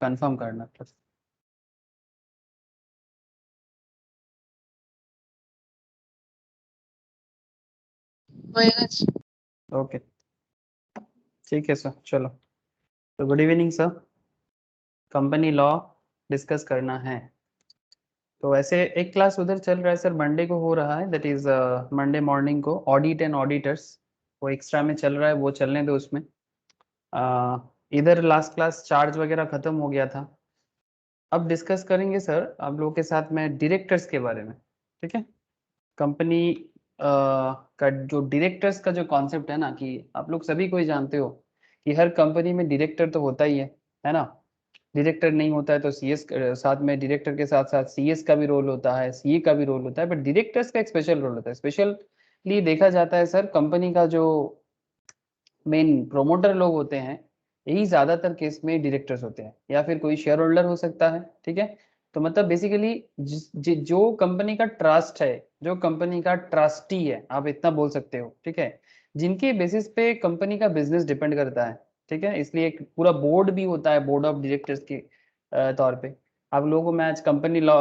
Confirm करना बस। Okay ठीक है सर, चलो। तो good evening sir, company law discuss करना है। तो ऐसे एक क्लास उधर चल रहा है सर, मंडे को हो रहा है, दैट इज मंडे मॉर्निंग को ऑडिट एंड ऑडिटर्स, वो एक्स्ट्रा में चल रहा है, वो चलने दो उसमें। इधर लास्ट क्लास चार्ज वगैरह खत्म हो गया था। अब डिस्कस करेंगे सर आप लोगों के साथ में डायरेक्टर्स के बारे में, ठीक है। कंपनी का जो डायरेक्टर्स का जो कॉन्सेप्ट है ना, कि आप लोग सभी को ही जानते हो कि हर कंपनी में डायरेक्टर तो होता ही है ना। डायरेक्टर नहीं होता है तो सीएस, साथ में डायरेक्टर के साथ साथ सीएस का भी रोल होता है, सीए का भी रोल होता है, बट डायरेक्टर्स का एक स्पेशल रोल होता है। स्पेशली देखा जाता है सर, कंपनी का जो मेन प्रोमोटर लोग होते हैं, यही ज्यादातर केस में डायरेक्टर्स होते हैं, या फिर कोई शेयर होल्डर हो सकता है, ठीक है। तो मतलब बेसिकली जो कंपनी का ट्रस्ट है, जो कंपनी का ट्रस्टी है, आप इतना बोल सकते हो, ठीक है, जिनके बेसिस पे कंपनी का बिजनेस डिपेंड करता है, ठीक है। इसलिए एक पूरा बोर्ड भी होता है, बोर्ड ऑफ डायरेक्टर्स के तौर पे। आप लोगों को मैं आज कंपनी लॉ,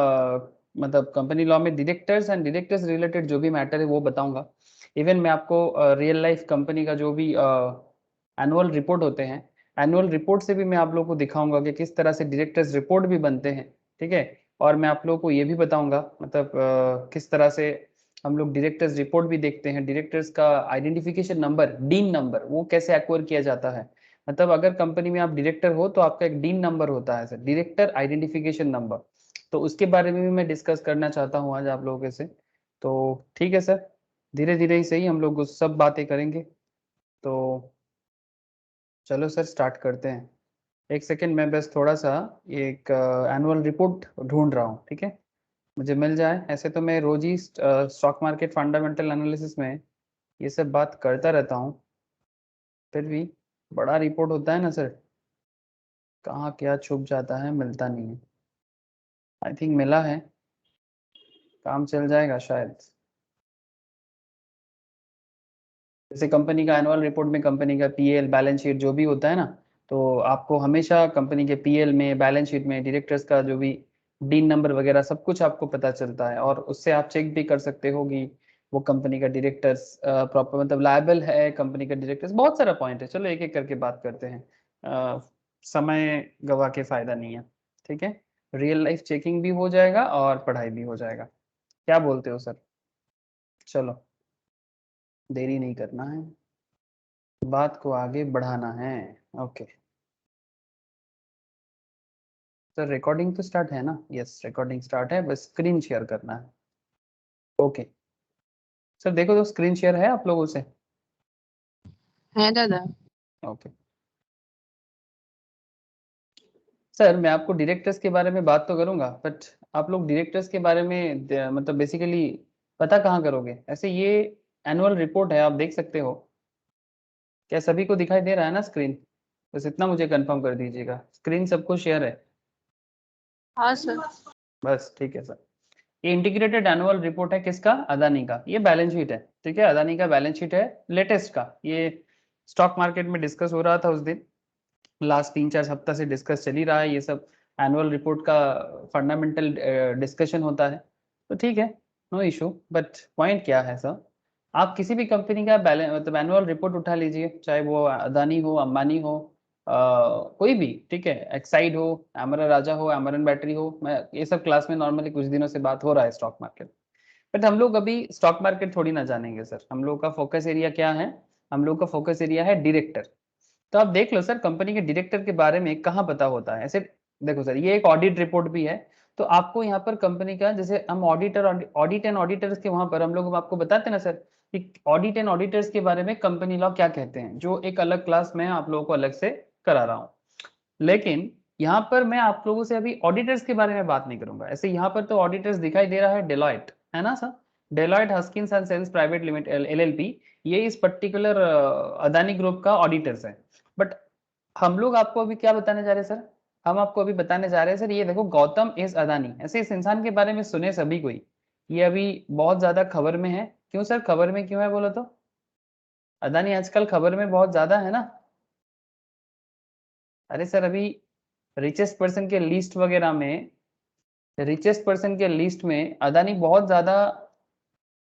मतलब कंपनी लॉ में डायरेक्टर्स एंड डायरेक्टर्स रिलेटेड जो भी मैटर है वो बताऊंगा। इवन मैं आपको रियल लाइफ कंपनी का जो भी एनुअल रिपोर्ट होते हैं, एनुअल रिपोर्ट से भी मैं आप लोगों को दिखाऊंगा कि किस तरह से डायरेक्टर्स रिपोर्ट भी बनते हैं, ठीक है। और मैं आप लोगों को ये भी बताऊंगा, मतलब किस तरह से हम लोग डायरेक्टर्स रिपोर्ट भी देखते हैं, डायरेक्टर्स का आइडेंटिफिकेशन नंबर, डीन नंबर, वो कैसे एक्वायर किया जाता है। मतलब अगर कंपनी में आप डायरेक्टर हो तो आपका एक डीन नंबर होता है सर, डायरेक्टर आइडेंटिफिकेशन नंबर। तो उसके बारे में भी मैं डिस्कस करना चाहता हूँ आज आप लोगों के से। तो ठीक है सर, धीरे धीरे ही सही हम लोग उस सब बातें करेंगे। तो चलो सर स्टार्ट करते हैं। एक सेकेंड, मैं बस थोड़ा सा एक एनुअल रिपोर्ट ढूंढ रहा हूँ, ठीक है। मुझे मिल जाए, ऐसे तो मैं रोज ही स्टॉक मार्केट फंडामेंटल एनालिसिस में ये सब बात करता रहता हूँ, फिर भी बड़ा रिपोर्ट होता है ना सर, कहाँ क्या छुप जाता है, मिलता नहीं है। आई थिंक मिला है, काम चल जाएगा शायद। जैसे कंपनी का एनुअल रिपोर्ट में कंपनी का पीएल बैलेंस शीट जो भी होता है ना, तो आपको हमेशा कंपनी के पीएल में, बैलेंस शीट में डायरेक्टर्स का जो भी डीन नंबर वगैरह सब कुछ आपको पता चलता है, और उससे आप चेक भी कर सकते हो कि वो कंपनी का डायरेक्टर्स प्रॉपर मतलब लायबल है, कंपनी का डायरेक्टर्स, बहुत सारा पॉइंट है। चलो एक एक करके बात करते हैं, अ, समय गवा के फायदा नहीं है, ठीक है। रियल लाइफ चेकिंग भी हो जाएगा और पढ़ाई भी हो जाएगा, क्या बोलते हो सर? चलो, देरी नहीं करना है, बात को आगे बढ़ाना है। ओके सर, रिकॉर्डिंग तो स्टार्ट है ना? यस रिकॉर्डिंग स्टार्ट है, बस स्क्रीन शेयर करना है। ओके सर, देखो तो स्क्रीन शेयर है आप लोगों से? है दादा। ओके सर, मैं आपको डायरेक्टर्स के बारे में बात तो करूंगा, बट आप लोग डायरेक्टर्स के बारे में मतलब बेसिकली पता कहाँ करोगे? ऐसे ये एनुअल रिपोर्ट है, आप देख सकते हो। क्या सभी को दिखाई दे रहा है ना स्क्रीन? बस इतना मुझे कंफर्म कर दीजिएगा, स्क्रीन सबको शेयर है? हाँ सर। बस ठीक है सर। ये इंटीग्रेटेड एनुअल रिपोर्ट है किसका? अदानी का। ये बैलेंस शीट है, ठीक है, अदानी का बैलेंस शीट है लेटेस्ट का। ये स्टॉक मार्केट में डिस्कस हो रहा था उस दिन, लास्ट 3-4 हफ्ता से डिस्कस चल ही रहा है ये सब। एनुअल रिपोर्ट का फंडामेंटल डिस्कशन होता है, तो ठीक है, नो इशू। बट पॉइंट क्या है सर, आप किसी भी कंपनी का बैलेंस मतलब एनुअल रिपोर्ट उठा लीजिए, चाहे वो अदानी हो, अंबानी हो, कोई भी, ठीक है, एक्साइड हो, अमरा राजा हो, अमरन बैटरी हो, मैं ये सब क्लास में नॉर्मली कुछ दिनों से बात हो रहा है स्टॉक मार्केट। बट हम लोग अभी स्टॉक मार्केट थोड़ी ना जानेंगे सर, हम लोग का फोकस एरिया क्या है? हम लोग का फोकस एरिया है डायरेक्टर। तो आप देख लो सर, कंपनी के डायरेक्टर के बारे में कहाँ पता होता है ऐसे। देखो सर, ये एक ऑडिट रिपोर्ट भी है, तो आपको यहाँ पर कंपनी का, जैसे हम ऑडिट एंड ऑडिटर्स के वहां पर हम लोग आपको बताते हैं ना सर, कि ऑडिट एंड ऑडिटर्स के बारे में कंपनी लॉ क्या कहते हैं, जो एक अलग क्लास में आप लोगों को अलग से करा रहा हूँ। लेकिन यहाँ पर मैं आप लोगों से अभी ऑडिटर्स के बारे में बात नहीं करूंगा। ऐसे यहाँ पर तो ऑडिटर्स दिखाई दे रहा है, डेलॉयट है ना sir, Deloitte Haskins and Sells private limited LLP, ये इस पर्टिकुलर अदानी ग्रुप का ऑडिटर्स है। बट हम लोग आपको अभी क्या बताने जा रहे हैं सर? हम आपको अभी बताने जा रहे हैं सर, ये देखो गौतम एस अदानी, ऐसे इस इंसान के बारे में सुने सभी कोई, ये अभी बहुत ज्यादा खबर में है। क्यों सर खबर में क्यों है बोलो तो? अदानी आजकल खबर में बहुत ज्यादा है ना। अरे सर, अभी रिचेस्ट पर्सन के लिस्ट वगैरह में, रिचेस्ट पर्सन के लिस्ट में अदानी बहुत ज्यादा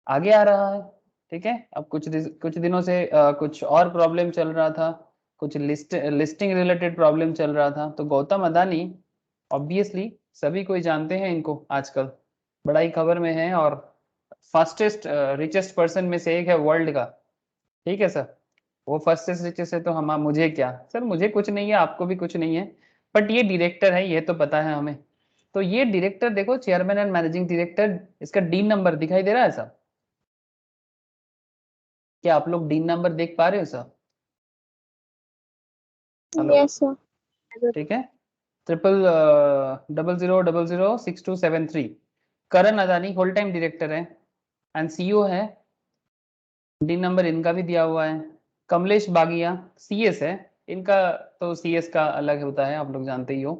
आगे आ रहा है। ठीक है, अब कुछ दिनों से कुछ और प्रॉब्लम चल रहा था, कुछ लिस्टिंग रिलेटेड प्रॉब्लम चल रहा था। तो गौतम अदानी ऑब्वियसली सभी कोई जानते हैं इनको, आजकल बड़ा ही खबर में है और फास्टेस्ट रिचेस्ट पर्सन में से एक है वर्ल्ड का। ठीक है सर, वो फास्टेस्ट रिचेस्ट है तो हम मुझे क्या सर, मुझे कुछ नहीं है, आपको भी कुछ नहीं है, बट ये डायरेक्टर है, ये तो पता है हमें। तो ये डायरेक्टर देखो, चेयरमैन एंड मैनेजिंग डायरेक्टर, इसका डीन नंबर दिखाई दे रहा है सर? क्या आप लोग डीन नंबर देख पा रहे हो सर? Hello, yes sir. ठीक है, 00006273। करण अदानी होल टाइम डायरेक्टर है एंड सीईओ है, डीन नंबर इनका भी दिया हुआ है। कमलेश बागिया सीएस है, इनका तो सीएस का अलग होता है, आप लोग जानते ही हो,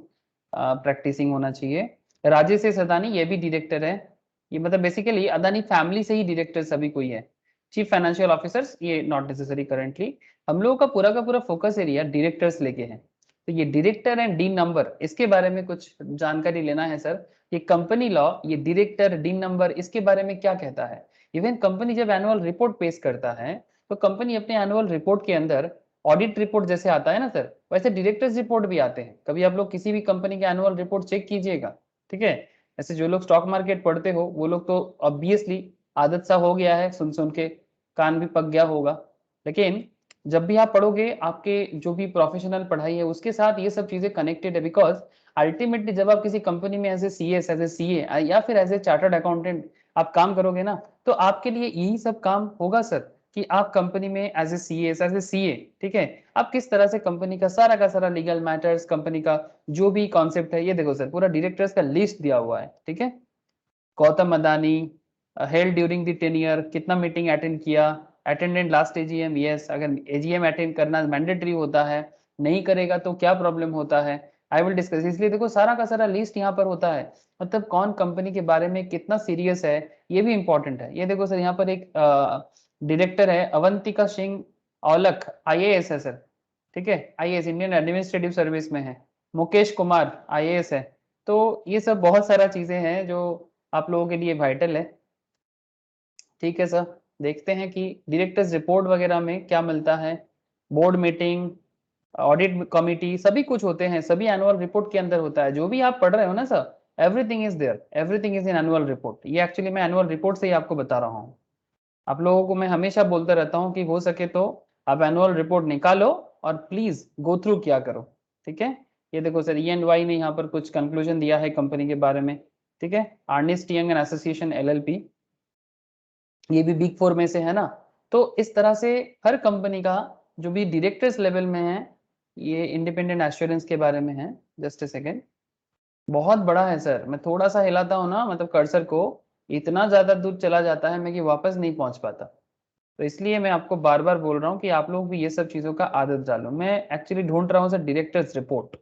प्रैक्टिसिंग होना चाहिए। राजेश एस अदानी ये भी डायरेक्टर है, ये मतलब बेसिकली अदानी फैमिली से ही डायरेक्टर सभी कोई है। चीफ फाइनेंशियल ऑफिसर्स ये नॉट नेसेसरी करेंटली, हम लोगों का पूरा फोकस एरिया डायरेक्टर्स लेके है। तो ये डायरेक्टर एंड डीन नंबर, इसके बारे में कुछ जानकारी लेना है सर। ये कंपनी लॉ, ये डायरेक्टर डीन नंबर, इसके बारे में क्या कहता है? इवन कंपनी जब एनुअल रिपोर्ट पेश करता है, तो कंपनी अपने एनुअल रिपोर्ट के अंदर ऑडिट रिपोर्ट जैसे आता है ना सर, वैसे डायरेक्टर्स रिपोर्ट भी आते हैं। कभी आप लोग किसी भी कंपनी के एनुअल रिपोर्ट चेक कीजिएगा, ठीक है? ऐसे जो लोग स्टॉक मार्केट पढ़ते हो वो लोग तो ऑब्वियसली आदत सा हो गया है, सुन सुन के कान भी पक गया होगा, लेकिन जब भी आप पढ़ोगे, आपके जो भी प्रोफेशनल पढ़ाई है उसके साथ ये सब चीजें कनेक्टेड है। बिकॉज अल्टीमेटली जब आप किसी कंपनी में as a CS, as a CA या फिर एज ए चार्टर्ड अकाउंटेंट आप काम करोगे ना, तो आपके लिए यही सब काम होगा सर, कि आप कंपनी में as a CS, as a CA, ठीक है, आप किस तरह से कंपनी का सारा लीगल मैटर्स, कंपनी का जो भी कॉन्सेप्ट है, ये देखो सर पूरा डायरेक्टर्स का लिस्ट दिया हुआ है। ठीक है, Gautam Adani held during the 10 year, कितना मीटिंग अटेंड किया, अटेंडेंट लास्ट एजीएम, यस, अगर एजीएम अटेंड करना मैंडेटरी होता है, नहीं करेगा तो क्या प्रॉब्लम होता है, आई विल डिस्कस। इसलिए देखो सारा का सारा लिस्ट यहाँ पर होता है, मतलब कौन कंपनी के बारे में कितना सीरियस है, ये भी इंपॉर्टेंट है। ये देखो सर, यहाँ पर एक डायरेक्टर है अवंतिका सिंह औलख, आईएएस है सर, ठीक है, आईएएस इंडियन एडमिनिस्ट्रेटिव सर्विस में है। मुकेश कुमार आईएएस है। तो ये सब बहुत सारा चीजें हैं जो आप लोगों के लिए वाइटल है। ठीक है सर, देखते हैं कि डायरेक्टर्स रिपोर्ट वगैरह में क्या मिलता है। बोर्ड मीटिंग, ऑडिट कमिटी, सभी कुछ होते हैं, सभी एनुअल रिपोर्ट के अंदर होता है। जो भी आप पढ़ रहे हो ना sir, everything is there, everything is in annual report. ये एक्चुअली मैं एनुअल रिपोर्ट से ही आपको बता रहा हूँ। आप लोगों को मैं हमेशा बोलता रहता हूँ कि हो सके तो आप एनुअल रिपोर्ट निकालो और प्लीज गो थ्रू किया करो। ठीक है, ये देखो सर, E&Y ने यहाँ पर कुछ कंक्लूजन दिया है कंपनी के बारे में। ठीक है, Ernst Young and association LLP, ये भी बिग 4 में से है ना। तो इस तरह से हर कंपनी का जो भी डायरेक्टर्स लेवल में है, ये इंडिपेंडेंट एश्योरेंस के बारे में है। जस्ट ए सेकेंड, बहुत बड़ा है सर, मैं थोड़ा सा हिलाता हूँ ना, मतलब कर्सर को, इतना ज्यादा दूर चला जाता है मैं कि वापस नहीं पहुंच पाता। तो इसलिए मैं आपको बार बार बोल रहा हूँ कि आप लोग भी ये सब चीजों का आदत डालो। मैं एक्चुअली ढूंढ रहा हूँ सर डायरेक्टर्स रिपोर्ट,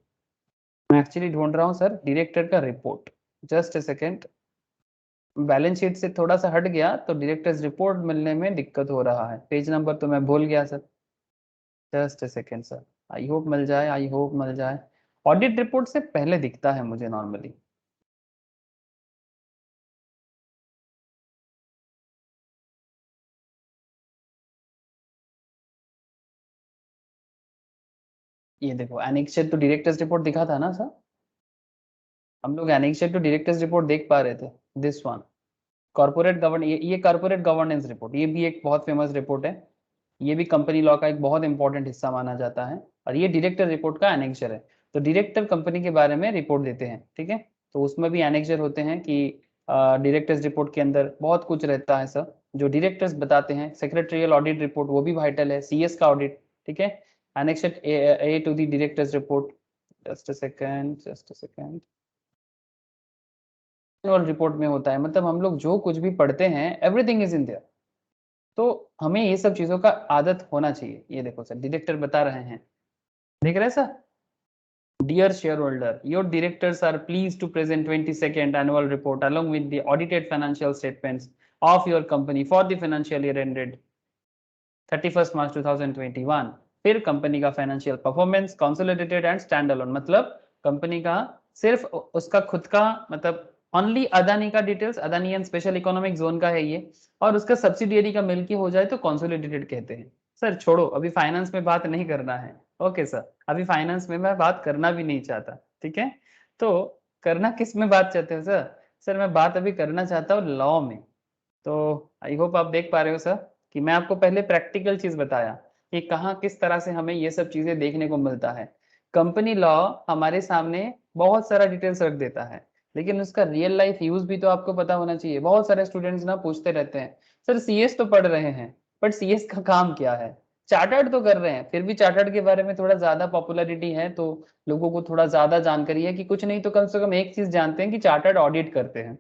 मैं एक्चुअली ढूंढ रहा हूँ सर डायरेक्टर का report. Just a second, balance sheet से थोड़ा सा हट गया तो डायरेक्टर्स रिपोर्ट मिलने में दिक्कत हो रहा है। पेज नंबर तो मैं भूल गया sir, just a second sir, I hope मिल जाए, आई होप मिल जाए। ऑडिट रिपोर्ट से पहले दिखता है मुझे नॉर्मली। ये देखो एनेक्चर टू डायरेक्टर्स रिपोर्ट दिखा था ना सर, हम लोग एनेक्चर टू डायरेक्टर्स रिपोर्ट देख पा रहे थे। दिस वन, कॉर्पोरेट गवर्न, ये कॉर्पोरेट गवर्नेंस रिपोर्ट, ये भी एक बहुत फेमस रिपोर्ट है। ये भी कंपनी लॉ का एक बहुत इंपॉर्टेंट हिस्सा माना जाता है, और ये डायरेक्टर रिपोर्ट का एनेक्चर है। तो डायरेक्टर कंपनी के बारे में रिपोर्ट देते हैं, ठीक है, तो उसमें भी एनेक्चर होते हैं कि डायरेक्टर्स रिपोर्ट के अंदर बहुत कुछ रहता है सर, जो डायरेक्टर्स बताते हैं। सेक्रेटरियल ऑडिट रिपोर्ट वो भी वाइटल है, CS का ऑडिट, ठीक है, annexure A to the directors report. Just a second, just a second, annual report में होता है, मतलब हम लोग जो कुछ भी पढ़ते हैं एवरीथिंग इज इन देयर। तो हमें ये सब चीजों का आदत होना चाहिए। ये देखो सर, डायरेक्टर बता रहे हैं, देख रहे हैं sir? Dear shareholder, your directors are pleased to present 22nd annual report along with the audited financial statements of your company for the financial year ended 31st March 2021। फिर कंपनी का financial performance, consolidated and stand alone, मतलब company का सिर्फ उसका खुद का मतलब only Adani का details, Adani and special economic zone का है ये, और उसका सब्सिडियरी का मिल्की हो जाए तो कंसोलिडेटेड कहते हैं। सर छोड़ो, अभी फाइनेंस में बात नहीं करना है। ओके सर, अभी फाइनेंस में मैं बात करना भी नहीं चाहता, ठीक है। तो करना किस में बात चाहते हो सर? सर मैं बात अभी करना चाहता हूँ लॉ में। तो आई होप आप देख पा रहे हो सर कि मैं आपको पहले प्रैक्टिकल चीज बताया कि कहाँ किस तरह से हमें ये सब चीजें देखने को मिलता है। कंपनी लॉ हमारे सामने बहुत सारा डिटेल्स रख देता है, लेकिन उसका रियल लाइफ यूज भी तो आपको पता होना चाहिए। बहुत सारे स्टूडेंट्स ना पूछते रहते हैं, सर सीएस तो पढ़ रहे हैं, बट सीएस का काम क्या है? चार्टर्ड तो कर रहे हैं, फिर भी चार्टर्ड के बारे में थोड़ा ज्यादा पॉपुलैरिटी है, तो लोगों को थोड़ा ज्यादा जानकारी है कि कुछ नहीं तो कम से कम एक चीज जानते हैं कि चार्टर्ड ऑडिट करते हैं।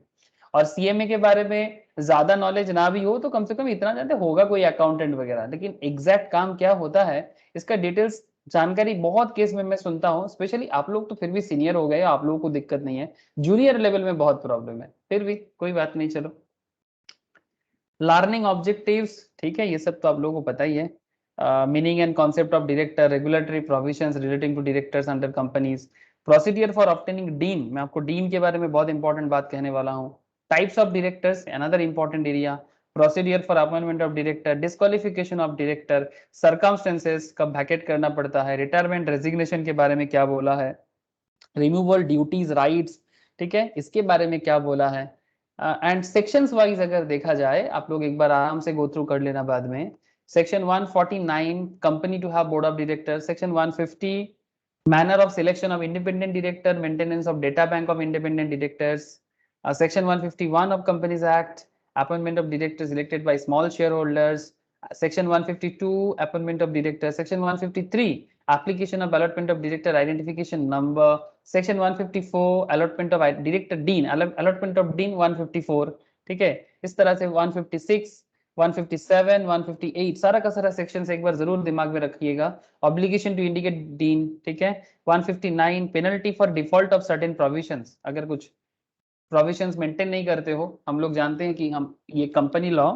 और सीएमए के बारे में ज्यादा नॉलेज ना भी हो तो कम से कम इतना जानते होगा कोई अकाउंटेंट वगैरह, लेकिन एग्जैक्ट काम क्या होता है इसका डिटेल्स जानकारी बहुत केस में मैं सुनता हूँ। स्पेशली आप लोग तो फिर भी सीनियर हो गए, आप लोगों को दिक्कत नहीं है, जूनियर लेवल में बहुत प्रॉब्लम है, फिर भी कोई बात नहीं। चलो, लर्निंग ऑब्जेक्टिव्स, ठीक है, ये सब तो आप लोगों को पता ही है। Meaning and concept of director, regulatory provisions relating to directors under companies, procedure for obtaining DIN, मैं आपको डीन के बारे में बहुत इंपॉर्टेंट बात कहने वाला हूँ। Types of directors, another important area, procedure for appointment of director, disqualification of director, circumstances, कब वैकेट करना पड़ता है, रिटायरमेंट रेजिग्नेशन के बारे में क्या बोला है, रिमूवल ड्यूटीज राइट्स, ठीक है, इसके बारे में क्या बोला है। एंड सेक्शंस वाइज अगर देखा जाए, आप लोग एक बार आराम से गो थ्रू कर लेना बाद में। Section 149 company to have board of director, section 150 manner of selection of independent director, maintenance of data bank of independent directors, section 151 of companies act, appointment of directors elected by small share holders, section 152 appointment of director, section 153 application of allotment of director identification number, section 154 allotment of director dean, allotment of dean 154, ठीक है। इस तरह से 156 157 158 सारा का सारा section एक बार जरूर दिमाग में रखिएगा। ऑब्लिगेशन टू इंडिकेट डीन, ठीक है। 159 penalty for default of certain provisions, अगर कुछ प्रोविजंस मेंटेन नहीं करते हो, हम लोग जानते हैं कि हम ये कंपनी लॉ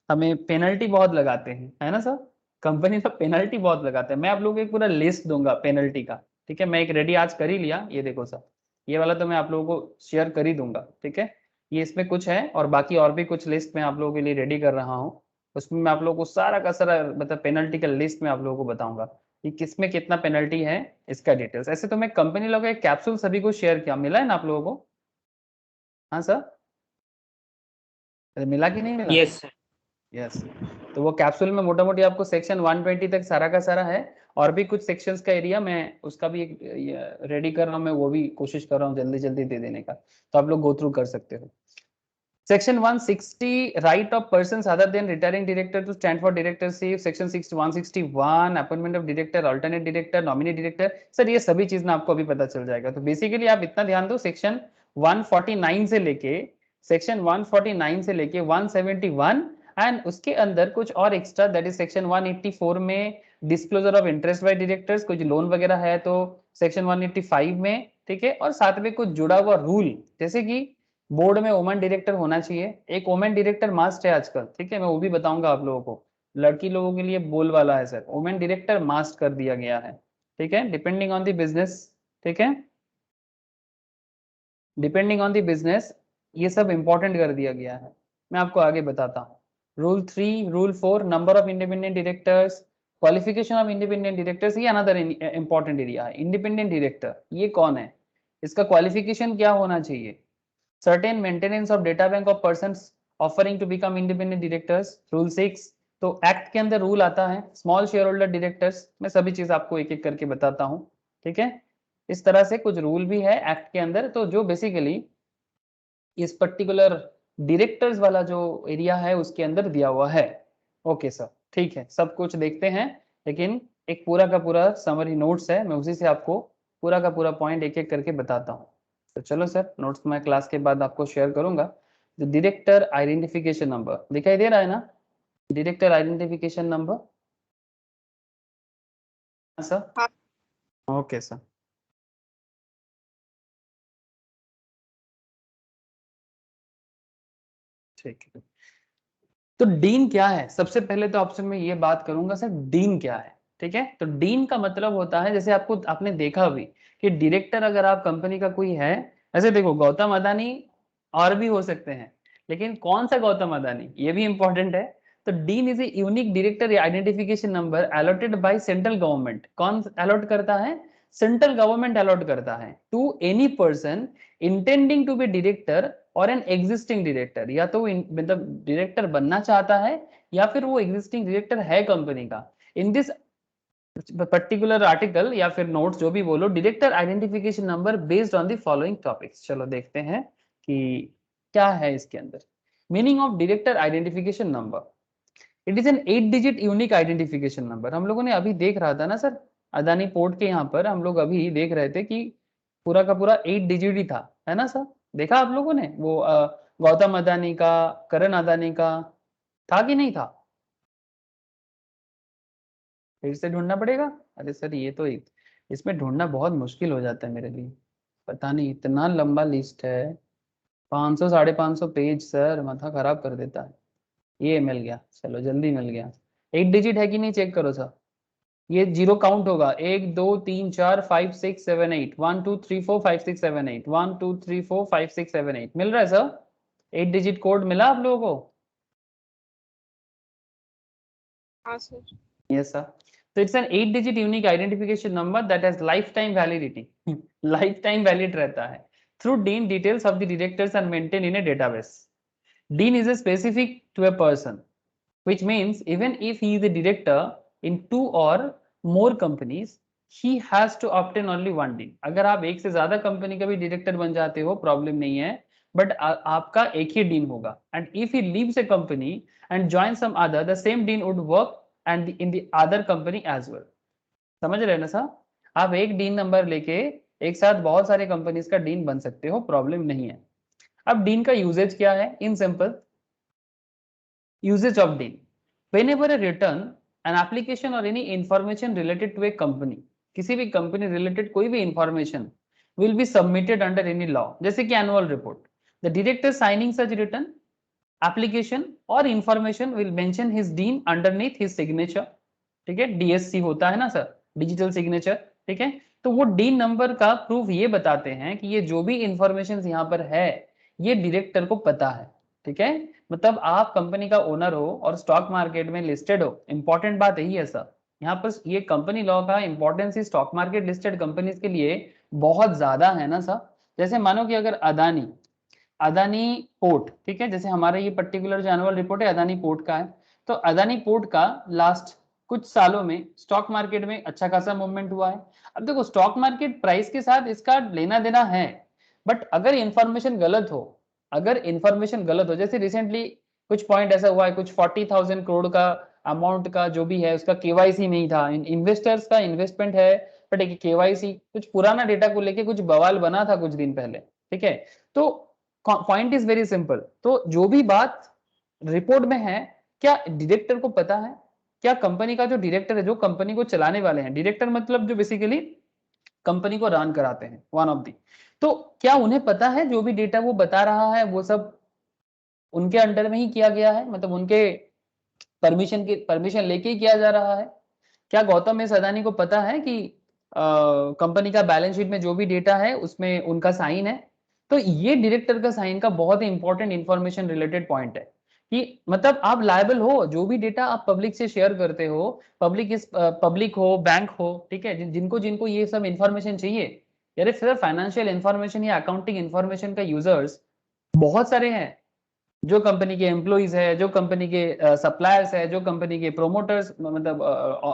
हमें पेनल्टी बहुत लगाते हैं, है ना सर? कंपनी तो पेनल्टी बहुत लगाते हैं। मैं आप लोगों को एक पूरा लिस्ट दूंगा पेनल्टी का, ठीक है। मैं एक रेडी आज कर ही लिया, ये देखो सर, ये वाला तो मैं आप लोगों को शेयर कर ही दूंगा, ठीक है। ये इसमें कुछ है और बाकी और भी कुछ लिस्ट मैं आप लोगों के लिए रेडी कर रहा हूँ। उसमें मैं आप लोगों को सारा का सारा मतलब पेनल्टी का लिस्ट में आप लोगों को बताऊंगा कि किसमें कितना पेनल्टी है, इसका डिटेल्स। ऐसे तो मैं कंपनी लॉ का एक कैप्सूल सभी को शेयर किया, मिला है ना आप लोगों को? हाँ सर, मिला कि नहीं मिला? Yes sir. यस। तो वो कैप्सूल में मोटा मोटी आपको सेक्शन 120 तक सारा का सारा है, और भी कुछ सेक्शंस का एरिया मैं उसका भी एक रेडी कर रहा हूँ, मैं वो भी कोशिश कर रहा हूँ जल्दी जल्दी दे देने का, तो आप लोग गो थ्रू कर सकते हो। Section 160 right of persons other than retiring director to stand for directorship, section 161 appointment of director, alternate director, nominee director, sir ये सभी चीज ना आपको अभी पता चल जाएगा। तो बेसिकली आप इतना ध्यान दो, सेक्शन 149 से लेके सेक्शन 149 से लेके 171 एंड उसके अंदर कुछ और एक्स्ट्रा, दैट इज सेक्शन 184 में disclosure of interest by directors, कुछ लोन वगैरह है तो सेक्शन 185 में, ठीक है। और साथ में कुछ जुड़ा हुआ रूल, जैसे कि बोर्ड में वुमन डायरेक्टर होना चाहिए, एक वुमेन डायरेक्टर मास्ट है आजकल, ठीक है, मैं वो भी बताऊंगा आप लोगों को। लड़की लोगों के लिए बोल वाला है सर, वुमेन डायरेक्टर मास्ट कर दिया गया है, ठीक है, डिपेंडिंग ऑन द बिजनेस, ठीक है, डिपेंडिंग ऑन द बिजनेस, ये सब इंपॉर्टेंट कर दिया गया है। मैं आपको आगे बताता हूँ। Rule 3 rule 4 number of independent directors, qualification of independent directors, ये अनदर इंपॉर्टेंट एरिया है। इंडिपेंडेंट डायरेक्टर ये कौन है, इसका क्वालिफिकेशन क्या होना चाहिए, certain maintenance of data bank of persons offering to become independent directors, rule 6। तो एक्ट के अंदर रूल आता है स्मॉल शेयर होल्डर डायरेक्टर्स, मैं सभी चीज आपको एक एक करके बताता हूँ, ठीक है। इस तरह से कुछ रूल भी है एक्ट के अंदर, तो जो बेसिकली इस पर्टिकुलर डायरेक्टर्स वाला जो एरिया है उसके अंदर दिया हुआ है। ओके सर, ठीक है, सब कुछ देखते हैं, लेकिन एक पूरा का पूरा समरी नोट्स है, मैं उसी से आपको पूरा का पूरा पॉइंट एक एक करके बताता हूँ। तो चलो सर, नोट्स मैं क्लास के बाद आपको शेयर करूंगा। जो डायरेक्टर आइडेंटिफिकेशन नंबर दिखाई दे रहा है ना, डायरेक्टर आइडेंटिफिकेशन नंबर सर। हाँ। ओके सर, ठीक है। तो डीन क्या है, सबसे पहले तो ऑप्शन में ये बात करूंगा सर, डीन क्या है। ठीक है। तो डीन का मतलब होता है, जैसे आपने देखा भी कि डायरेक्टर अगर आप कंपनी का कोई है, ऐसे देखो गौतम अदानी और भी हो सकते हैं, लेकिन कौन सा गौतम अदानी ये भी इंपॉर्टेंट है। तो DIN is a unique director identification number allotted by central government. कौन अलॉट करता है? सेंट्रल गवर्नमेंट अलॉट करता है to any person intending to be director और एन एग्जिस्टिंग डायरेक्टर, या तो मतलब डायरेक्टर बनना चाहता है या फिर वो एग्जिस्टिंग डायरेक्टर है कंपनी का। इन दिस पर्टिकुलर आर्टिकल या फिर नोट्स जो भी बोलो, director identification number based on the following topics. चलो देखते हैं कि क्या है इसके अंदर। Meaning of director identification number, it is an 8 digit unique identification number. हम लोगों ने अभी देख रहा था ना सर, अदानी पोर्ट के यहाँ पर हम लोग अभी देख रहे थे कि पूरा का पूरा 8 डिजिट ही था, है ना सर? देखा आप लोगों ने वो गौतम अदानी का, करण अदानी का था कि नहीं था? फिर से ढूंढना पड़ेगा? अरे सर ये तो इसमें ढूंढना बहुत मुश्किल हो जाता है मेरे लिए, पता नहीं इतना लंबा लिस्ट है, 500 550 पेज सर, माथा खराब कर देता है। ये मिल गया, चलो जल्दी मिल गया। 8 डिजिट है कि नहीं चेक करो सर। ये जीरो काउंट होगा, 1 2 3 4 5 6 7 8, 1 2 3 4 5 6 7 8, 1 2 3 4 5 6 7 8 मिल रहा है सर? 8 डिजिट कोड मिला आप लोगों को? हाँ sir. Yes, sir. So it's an 8 digit unique identification number that has lifetime validity. Lifetime valid रहता है. Through DIN, details of the directors are maintained in a database. DIN is a specific to a person, which means even if he is a director in 2 or more companies, he has to obtain only one DIN. अगर आप एक से ज्यादा company का भी director बन जाते हो, प्रॉब्लम नहीं है, बट आपका एक ही DIN होगा. And if he leaves a company and join some other, the same DIN would work and in the other company as well. समझ रहे हैं ना सर? आप एक डीन नंबर लेके एक साथ बहुत सारे कंपनीज का डीन बन सकते हो, प्रॉब्लम नहीं है. अब डीन का यूजेज क्या है? In simple uses of DIN, whenever a return an application or any information related to a company, किसी भी कंपनी रिलेटेड कोई भी information will be submitted under any law, जैसे कि annual report, the director signing such return application or information will mention his dean underneath his signature. ठीक है, DSC होता है ना सर, डिजिटल सिग्नेचर. ठीक है, तो वो डीन नंबर का प्रूफ ये बताते हैं कि ये जो भी इंफॉर्मेशन यहाँ पर है ये डायरेक्टर को पता है. ठीक है, मतलब आप कंपनी का ओनर हो और स्टॉक मार्केट में लिस्टेड हो, इंपॉर्टेंट बात यही है सर. यहाँ पर ये कंपनी लॉ का इंपॉर्टेंस ही स्टॉक मार्केट लिस्टेड कंपनीज के लिए बहुत ज्यादा है ना सर. जैसे मानो कि अगर अदानी अदानी पोर्ट, ठीक है, जैसे हमारा ये पर्टिकुलर जो एनुअल रिपोर्ट है अदानी पोर्ट का है, तो अदानी पोर्ट का लास्ट कुछ सालों में स्टॉक मार्केट में अच्छा खासा मूवमेंट हुआ है. अब देखो स्टॉक मार्केट प्राइस के साथ इसका लेना देना है, बट अगर इंफॉर्मेशन गलत हो, अगर इंफॉर्मेशन गलत हो, जैसे रिसेंटली कुछ पॉइंट ऐसा हुआ है, कुछ 40,000 करोड़ का अमाउंट का जो भी है उसका केवाईसी नहीं था, इन्वेस्टर्स का इन्वेस्टमेंट है बट एक केवाईसी कुछ पुराना डेटा को लेके कुछ बवाल बना था कुछ दिन पहले. ठीक है, तो पॉइंट इज वेरी सिंपल. तो जो भी बात रिपोर्ट में है, क्या डायरेक्टर को पता है? क्या कंपनी का जो डायरेक्टर है, जो कंपनी को चलाने वाले हैं, डायरेक्टर मतलब जो बेसिकली कंपनी को रन कराते हैं, वन ऑफ दी, तो क्या उन्हें पता है जो भी डेटा वो बता रहा है वो सब उनके अंडर में ही किया गया है, मतलब उनके परमिशन लेके ही किया जा रहा है? क्या गौतम एस अदानी को पता है कि कंपनी का बैलेंस शीट में जो भी डेटा है उसमें उनका साइन है? तो ये डायरेक्टर का साइन का बहुत ही इंपॉर्टेंट इंफॉर्मेशन रिलेटेड पॉइंट है कि मतलब आप लायबल हो, जो भी डेटा आप पब्लिक से शेयर करते हो, पब्लिक हो, बैंक हो, ठीक है, जिनको जिनको ये सब इंफॉर्मेशन चाहिए, यार फिर फाइनेंशियल इंफॉर्मेशन या अकाउंटिंग इंफॉर्मेशन का यूजर्स बहुत सारे हैं, जो कंपनी के एम्प्लॉइज है, जो कंपनी के सप्लायर्स है, जो कंपनी के प्रोमोटर्स मतलब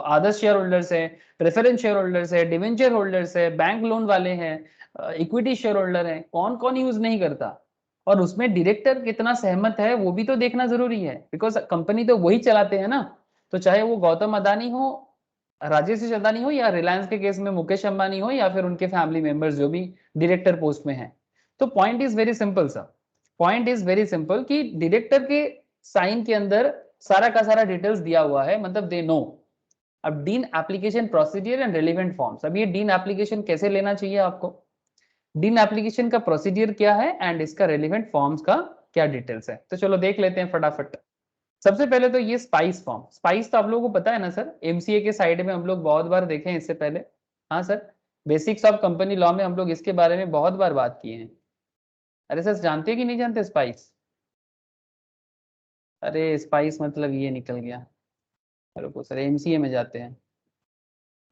आदर्श शेयर होल्डर्स है, प्रेफरेंस शेयर होल्डर्स है, डिवेंचर होल्डर्स है, बैंक लोन वाले हैं, इक्विटी शेयर होल्डर है, कौन कौन यूज नहीं करता, और उसमें डायरेक्टर कितना सहमत है वो भी तो देखना जरूरी है, बिकॉज कंपनी तो वही चलाते हैं ना. तो चाहे वो गौतम अदानी हो, राजेश अदानी हो, या रिलायंस के केस में मुकेश अंबानी हो, या फिर उनके फैमिली मेंबर्स जो भी डायरेक्टर पोस्ट में है. तो point is very simple sir, point is very simple कि डायरेक्टर के साइन के अंदर सारा का सारा डिटेल्स दिया हुआ है, मतलब दे नो. अब dean application procedure and relevant forms, अब ये डीन एप्लीकेशन कैसे लेना चाहिए आपको, डीन एप्लीकेशन का प्रोसीडियर क्या है एंड इसका रेलिवेंट फॉर्म्स का क्या डिटेल्स है, तो चलो देख लेते हैं फटाफट. सबसे पहले तो ये स्पाइस फॉर्म, स्पाइस तो आप लोगों को पता है ना सर, एमसीए के साइड में हम लोग बहुत बार देखे हैं इससे पहले। हाँ sir, basics of company law में हम लोग इसके बारे में बहुत बार बात किए हैं। अरे सर जानते हैं कि नहीं जानते स्पाइस? अरे स्पाइस मतलब ये निकल गया। रुको सर, एमसीए में जाते हैं।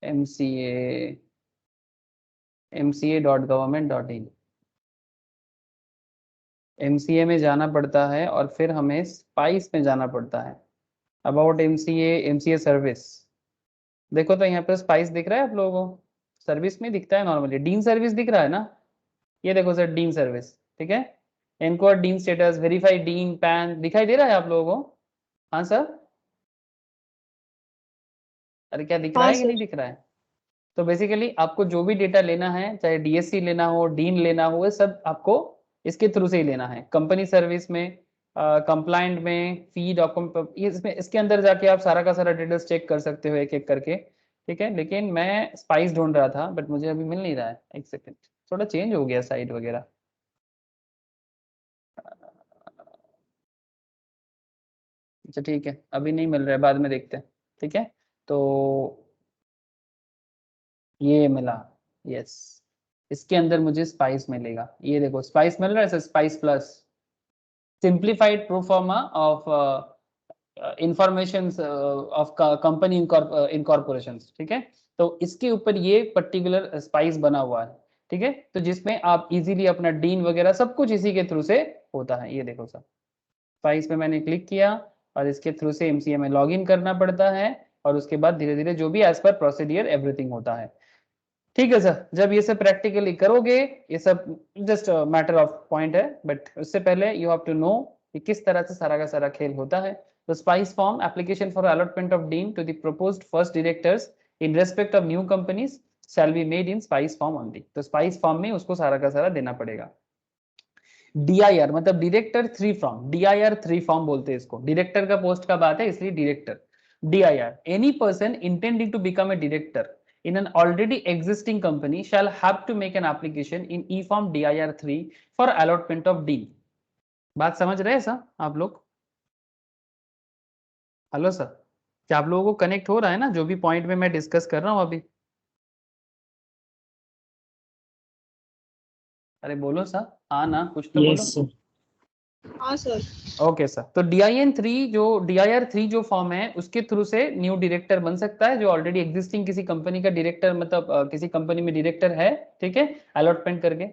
एमसीए, mca.government.in, एमसीए में जाना पड़ता है और फिर हमें स्पाइस में जाना पड़ता है। About MCA, MCA service. देखो तो यहाँ पर स्पाइस दिख रहा है आप लोगों को? सर्विस में दिखता है नॉर्मली, डीन सर्विस दिख रहा है ना? ये देखो सर, डीन सर्विस, ठीक है। Encore dean status, verify dean pan दिखाई दे रहा है आप लोगों को? हाँ सर। अरे क्या दिख रहा हाँ है कि नहीं सर। दिख रहा है? तो बेसिकली आपको जो भी डेटा लेना है, चाहे डीएससी लेना हो, डीन लेना हो, वो सब आपको इसके थ्रू से ही लेना है। कंपनी सर्विस में, कंप्लाइंट में, फी डॉक्यूमेंट, इसमें इसके अंदर जाके आप सारा का सारा डिटेल्स चेक कर सकते हो एक एक करके, ठीक है। लेकिन मैं स्पाइस ढूंढ रहा था बट मुझे अभी मिल नहीं रहा है। एक सेकेंड, थोड़ा चेंज हो गया साइट वगैरह। अच्छा ठीक है, अभी नहीं मिल रहा है, बाद में देखते हैं, ठीक है। तो ये मिला, यस, इसके अंदर मुझे स्पाइस मिलेगा। ये देखो स्पाइस मिल रहा है, spice plus simplified proforma of information of company incorporation, ठीक है। तो इसके ऊपर ये पर्टिकुलर स्पाइस बना हुआ है, ठीक है। तो जिसमें आप इजीली अपना डीन वगैरह सब कुछ इसी के थ्रू से होता है। ये देखो सर, स्पाइस पे मैंने क्लिक किया और इसके थ्रू से एमसीए में लॉग इन करना पड़ता है और उसके बाद धीरे धीरे जो भी एज पर प्रोसीडियर एवरीथिंग होता है, ठीक है सर। जब ये सब प्रैक्टिकली करोगे, ये सब जस्ट मैटर ऑफ पॉइंट है, बट उससे पहले यू हैव टू नो कि किस तरह से सारा का सारा खेल होता है। तो SPICe form application for allotment of DIN to the proposed first directors in respect of new companies shall be made in SPICe form only. तो स्पाइस फॉर्म में उसको सारा का सारा देना पड़ेगा। डीआईआर मतलब डायरेक्टर 3 फॉर्म, डीआईआर 3 फॉर्म बोलते हैं इसको। डायरेक्टर का पोस्ट का बात है इसलिए director. DIR, any person intending to become a director in an already existing company shall have to make an application in e-form dir 3 for allotment of dean। बात समझ रहे हैं सर आप लोग? हेलो सर, क्या आप लोगों को कनेक्ट हो रहा है ना जो भी पॉइंट में मैं डिस्कस कर रहा हूं अभी? अरे बोलो सर, हाँ ना, कुछ तो बोलो। Yes sir. हाँ सर। ओके सर, तो DIR3 जो फॉर्म है उसके थ्रू से न्यू डायरेक्टर बन सकता है जो ऑलरेडी एग्जिस्टिंग किसी कंपनी का डायरेक्टर, मतलब किसी कंपनी में डायरेक्टर है, ठीक है, अलॉटमेंट करके।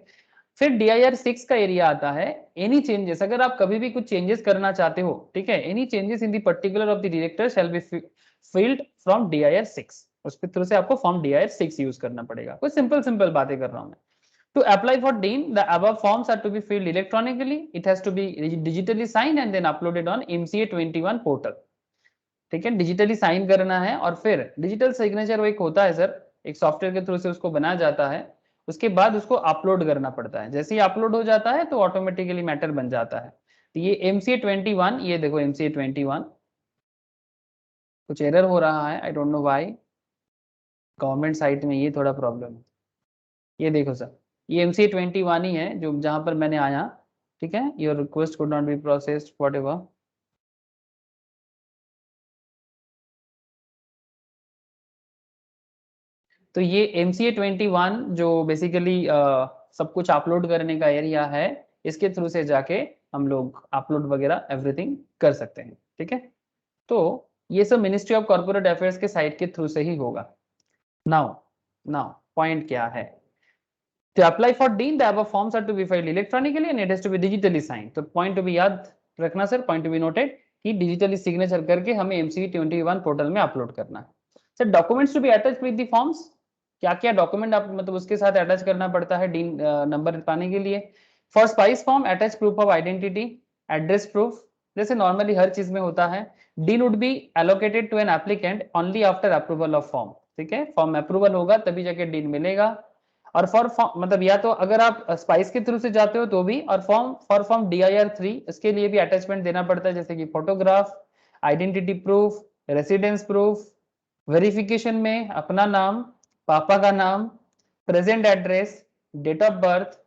फिर DIR6 का एरिया आता है, एनी चेंजेस, अगर आप कभी भी कुछ चेंजेस करना चाहते हो, ठीक है, any changes in the particular of the director shall be field from DIR6। उसके थ्रू से आपको फॉर्म DIR6 यूज करना पड़ेगा। कुछ सिंपल सिंपल बातें कर रहा हूं मैं। To apply for Dean, the above forms are to be filled electronically. It has to be digitally signed and then uploaded on MCA21 portal. ठीक है, डिजिटली साइन करना है और फिर डिजिटल सिग्नेचर वो एक होता है सर, एक सॉफ्टवेयर के थ्रू से उसको बनाया जाता है। उसके बाद उसको अपलोड करना पड़ता है। जैसे ही अपलोड हो जाता है तो ऑटोमेटिकली मैटर बन जाता है। तो ये MCA21, ये देखो MCA21, कुछ एरर हो रहा है, I don't know why. Government site में ये थोड़ा प्रॉब्लम है। ये देखो सर, ये MCA21 ही है जो जहां पर मैंने आया, ठीक है। Your request could not be processed whatever. तो ये MCA21 जो बेसिकली सब कुछ अपलोड करने का एरिया है, इसके थ्रू से जाके हम लोग अपलोड वगैरह एवरीथिंग कर सकते हैं, ठीक है। तो ये सब मिनिस्ट्री ऑफ कॉर्पोरेट अफेयर्स के साइट के थ्रू से ही होगा। नाउ नाउ पॉइंट क्या है? To apply for Dean, the above forms are to be filed electronically and it has to be digitally signed। तो पॉइंट टू बी याद रखना sir, point to be noted कि digitally signature करके हमें MCA21 portal में upload करना है। Sir documents to be attached with the forms, क्या क्या डॉक्यूमेंट आप मतलब उसके साथ अटैच करना पड़ता है डीन नंबर पाने के लिए? For SPICe form attach proof of identity, address proof, जैसे नॉर्मली हर चीज में होता है। DIN would be allocated to an applicant only after approval of form, ठीक है। फॉर्म अप्रूवल होगा तभी जाके डीन मिलेगा। और फॉर मतलब या तो अगर आप स्पाइस के थ्रू से जाते हो तो भी, और फॉर्म DIR3 इसके लिए भी अटैचमेंट देना पड़ता है, जैसे कि photograph, identity proof, residence proof, verification में अपना नाम, पापा का नाम, present address, date of birth,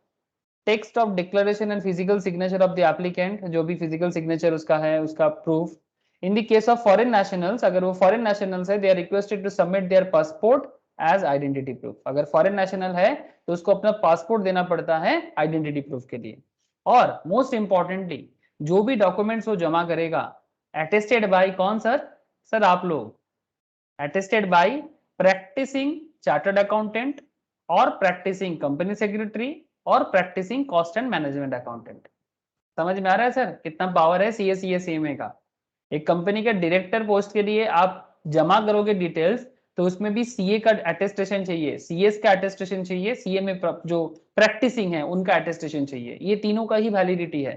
text of declaration and physical signature of the applicant, जो भी फिजिकल सिग्नेचर उसका है उसका proof, in the case of foreign nationals, अगर वो फॉरेन नेशनल्स है, they are requested to submit their passport as identity proof. अगर foreign national है तो उसको अपना पासपोर्ट देना पड़ता है आइडेंटिटी प्रूफ के लिए। और मोस्ट इंपॉर्टेंटली जो भी डॉक्यूमेंट्स वो जमा करेगा अटेस्टेड बाय कौन सर? सर आप लोग, attested by practising chartered accountant और प्रैक्टिसिंग कंपनी सेक्रेटरी और practising cost and management accountant. समझ में आ रहा है सर कितना पावर है सीएसीएसईएमए का? एक कंपनी के डायरेक्टर पोस्ट के लिए आप जमा करोगे डिटेल्स तो उसमें भी सीए का अटेस्टेशन चाहिए, सीएस का अटेस्टेशन चाहिए, सीए में जो प्रैक्टिसिंग है उनका अटेस्टेशन चाहिए, ये तीनों का ही वैलिडिटी है।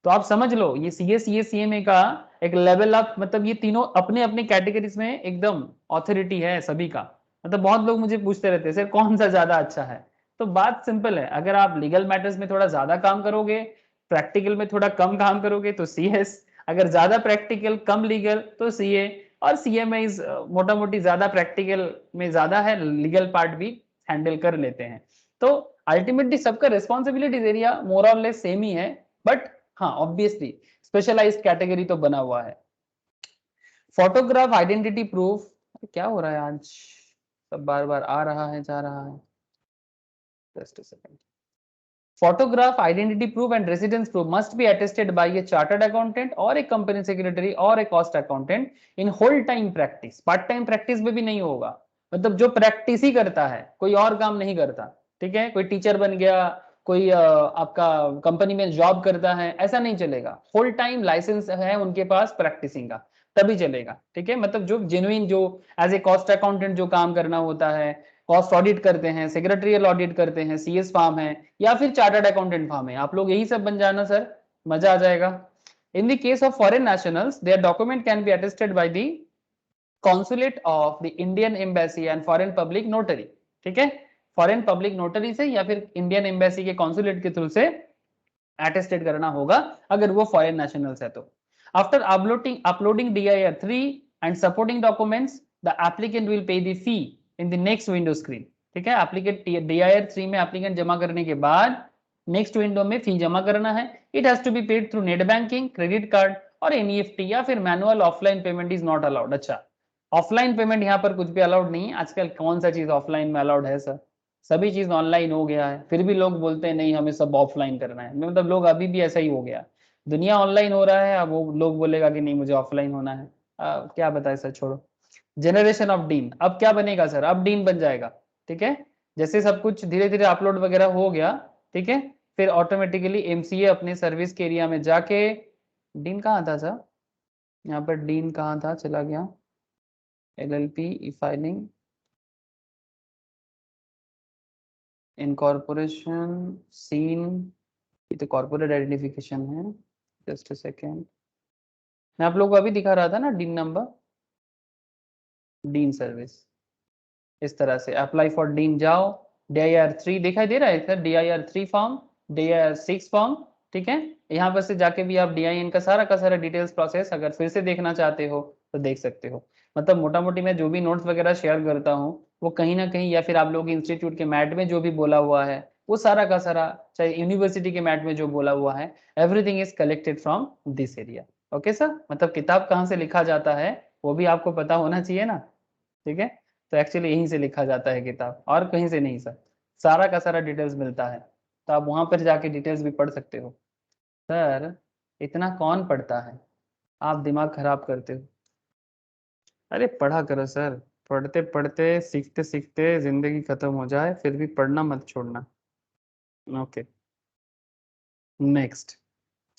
तो आप समझ लो ये सीएसीएमए का एक लेवल अप, मतलब ये तीनों अपने अपने कैटेगरीज में एकदम ऑथोरिटी है सभी का। मतलब बहुत लोग मुझे पूछते रहते हैं सर कौन सा ज्यादा अच्छा है। तो बात सिंपल है, अगर आप लीगल मैटर्स में थोड़ा ज्यादा काम करोगे, प्रैक्टिकल में थोड़ा कम काम करोगे तो सीएस, अगर ज्यादा प्रैक्टिकल कम लीगल तो सीए, और सीएमए इज मोटा मोटी ज्यादा प्रैक्टिकल में ज्यादा है, लीगल पार्ट भी हैंडल कर लेते हैं। तो अल्टीमेटली सबका रिस्पॉन्सिबिलिटीज एरिया मोर और लेस सेम ही है, बट हाँ ऑब्वियसली स्पेशलाइज्ड कैटेगरी तो बना हुआ है। फोटोग्राफ आइडेंटिटी प्रूफ, क्या हो रहा है आज, सब बार बार आ रहा है जा रहा है, just a second. Photograph identity proof and residence proof must be attested by a chartered accountant or a company secretary or a cost accountant in whole time practice। Part time practice में भी नहीं होगा, मतलब जो practice ही करता है, कोई और काम नहीं करता, ठीक है? कोई टीचर बन गया, कोई आपका कंपनी में जॉब करता है, ऐसा नहीं चलेगा। होल टाइम लाइसेंस है उनके पास प्रैक्टिसिंग का, तभी चलेगा, ठीक है? मतलब जो जेन्युइन, जो एज ए कॉस्ट अकाउंटेंट जो काम करना होता है, कॉस्ट ऑडिट करते हैं, सेक्रेटरियल ऑडिट करते हैं, सीएस फॉर्म है या फिर चार्टर्ड अकाउंटेंट फॉर्म है, आप लोग यही सब बन जाना सर, मजा आ जाएगा। In the case of foreign nationals their document can be attested by the consulate of the Indian embassy and foreign public notary, ठीक है? फॉरेन पब्लिक नोटरी से या फिर इंडियन एम्बेसी के कॉन्सुलेट के थ्रू से अटेस्टेड करना होगा अगर वो फॉरेन नेशनल्स है तो। After uploading DIR3 and supporting documents, the applicant will pay the fee in the next window screen, ठीक है? एप्लीकेंट DIR3 में एप्लीकेंट जमा करने के बाद नेक्स्ट विंडो में फी जमा करना है। It has to be paid through net banking, credit card और एनईएफटी, या फिर manual offline payment is not allowed. अच्छा, ऑफलाइन पेमेंट यहाँ पर कुछ भी अलाउड नहीं है। आजकल कौन सा चीज ऑफलाइन में अलाउड है सर? सभी चीज ऑनलाइन हो गया है, फिर भी लोग बोलते हैं नहीं हमें सब ऑफलाइन करना है। मतलब लोग अभी भी ऐसा ही हो गया, दुनिया ऑनलाइन हो रहा है, अब वो लोग बोलेगा कि नहीं मुझे ऑफलाइन होना है। क्या बताए सर, छोड़ो। जनरेशन ऑफ डीन, अब क्या बनेगा सर? अब डीन बन जाएगा, ठीक है? जैसे सब कुछ धीरे धीरे अपलोड वगैरह हो गया, ठीक है, फिर ऑटोमेटिकली एमसीए अपने सर्विस के एरिया में जाके, डीन कहाँ था सर? यहाँ पर डीन कहाँ था, चला गया। LLP e filing, incorporation, CIN, ये तो कॉर्पोरेट आइडेंटिफिकेशन है। जस्ट अ सेकेंड, मैं आप लोगों को अभी दिखा रहा था ना डीन नंबर, डीन सर्विस। इस तरह से अप्लाई फॉर डीन जाओ, DIR3 दिखाई दे रहा है sir, DIR3 form, DIR6 form, ठीक है? यहाँ पर से जाके भी आप DIN का सारा डिटेल्स प्रोसेस अगर फिर से देखना चाहते हो तो देख सकते हो। मतलब मोटा मोटी मैं जो भी नोट्स वगैरह शेयर करता हूँ वो कहीं ना कहीं, या फिर आप लोग इंस्टीट्यूट के मैट में जो भी बोला हुआ है वो सारा का सारा, चाहे यूनिवर्सिटी के मैट में जो बोला हुआ है, everything is collected from this area. Okay sir, मतलब किताब कहाँ से लिखा जाता है वो भी आपको पता होना चाहिए ना, ठीक है? तो एक्चुअली यहीं से लिखा जाता है किताब, और कहीं से नहीं सर, सारा का सारा डिटेल्स मिलता है, तो आप वहां पर जाके डिटेल्स भी पढ़ सकते हो। सर इतना कौन पढ़ता है, आप दिमाग खराब करते हो। अरे पढ़ा करो सर, पढ़ते पढ़ते सीखते सीखते जिंदगी खत्म हो जाए फिर भी पढ़ना मत छोड़ना। ओके नेक्स्ट,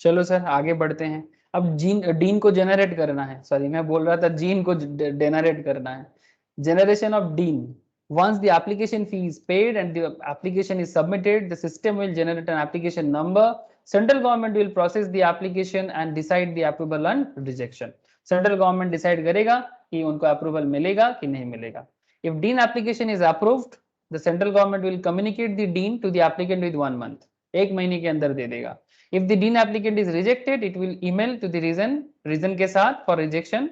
चलो सर आगे बढ़ते हैं। अब डीन को जनरेट करना है, सॉरी मैं बोल रहा था जीन को जनरेट करना है। Generation of dean, once the application fee is paid and the application is submitted, the system will generate an application number. Central government will process the application and decide the approval and rejection. Central government decide करेगा कि उनको approval मिलेगा कि नहीं मिलेगा। If dean application is approved, the central government will communicate the dean to the applicant with 1 month, एक महीने के अंदर दे देगा। If the dean applicant is rejected, it will email to the reason के साथ for rejection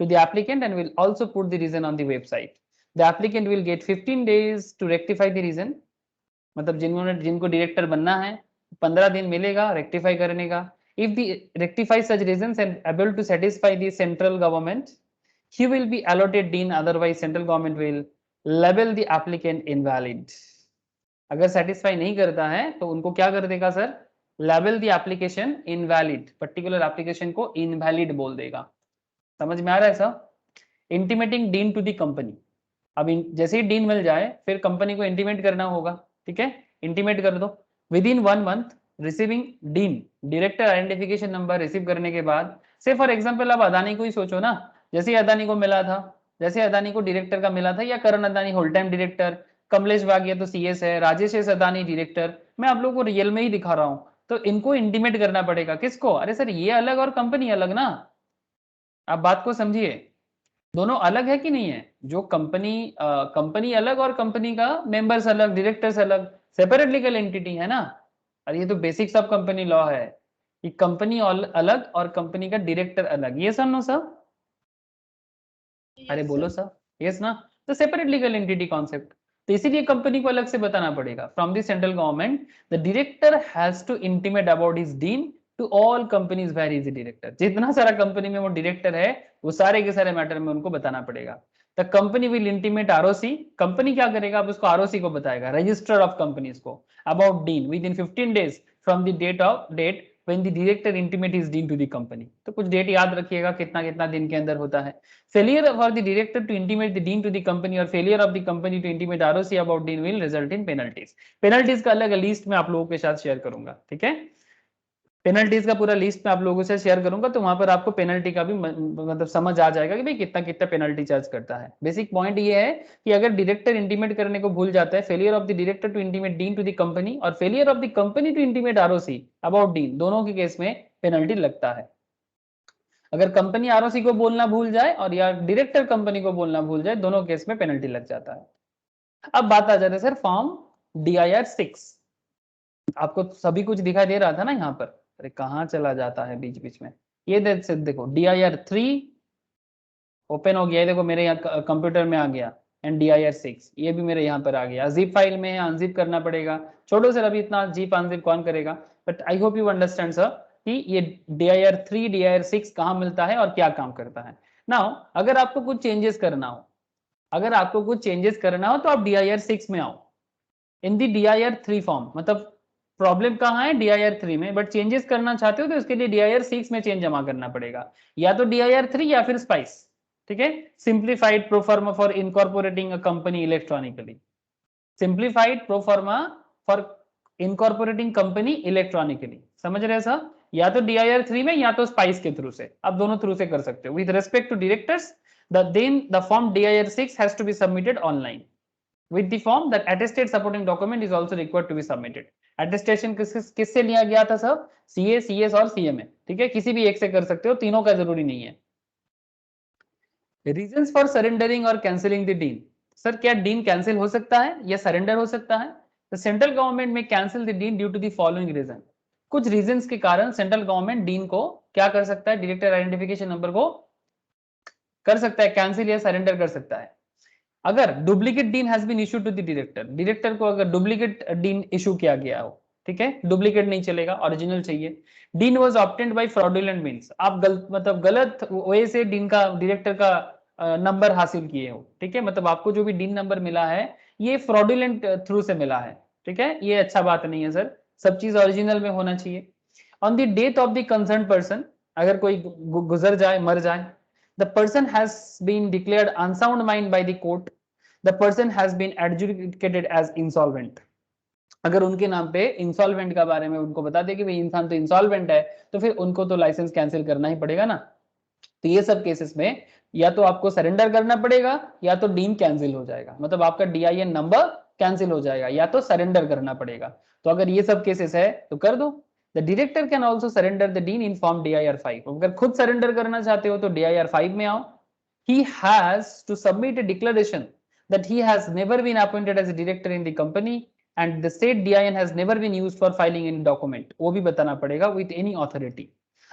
to the applicant and will also put the reason on the website. The applicant will get 15 days to rectify the reason. मतलब जिनको director बनना है 15 दिन मिलेगा rectify करने का। if the rectify such reasons and able to satisfy the central government, he will be allotted dean, otherwise central government will label the applicant invalid. अगर satisfy नहीं करता है तो उनको क्या कर देगा sir, label the application invalid, particular application को invalid बोल देगा। समझ में आ रहा है sir? Intimating DIN to the company, अब जैसे ही डीन मिल जाए फिर कंपनी को इंटीमेट करना होगा, ठीक है, इंटीमेट कर दो। With in 1 month receiving dean, director identification number receive करने के बाद, से फॉर एग्जांपल आप अदानी को ही सोचो ना, जैसे अदानी को मिला था, जैसे अदानी को डायरेक्टर का मिला था, या Karan Adani whole time director, Kamlesh Vagia तो सीएस है, राजेश एस अदानी डायरेक्टर, मैं आप लोगों को रियल में ही दिखा रहा हूं, तो इनको इंटीमेट करना पड़ेगा। किसको? अरे सर ये अलग और कंपनी अलग ना, आप बात को समझिए, दोनों अलग है कि नहीं है? जो कंपनी अलग और कंपनी का मेंबर्स अलग, डायरेक्टर्स अलग, सेपरेट लीगल एंटिटी है ना। और ये तो बेसिक्स ऑफ कंपनी लॉ है कि कंपनी अलग और कंपनी का डायरेक्टर अलग। ये समझो सब? अरे बोलो सर, यस ना। तो सेपरेट लीगल एंटिटी कॉन्सेप्ट, तो इसीलिए कंपनी को अलग से बताना पड़ेगा। From the central government the director has to intimate about his DIN to all companies where is director. जितना सारा कंपनी में वो डायरेक्टर है वो सारे के सारे मैटर में उनको बताना पड़ेगा। The company will intimate ROC, company क्या करेगा, अब उसको आरओसी को बताएगा, रजिस्टर ऑफ कंपनीज को, about DIN within 15 days from the date when the director intimate his dean to the company। तो कुछ डेट याद रखिएगा कितना कितना दिन के अंदर होता है। Failure for the director to intimate the DIN to the company और failure of the company to intimate ROC about DIN will result in penalties. Penalties का अलग लिस्ट में आप लोगों के साथ शेयर करूंगा, ठीक है, पेनल्टीज का पूरा लिस्ट में आप लोगों से शेयर करूंगा, तो वहां पर आपको पेनल्टी का भी मतलब समझ आ जाएगा कि भाई कितना कितना पेनल्टी चार्ज करता है। बेसिक पॉइंट ये है कि अगर डायरेक्टर इंटीमेट करने को भूल जाता है, failure of the director to intimate DIN to the company और failure of the company to intimate ROC about DIN, दोनों के केस में पेनल्टी लगता है। अगर कंपनी आरओसी को बोलना भूल जाए और या डायरेक्टर कंपनी को बोलना भूल जाए, दोनों केस में पेनल्टी लग जाता है। अब बात आ जाती है सर फॉर्म DIR 6, आपको सभी कुछ दिखाई दे रहा था ना यहाँ पर, अरे कहाँ चला जाता है बीच बीच में, ये देखो DIR 3 ओपन हो गया है, देखो मेरे यहाँ कंप्यूटर में आ गया, एंड DIR 6 ये भी मेरे यहाँ पर आ गया, जिप फाइल में है, अनजिप करना पड़ेगा। छोड़ो सर अभी इतना जिप अनजिप कौन करेगा, but I hope you understand sir कि ये DIR 3 DIR 6 कहाँ मिलता है और क्या काम करता है। नाउ अगर आपको कुछ चेंजेस करना हो, अगर आपको कुछ चेंजेस करना हो तो आप DIR 6 में आओ, इन दी DIR 3 फॉर्म, मतलब प्रॉब्लम कहाँ है DIR 3 में, बट चेंजेस करना चाहते हो तो उसके लिए DIR 6 में चेंज जमा करना पड़ेगा, या तो DIR 3 या फिर स्पाइस, ठीक है, simplified proforma for incorporating a company electronically, simplified proforma for incorporating company electronically, समझ रहे हैं सर? या तो DIR 3 में या तो स्पाइस के थ्रू से, आप दोनों थ्रू से कर सकते हो। With respect to directors the form DIR 6 has to be submitted online with the form that attested supporting document is also required to be submitted। attestation किससे लिया गया था सर? CA, CS और CMA, ठीक है, किसी भी एक से कर सकते हो, तीनों का जरूरी नहीं है। रीजंस फॉर सरेंडरिंग और कैंसिलिंग द डीन, सर क्या डीन कैंसिल हो सकता है या सरेंडर हो सकता है? तो सेंट्रल गवर्नमेंट में cancel the DIN due to the following reason, कुछ रीजंस के कारण सेंट्रल गवर्नमेंट डीन को क्या कर सकता है, डायरेक्टर आइडेंटिफिकेशन नंबर को कर सकता है कैंसिल या सरेंडर कर सकता है। अगर duplicate DIN has been issue to the director, director को अगर डुप्लीकेट डीन इशू किया गया हो, ठीक है, डुप्लीकेट नहीं चलेगा, ओरिजिनल चाहिए। Dean was obtained by fraudulent means, आप गलत वे से डीन का, डायरेक्टर का नंबर हासिल किए हो, ठीक है, मतलब आपको जो भी डीन नंबर मिला है ये फ्रॉडुलेंट थ्रू से मिला है, ठीक है, ये अच्छा बात नहीं है सर, सब चीज ओरिजिनल में होना चाहिए। On the death of the concern person, अगर कोई गुजर जाए, मर जाए, the person has been declared unsound mind by the court, the person has been adjudicated as insolvent, अगर उनके नाम पे इंसॉल्वेंट का बारे में उनको बता दे कि भाई इंसान तो इंसॉल्वेंट है, तो फिर उनको तो लाइसेंस कैंसिल करना ही पड़ेगा ना। तो ये सब केसेस में या तो आपको सरेंडर करना पड़ेगा या तो डीन कैंसिल हो जाएगा, मतलब आपका DIN नंबर कैंसिल हो जाएगा, या तो सरेंडर करना पड़ेगा। तो अगर ये सब केसेस है तो कर दो। The director can also surrender the dean in form DIR 5। अगर खुद सरेंडर करना चाहते हो तो DIR 5 में आओ। He has to submit a declaration that he has never been appointed as a director in the company and the said DIN has never been used for filing any document, वो भी बताना पड़ेगा with any authority।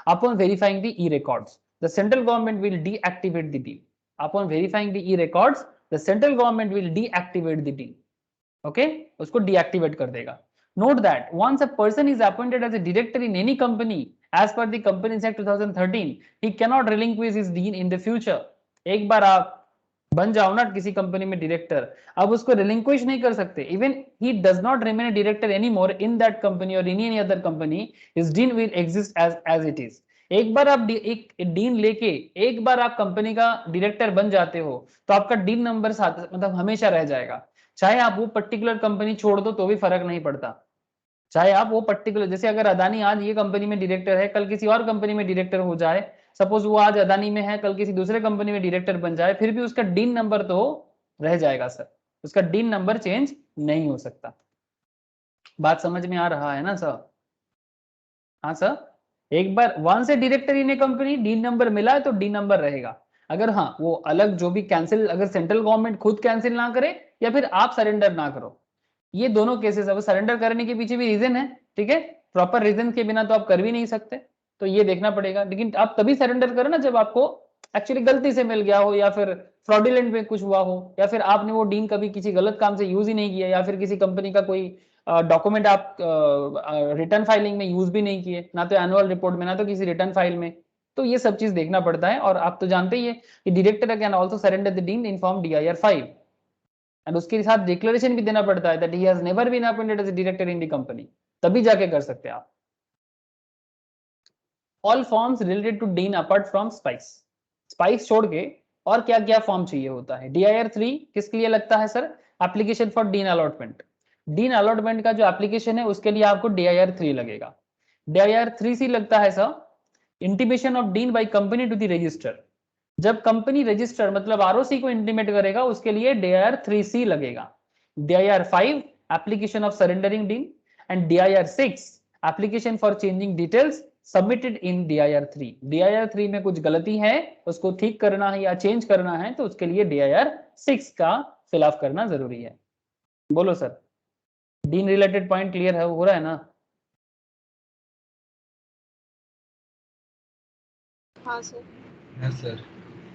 Upon verifying the e-records, the central government will deactivate the dean। Upon verifying the e-records, the central government will deactivate the dean। Okay, उसको deactivate कर देगा। Note that once a person is appointed as a director in any company As per the Companies Act 2013, he cannot relinquish his dean in the future. एक बार आप बन जाओ ना किसी company में डायरेक्टर, अब उसको रिलिंक्विश नहीं कर सकते. Even he does not remain a director anymore in that company or in any other company, his dean will exist as it is. एक बार आप एक डीन लेके एक बार आप कंपनी का डायरेक्टर बन जाते हो तो आपका डीन नंबर मतलब हमेशा रह जाएगा. चाहे आप वो पर्टिकुलर कंपनी छोड़ दो तो भी फर्क नहीं पड़ता. चाहे आप वो पर्टिकुलर, जैसे अगर अदानी आज ये कंपनी में डायरेक्टर है, कल किसी और कंपनी में डायरेक्टर हो जाए, सपोज वो आज अदानी में है, कल किसी दूसरे कंपनी में डायरेक्टर बन जाए, फिर भी उसका डीन नंबर तो रह जाएगा सर. उसका डीन नंबर चेंज नहीं हो सकता. बात समझ में आ रहा है ना सर? हाँ सर. एक बार वन से director in a company, dean number मिला है तो डीन नंबर रहेगा. अगर हाँ वो अलग जो भी कैंसिल, अगर सेंट्रल गवर्नमेंट खुद कैंसिल ना करे या फिर आप सरेंडर ना करो, ये दोनों केसेस. अब सरेंडर करने के पीछे भी रीजन है, ठीक है, प्रॉपर रीजन के बिना तो आप कर भी नहीं सकते, तो ये देखना पड़ेगा. लेकिन आप तभी सरेंडर करो ना जब आपको एक्चुअली गलती से मिल गया हो, या फिर फ्रॉडुलेंट में कुछ हुआ हो, या फिर आपने वो डीन कभी किसी गलत काम से यूज ही नहीं किया, या फिर किसी कंपनी का कोई डॉक्यूमेंट आप रिटर्न फाइलिंग में यूज भी नहीं किए, ना तो एनुअल रिपोर्ट में ना तो किसी रिटर्न फाइल में. तो ये सब चीज देखना पड़ता है. और आप तो जानते ही है कि director can also surrender the DIN in form DIR 5, and उसके साथ डिक्लेरेशन भी देना पड़ता है that he has never been appointed as a director in the company, तभी जाके कर सकते हैं आप. All forms related to DIN apart from SPICe, SPICe छोड़ के और क्या क्या फॉर्म चाहिए होता है. DIR 3 किसके लिए लगता है sir? Application for dean allotment. Dean allotment का जो एप्लीकेशन है उसके लिए आपको DIR 3 लगेगा. DIR 3C लगता है sir intimation of DIN by company to the register. जब कंपनी रजिस्टर मतलब ROC को इंटीमेट करेगा उसके लिए DIR 3C लगेगा. DIR 5 application of surrendering DIN, and DIR 6 application for changing details submitted in DIR 3. DIR 3 में कुछ गलती है, उसको ठीक करना है या चेंज करना है, तो उसके लिए DIR 6 का फिलअप करना जरूरी है. बोलो sir, dean related point clear है, हो रहा है ना? हाँ सर. Yes sir.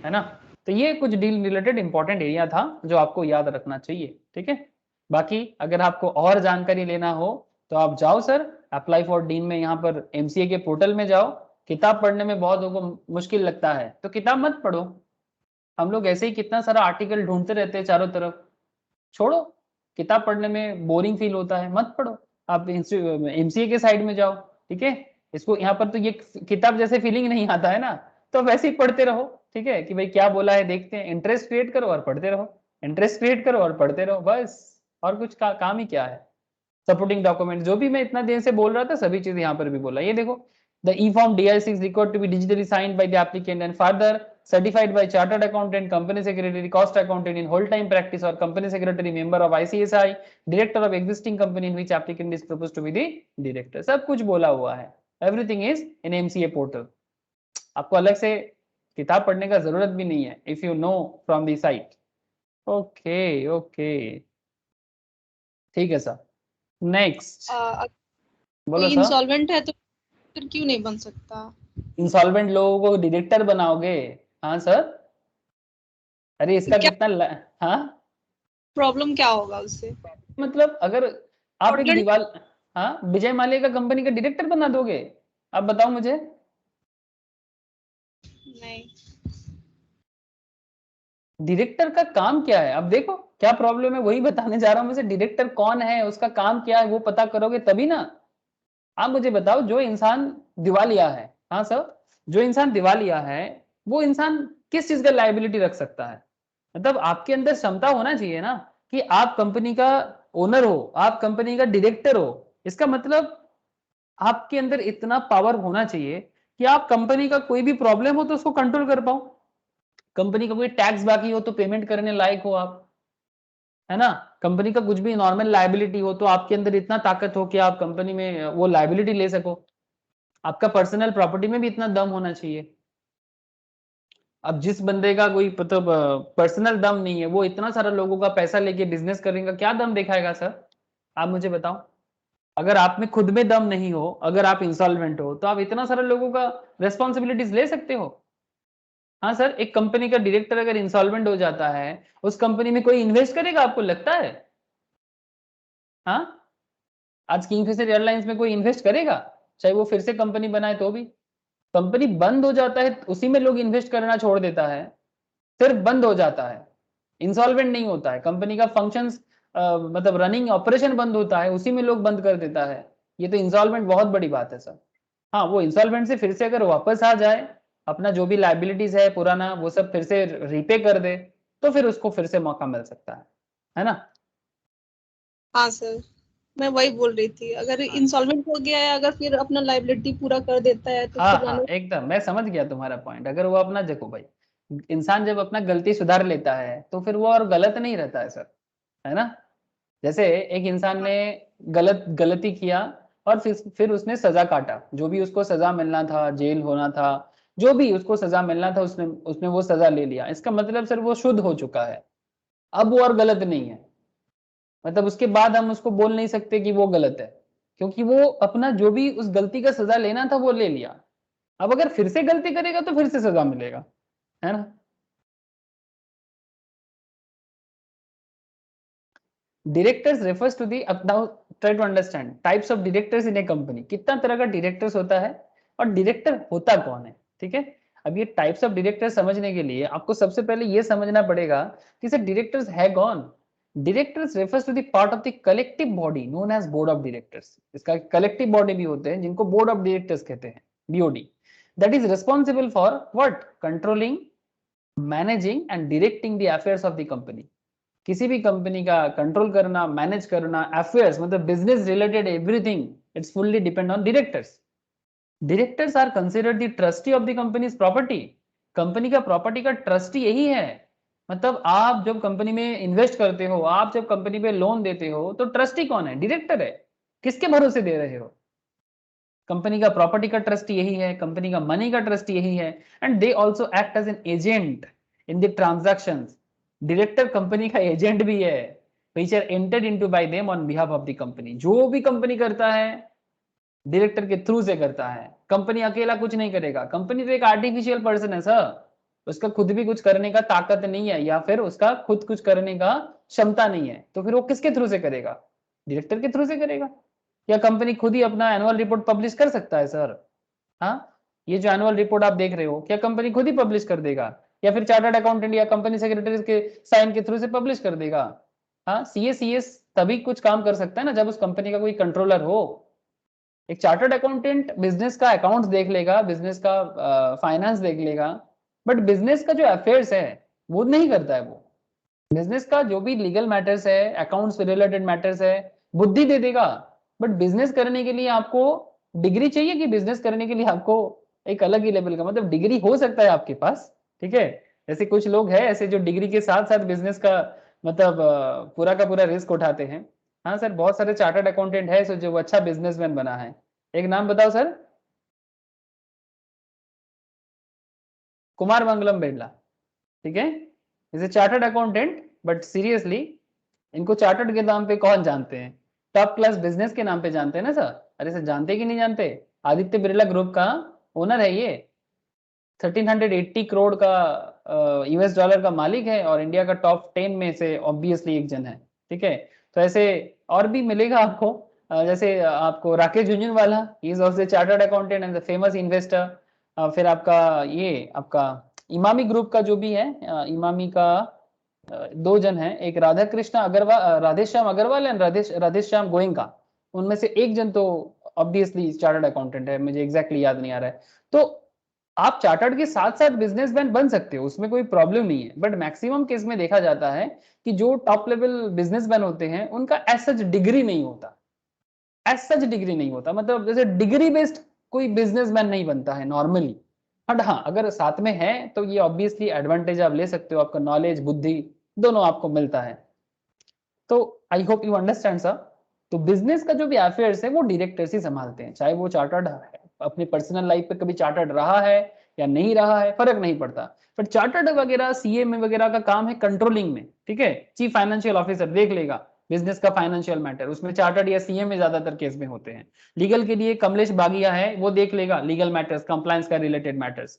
है ना? तो ये कुछ डील रिलेटेड इंपॉर्टेंट एरिया था जो आपको याद रखना चाहिए, ठीक है. बाकी अगर आपको और जानकारी लेना हो तो आप जाओ सर अप्लाई फॉर डीन में, यहाँ पर MCA के पोर्टल में जाओ. किताब पढ़ने में बहुत लोगों को मुश्किल लगता है तो किताब मत पढ़ो. हम लोग ऐसे ही कितना सारा आर्टिकल ढूंढते रहते हैं चारों तरफ. छोड़ो, किताब पढ़ने में बोरिंग फील होता है, मत पढ़ो. आप MCA के साइड में जाओ, ठीक है. इसको यहाँ पर तो ये किताब जैसे फीलिंग नहीं आता है ना, तो वैसे ही पढ़ते रहो, ठीक है, कि भाई क्या बोला है देखते हैं. इंटरेस्ट क्रिएट करो और पढ़ते रहो, इंटरेस्ट क्रिएट करो और पढ़ते रहो, बस. और कुछ काम ही क्या है. सपोर्टिंग डॉक्यूमेंट जो भी मैं इतना देर से बोल रहा था सभी चीज यहाँ पर भी बोला. ये देखो, the E-form DIR 6 required to be digitally signed by the applicant and further certified by chartered accountant, company secretary, cost accountant in whole time practice, or company secretary, member of ICSI, director of existing company in which applicant is proposed to be the director. सब कुछ बोला हुआ है. Everything is in MCA portal. आपको अलग से किताब पढ़ने का जरूरत भी नहीं है if you know from the site. Okay, okay. ठीक है सर. नेक्स्ट बोलो कोई सर. इंसॉल्वेंट है तो फिर क्यों नहीं बन सकता? इंसॉल्वेंट लोगों को डायरेक्टर बनाओगे? हाँ सर. अरे इसका क्या कितना हाँ प्रॉब्लम क्या होगा उससे? मतलब अगर आप एक Fraudulent- दीवार, हाँ, विजय माल्या का कंपनी का डायरेक्टर बना दोगे? आप बताओ मुझे. नहीं. डायरेक्टर का काम क्या है? अब देखो क्या प्रॉब्लम है, वही बताने जा रहा हूँ. मुझे डायरेक्टर कौन है, उसका काम क्या है, वो पता करोगे तभी ना. आप मुझे बताओ, जो इंसान दिवालिया है, हाँ सर, जो इंसान दिवालिया है वो इंसान किस चीज का लायबिलिटी रख सकता है? मतलब आपके अंदर क्षमता होना चाहिए ना कि आप कंपनी का ओनर हो, आप कंपनी का डायरेक्टर हो. इसका मतलब आपके अंदर इतना पावर होना चाहिए कि आप कंपनी का कोई भी प्रॉब्लम हो तो उसको कंट्रोल कर पाओ. कंपनी का कोई टैक्स बाकी हो तो पेमेंट करने लायक हो आप, है ना. कंपनी का कुछ भी नॉर्मल लायबिलिटी हो तो आपके अंदर इतना ताकत हो कि आप कंपनी में वो लायबिलिटी ले सको. आपका पर्सनल प्रॉपर्टी में भी इतना दम होना चाहिए. अब जिस बंदे का कोई मतलब पर्सनल दम नहीं है, वो इतना सारा लोगों का पैसा लेके बिजनेस करेगा, क्या दम दिखाएगा सर? आप मुझे बताओ. अगर आप में खुद में दम नहीं हो, अगर आप इंसॉल्वेंट हो, तो आप इतना सारा लोगों का रेस्पॉन्सिबिलिटीज ले सकते हो? हाँ सर, एक कंपनी का डायरेक्टर अगर इंसॉल्वेंट हो जाता है, उस कंपनी में कोई इन्वेस्ट करेगा आपको लगता है? हाँ, आज किंगफिशर एयरलाइंस में कोई इन्वेस्ट करेगा? चाहे वो फिर से कंपनी बनाए तो भी। कंपनी बंद हो जाता है उसी में लोग इन्वेस्ट करना छोड़ देता है, सिर्फ बंद हो जाता है, इंसॉल्वेंट नहीं होता है, कंपनी का फंक्शंस मतलब रनिंग ऑपरेशन बंद होता है उसी में लोग बंद कर देता है, ये तो इंसॉल्वेंट बहुत बड़ी बात है सर। हाँ, वो इंसॉल्वेंट से फिर से अगर वापस आ जाए, अपना जो भी लाइबिलिटीज है पुराना वो सब फिर से रीपे कर दे, तो फिर उसको फिर से मौका मिल सकता है ना। हाँ सर, मैं वही बोल रही थी, अगर हाँ इंसॉल्वेंट हो गया है, अगर फिर अपना लाइबिलिटी पूरा कर देता है तो हाँ फिर हाँ, एकदम मैं समझ गया तुम्हारा पॉइंट। अगर वो अपना, देखो भाई, इंसान जब अपना गलती सुधार लेता है तो फिर वो और गलत नहीं रहता है सर, है ना। जैसे एक इंसान ने गलती किया और फिर उसने सजा काटा, जो भी उसको सजा मिलना था, जेल होना था, जो भी उसको सजा मिलना था, उसने उसने वो सजा ले लिया, इसका मतलब सर वो शुद्ध हो चुका है, अब वो और गलत नहीं है। मतलब उसके बाद हम उसको बोल नहीं सकते कि वो गलत है, क्योंकि वो अपना जो भी उस गलती का सजा लेना था वो ले लिया। अब अगर फिर से गलती करेगा तो फिर से सजा मिलेगा, है ना। डायरेक्टर्स रेफर्स टू दी, अब now try to understand types of directors in a company. कितना तरह का डायरेक्टर्स होता है और डायरेक्टर होता कौन है, ठीक है। अब ये टाइप्स ऑफ डायरेक्टर समझने के लिए आपको सबसे पहले ये समझना पड़ेगा कि सर डायरेक्टर्स है कौन। Directors refers to the part of the collective body known as board of directors. इसका कलेक्टिव बॉडी भी होते हैं जिनको बोर्ड ऑफ डायरेक्टर्स कहते हैं, BOD. That is responsible for what, controlling, managing and directing the affairs of the company. किसी भी company का कंट्रोल करना, मैनेज करना, अफेयर्स मतलब business related everything, it's fully depend on directors. Directors are considered the trustee of the company's property. Company का property का trustee यही है। मतलब आप जब कंपनी में इन्वेस्ट करते हो, आप जब कंपनी पे लोन देते हो, तो ट्रस्टी कौन है, डायरेक्टर है। किसके भरोसे दे रहे हो, कंपनी का प्रॉपर्टी का ट्रस्टी यही है, कंपनी का मनी का ट्रस्टी यही है। And they also act as an agent in the transaction. Director company का एजेंट भी है, which are entered into by them on behalf of the company. जो भी कंपनी करता है डायरेक्टर के थ्रू से करता है, कंपनी अकेला कुछ नहीं करेगा। कंपनी तो एक आर्टिफिशियल पर्सन है सर, उसका खुद भी कुछ करने का ताकत नहीं है, या फिर उसका खुद कुछ करने का क्षमता नहीं है, तो फिर वो किसके थ्रू से करेगा, डायरेक्टर के थ्रू से करेगा। या कंपनी खुद ही अपना एनुअल रिपोर्ट पब्लिश कर सकता है सर। हाँ, ये जो एनुअल रिपोर्ट आप देख रहे हो, क्या कंपनी खुद ही पब्लिश कर देगा, या फिर चार्टर्ड अकाउंटेंट या कंपनी सेक्रेटरी के साइन के थ्रू से पब्लिश कर देगा। हाँ, सीएस तभी कुछ काम कर सकता है ना जब उस कंपनी का कोई कंट्रोलर हो। एक चार्टर्ड अकाउंटेंट बिजनेस का अकाउंट्स देख लेगा, बिजनेस का फाइनेंस देख लेगा, बट बिजनेस का जो अफेयर्स है वो नहीं करता है। वो बिजनेस का जो भी लीगल मैटर्स है, अकाउंट्स से रिलेटेड मैटर्स है, बुद्धि दे देगा। बट बिजनेस करने के लिए आपको डिग्री चाहिए, कि बिजनेस करने के लिए आपको एक अलग ही लेवल का मतलब डिग्री हो सकता है आपके पास, ठीक है। जैसे कुछ लोग हैं ऐसे जो डिग्री के साथ साथ बिजनेस का मतलब पूरा का पूरा रिस्क उठाते हैं। हाँ सर, बहुत सारे चार्टर्ड अकाउंटेंट है जो अच्छा बिजनेसमैन बना है। एक नाम बताओ सर। कुमार मंगलम बिरला, ठीक है। Is a chartered accountant, but seriously इनको चार्टर्ड के नाम पे कौन जानते हैं, टॉप क्लास बिजनेस के नाम पे जानते हैं ना सर। अरे सर, जानते कि नहीं जानते, आदित्य बिरला ग्रुप का ओनर है ये, 1380 करोड़ का यूएस डॉलर का मालिक है, और इंडिया का टॉप 10 में से ऑब्वियसली एक जन है, ठीक है। तो ऐसे और भी मिलेगा आपको, जैसे आपको Rakesh Jhunjhunwala, he is also chartered accountant and famous investor. फिर आपका ये आपका इमामी ग्रुप का जो भी है, इमामी का दो जन है, एक राधा कृष्णा अग्रवाल, राधेश्याम अग्रवाल एंड राधेश्याम गोयनका। उनमें से एक जन तो ऑब्वियसली चार्टर्ड अकाउंटेंट है, मुझे एग्जैक्टली याद नहीं आ रहा है। तो आप चार्टर्ड के साथ साथ बिजनेसमैन बन सकते हो, उसमें कोई प्रॉब्लम नहीं है। बट मैक्सिमम केस में देखा जाता है कि जो टॉप लेवल बिजनेसमैन होते हैं उनका एज सच डिग्री नहीं होता, एज सच डिग्री नहीं होता, मतलब जैसे डिग्री बेस्ड कोई बिजनेसमैन नहीं बनता है नॉर्मली। बट हाँ, अगर साथ में है तो ये ऑब्वियसली एडवांटेज आप ले सकते हो, आपका नॉलेज बुद्धि दोनों आपको मिलता है। तो I hope you understand sir. तो बिजनेस का जो भी अफेयर्स है वो डायरेक्टर्स ही संभालते हैं, चाहे वो चार्टर्ड अपने पर्सनल लाइफ पे कभी चार्टर्ड रहा है या नहीं रहा है, फर्क नहीं पड़ता। बट चार्टर्ड वगैरह सीए में वगैरह का काम है कंट्रोलिंग में, ठीक है। चीफ फाइनेंशियल ऑफिसर देख लेगा बिजनेस का फाइनेंशियल मैटर, उसमें चार्टर्ड या सीए में ज्यादातर केस में होते हैं। लीगल के लिए कमलेश बागिया है, वो देख लेगा लीगल मैटर्स, कंप्लायंस का रिलेटेड मैटर्स।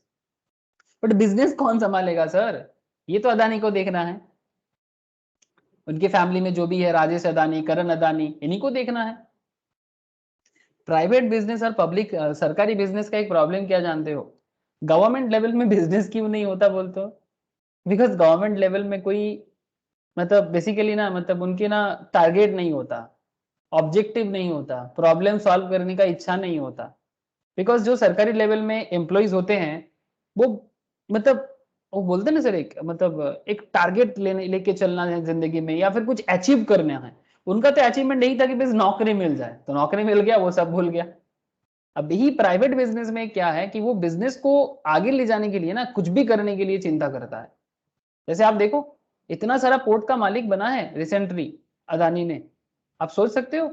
बट बिजनेस कौन संभालेगा सर, ये तो अदानी को देखना है, उनके फैमिली में जो भी है, राजेश अदानी, करण अदानी, इन्हीं को देखना है। प्राइवेट बिजनेस और पब्लिक सरकारी बिजनेस का एक प्रॉब्लम क्या जानते हो? गवर्नमेंट लेवल में बिजनेस क्यों नहीं होता बोलते हो? बिकॉज गवर्नमेंट लेवल में कोई मतलब बेसिकली ना मतलब उनके ना टारगेट नहीं होता, ऑब्जेक्टिव नहीं होता, प्रॉब्लम सॉल्व करने का इच्छा नहीं होता। बिकॉज जो सरकारी लेवल में एम्प्लॉइज होते हैं वो मतलब वो बोलते हैं ना सर एक मतलब एक टारगेट लेके चलना है जिंदगी में या फिर कुछ अचीव करना है। उनका तो अचीवमेंट यही था कि बस नौकरी मिल जाए, तो नौकरी मिल गया वो सब भूल गया। अब यही प्राइवेट बिजनेस में क्या है कि वो बिजनेस को आगे ले जाने के लिए ना कुछ भी करने के लिए चिंता करता है। जैसे आप देखो इतना सारा पोर्ट का मालिक बना है रिसेंटली अदानी ने, आप सोच सकते हो।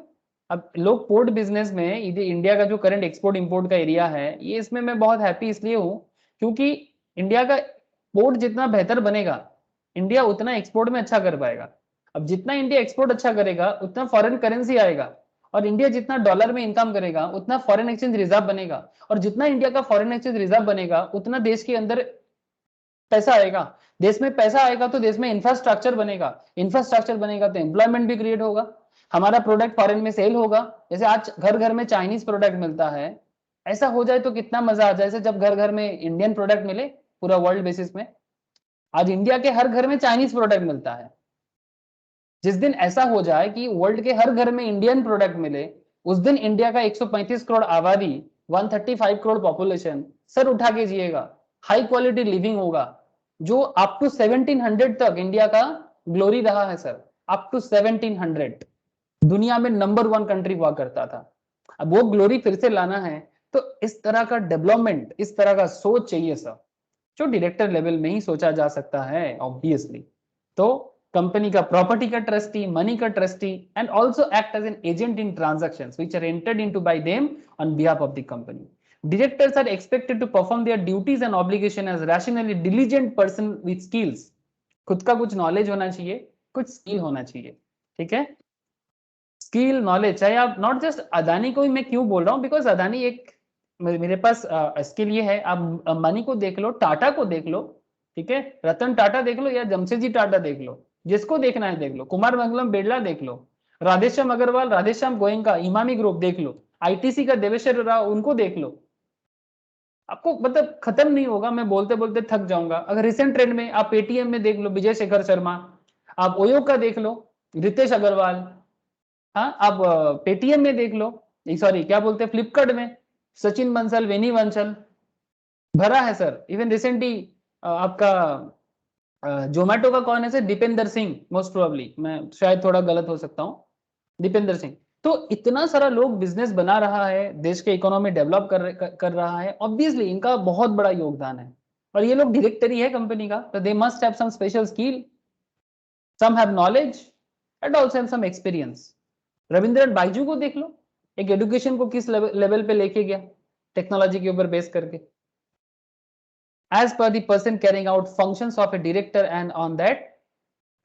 अब लोग पोर्ट बिजनेस में इंडिया का जो करंट एक्सपोर्ट इंपोर्ट का एरिया है ये इसमें मैं बहुत हैप्पी इसलिए हूँ क्योंकि इंडिया का पोर्ट जितना बेहतर बनेगा इंडिया उतना एक्सपोर्ट में अच्छा कर पाएगा। अब जितना इंडिया एक्सपोर्ट अच्छा करेगा उतना फॉरेन करेंसी आएगा और इंडिया जितना डॉलर में इनकम करेगा उतना फॉरेन एक्सचेंज रिजर्व बनेगा और जितना इंडिया का फॉरेन एक्सचेंज रिजर्व बनेगा उतना देश के अंदर पैसा आएगा। देश में पैसा आएगा तो देश में इंफ्रास्ट्रक्चर बनेगा, इंफ्रास्ट्रक्चर बनेगा तो एम्प्लॉयमेंट भी क्रिएट होगा, हमारा प्रोडक्ट फॉरेन में सेल होगा। जैसे आज घर घर में चाइनीज प्रोडक्ट मिलता है, ऐसा हो जाए तो कितना मजा आ जाए। जैसे जब घर घर में इंडियन प्रोडक्ट मिले पूरा वर्ल्ड बेसिस में, आज इंडिया के हर घर में चाइनीज प्रोडक्ट मिलता है। जिस दिन ऐसा हो जाए कि वर्ल्ड के हर घर में इंडियन प्रोडक्ट मिले उस दिन इंडिया का 135 करोड़ आबादी, 135 करोड़ पॉपुलेशन सर उठा के जिएगा, हाई क्वालिटी लिविंग होगा जो अप टू 1700 तक इंडिया का ग्लोरी रहा है सर। अप टू 1700 दुनिया में नंबर 1 कंट्री हुआ करता था। अब वो ग्लोरी फिर से लाना है तो इस तरह का डेवलपमेंट, इस तरह का सोच चाहिए सर, जो डायरेक्टर लेवल में ही सोचा जा सकता है ऑब्वियसली। तो कंपनी का प्रॉपर्टी का ट्रस्टी, मनी का trustee and also act as an agent in transactions which are entered into by them on behalf of the company. Directors are expected to perform their duties and obligation as rationally diligent person with skills। खुद का कुछ knowledge होना चाहिए, कुछ skill होना चाहिए, ठीक है। स्किल नॉलेज चाहे आप नॉट जस्ट अदानी को ही मैं क्यों बोल रहा हूँ बिकॉज अदानी एक मेरे पास इसके लिए है। आप अंबानी को देख लो, टाटा को देख लो, ठीक है, रतन टाटा देख लो या जमशेदजी टाटा देख लो, जिसको देखना है देख लो, कुमार मंगलम बिरला देख लो, राधेश्याम अग्रवाल, राधेश्याम गोयनका, इमामी ग्रुप देख लो, आईटीसी का देवेश्वर राव उनको देख लो। आपको मतलब खत्म नहीं होगा, मैं बोलते बोलते थक जाऊंगा। अगर रिसेंट ट्रेंड में आप पेटीएम में देख लो विजय शेखर शर्मा, आप ओयो का देख लो रितेश अग्रवाल, हाँ आप पेटीएम में देख लो, सॉरी क्या बोलते हैं फ्लिपकार्ट में सचिन बंसल, वेनी बंसल भरा है सर। इवन रिसेंटली आपका जोमेटो का कौन है sir, Dipendra Singh, most probably मैं शायद थोड़ा गलत हो सकता हूँ, दीपेंद्र सिंह। तो इतना सारा लोग बिजनेस बना रहा है, देश के इकोनॉमी डेवलप कर रहा है, ऑब्वियसली इनका बहुत बड़ा योगदान है। और ये लोग डायरेक्टर ही है कंपनी का, तो they must have some special skill, some have knowledge and also have some experience. Raveendran Byju को देख लो, एक एजुकेशन को किस लेवल पे लेके गया टेक्नोलॉजी के ऊपर बेस करके। As per the person carrying out functions of a director and on that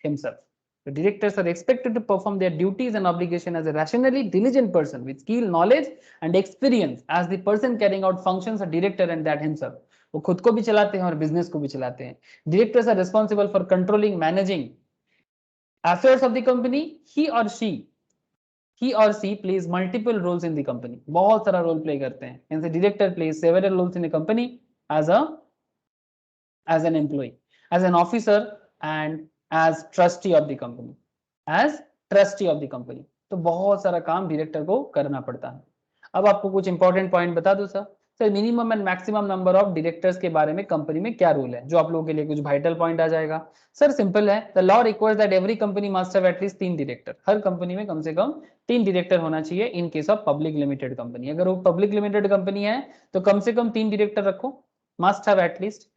himself, the directors are expected to perform their duties and obligation as a rationally diligent person with skill, knowledge and experience as the person carrying out functions of director and that himself। वो खुद को भी चलाते हैं और business को भी चलाते हैं। Directors are responsible for controlling, managing affairs of the company। he or she plays multiple roles in the company। बहुत सारा रोल प्ले करते हैं। Hence, the director plays several roles in a company as an employee, as an officer and as trustee of the company, as trustee of the company। तो बहुत सारा काम director को करना पड़ता है। अब आपको कुछ इंपॉर्टेंट पॉइंट बता दूं sir minimum and maximum number of directors के बारे में कंपनी में क्या रूल है, जो आप लोगों के लिए कुछ वाइटल पॉइंट आ जाएगा। सर सिंपल है, the law requires that every company must have at least 3 director. Her company में कम से कम 3 डायरेक्टर होना चाहिए इन case of public limited company. अगर वो पब्लिक लिमिटेड कंपनी है तो कम से कम 3 डायरेक्टर रखो, must have at least.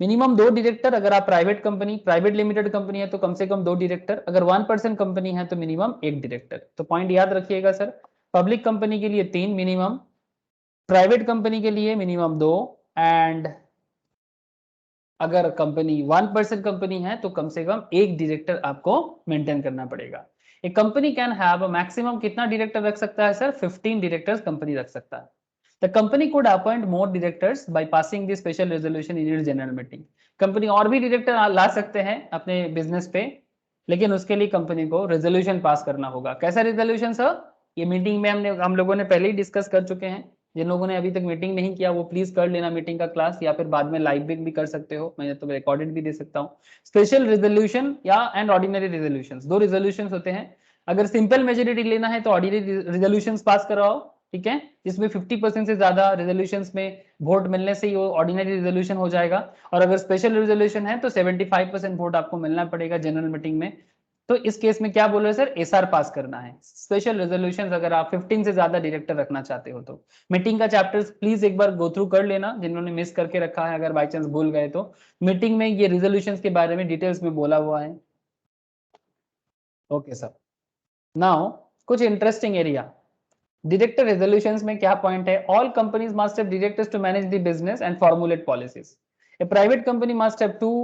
Minimum 2 director अगर आप private company, private limited company है तो कम से कम 2 डायरेक्टर, अगर 1% कंपनी है तो मिनिमम 1 डायरेक्टर। तो पॉइंट याद रखिएगा सर, पब्लिक कंपनी के लिए 3 मिनिमम, प्राइवेट कंपनी के लिए मिनिमम 2 एंड अगर कंपनी 1% कंपनी है तो कम से कम 1 डायरेक्टर आपको मेंटेन करना पड़ेगा। एक कंपनी कैन हैव मैक्सिमम कितना डायरेक्टर रख सकता है सर, 15 डायरेक्टर्स कंपनी रख सकता है। The company could appoint more directors by passing the special resolution in its general meeting। Company और भी डायरेक्टर ला सकते हैं अपने बिजनेस पे, लेकिन उसके लिए कंपनी को रेजोल्यूशन पास करना होगा। कैसा रेजोल्यूशन सर, ये मीटिंग में हम लोगों ने पहले ही डिस्कस कर चुके हैं। जिन लोगों ने अभी तक मीटिंग नहीं किया वो प्लीज कर लेना मीटिंग का क्लास, या फिर बाद में लाइव भी कर सकते हो, मैं तो रिकॉर्डेड भी दे सकता हूँ। स्पेशल रेजोल्यूशन या एंड ऑर्डिनरी रेजोल्यूशन, दो रेजोल्यूशन होते हैं। अगर सिंपल मेजोरिटी लेना है तो ऑर्डिनरी रेजोल्यूशन पास कराओ, ठीक है, जिसमें 50% से ज्यादा रेजोल्यूशन में वोट मिलने से ही वो ऑर्डिनरी रेजोल्यूशन हो जाएगा। और अगर स्पेशल रेजोल्यूशन है तो 75% वोट आपको मिलना पड़ेगा जनरल मीटिंग में। तो इस केस में क्या बोल रहे हैं सर, एसआर पास करना है। स्पेशल रेजोल्यूशन अगर आप 15 से ज्यादा डायरेक्टर रखना चाहते हो तो मीटिंग का चैप्टर्स प्लीज एक बार गो थ्रू कर लेना, जिन्होंने मिस करके रखा है, अगर बाई चांस भूल गए तो मीटिंग में ये रेजोल्यूशंस के बारे में डिटेल्स में बोला हुआ है। ओके सर, नाउ कुछ इंटरेस्टिंग एरिया। डायरेक्टर रेजोल्यूशंस में क्या पॉइंट है, all companies must have directors to manage the business and formulate policies. A private company must have 2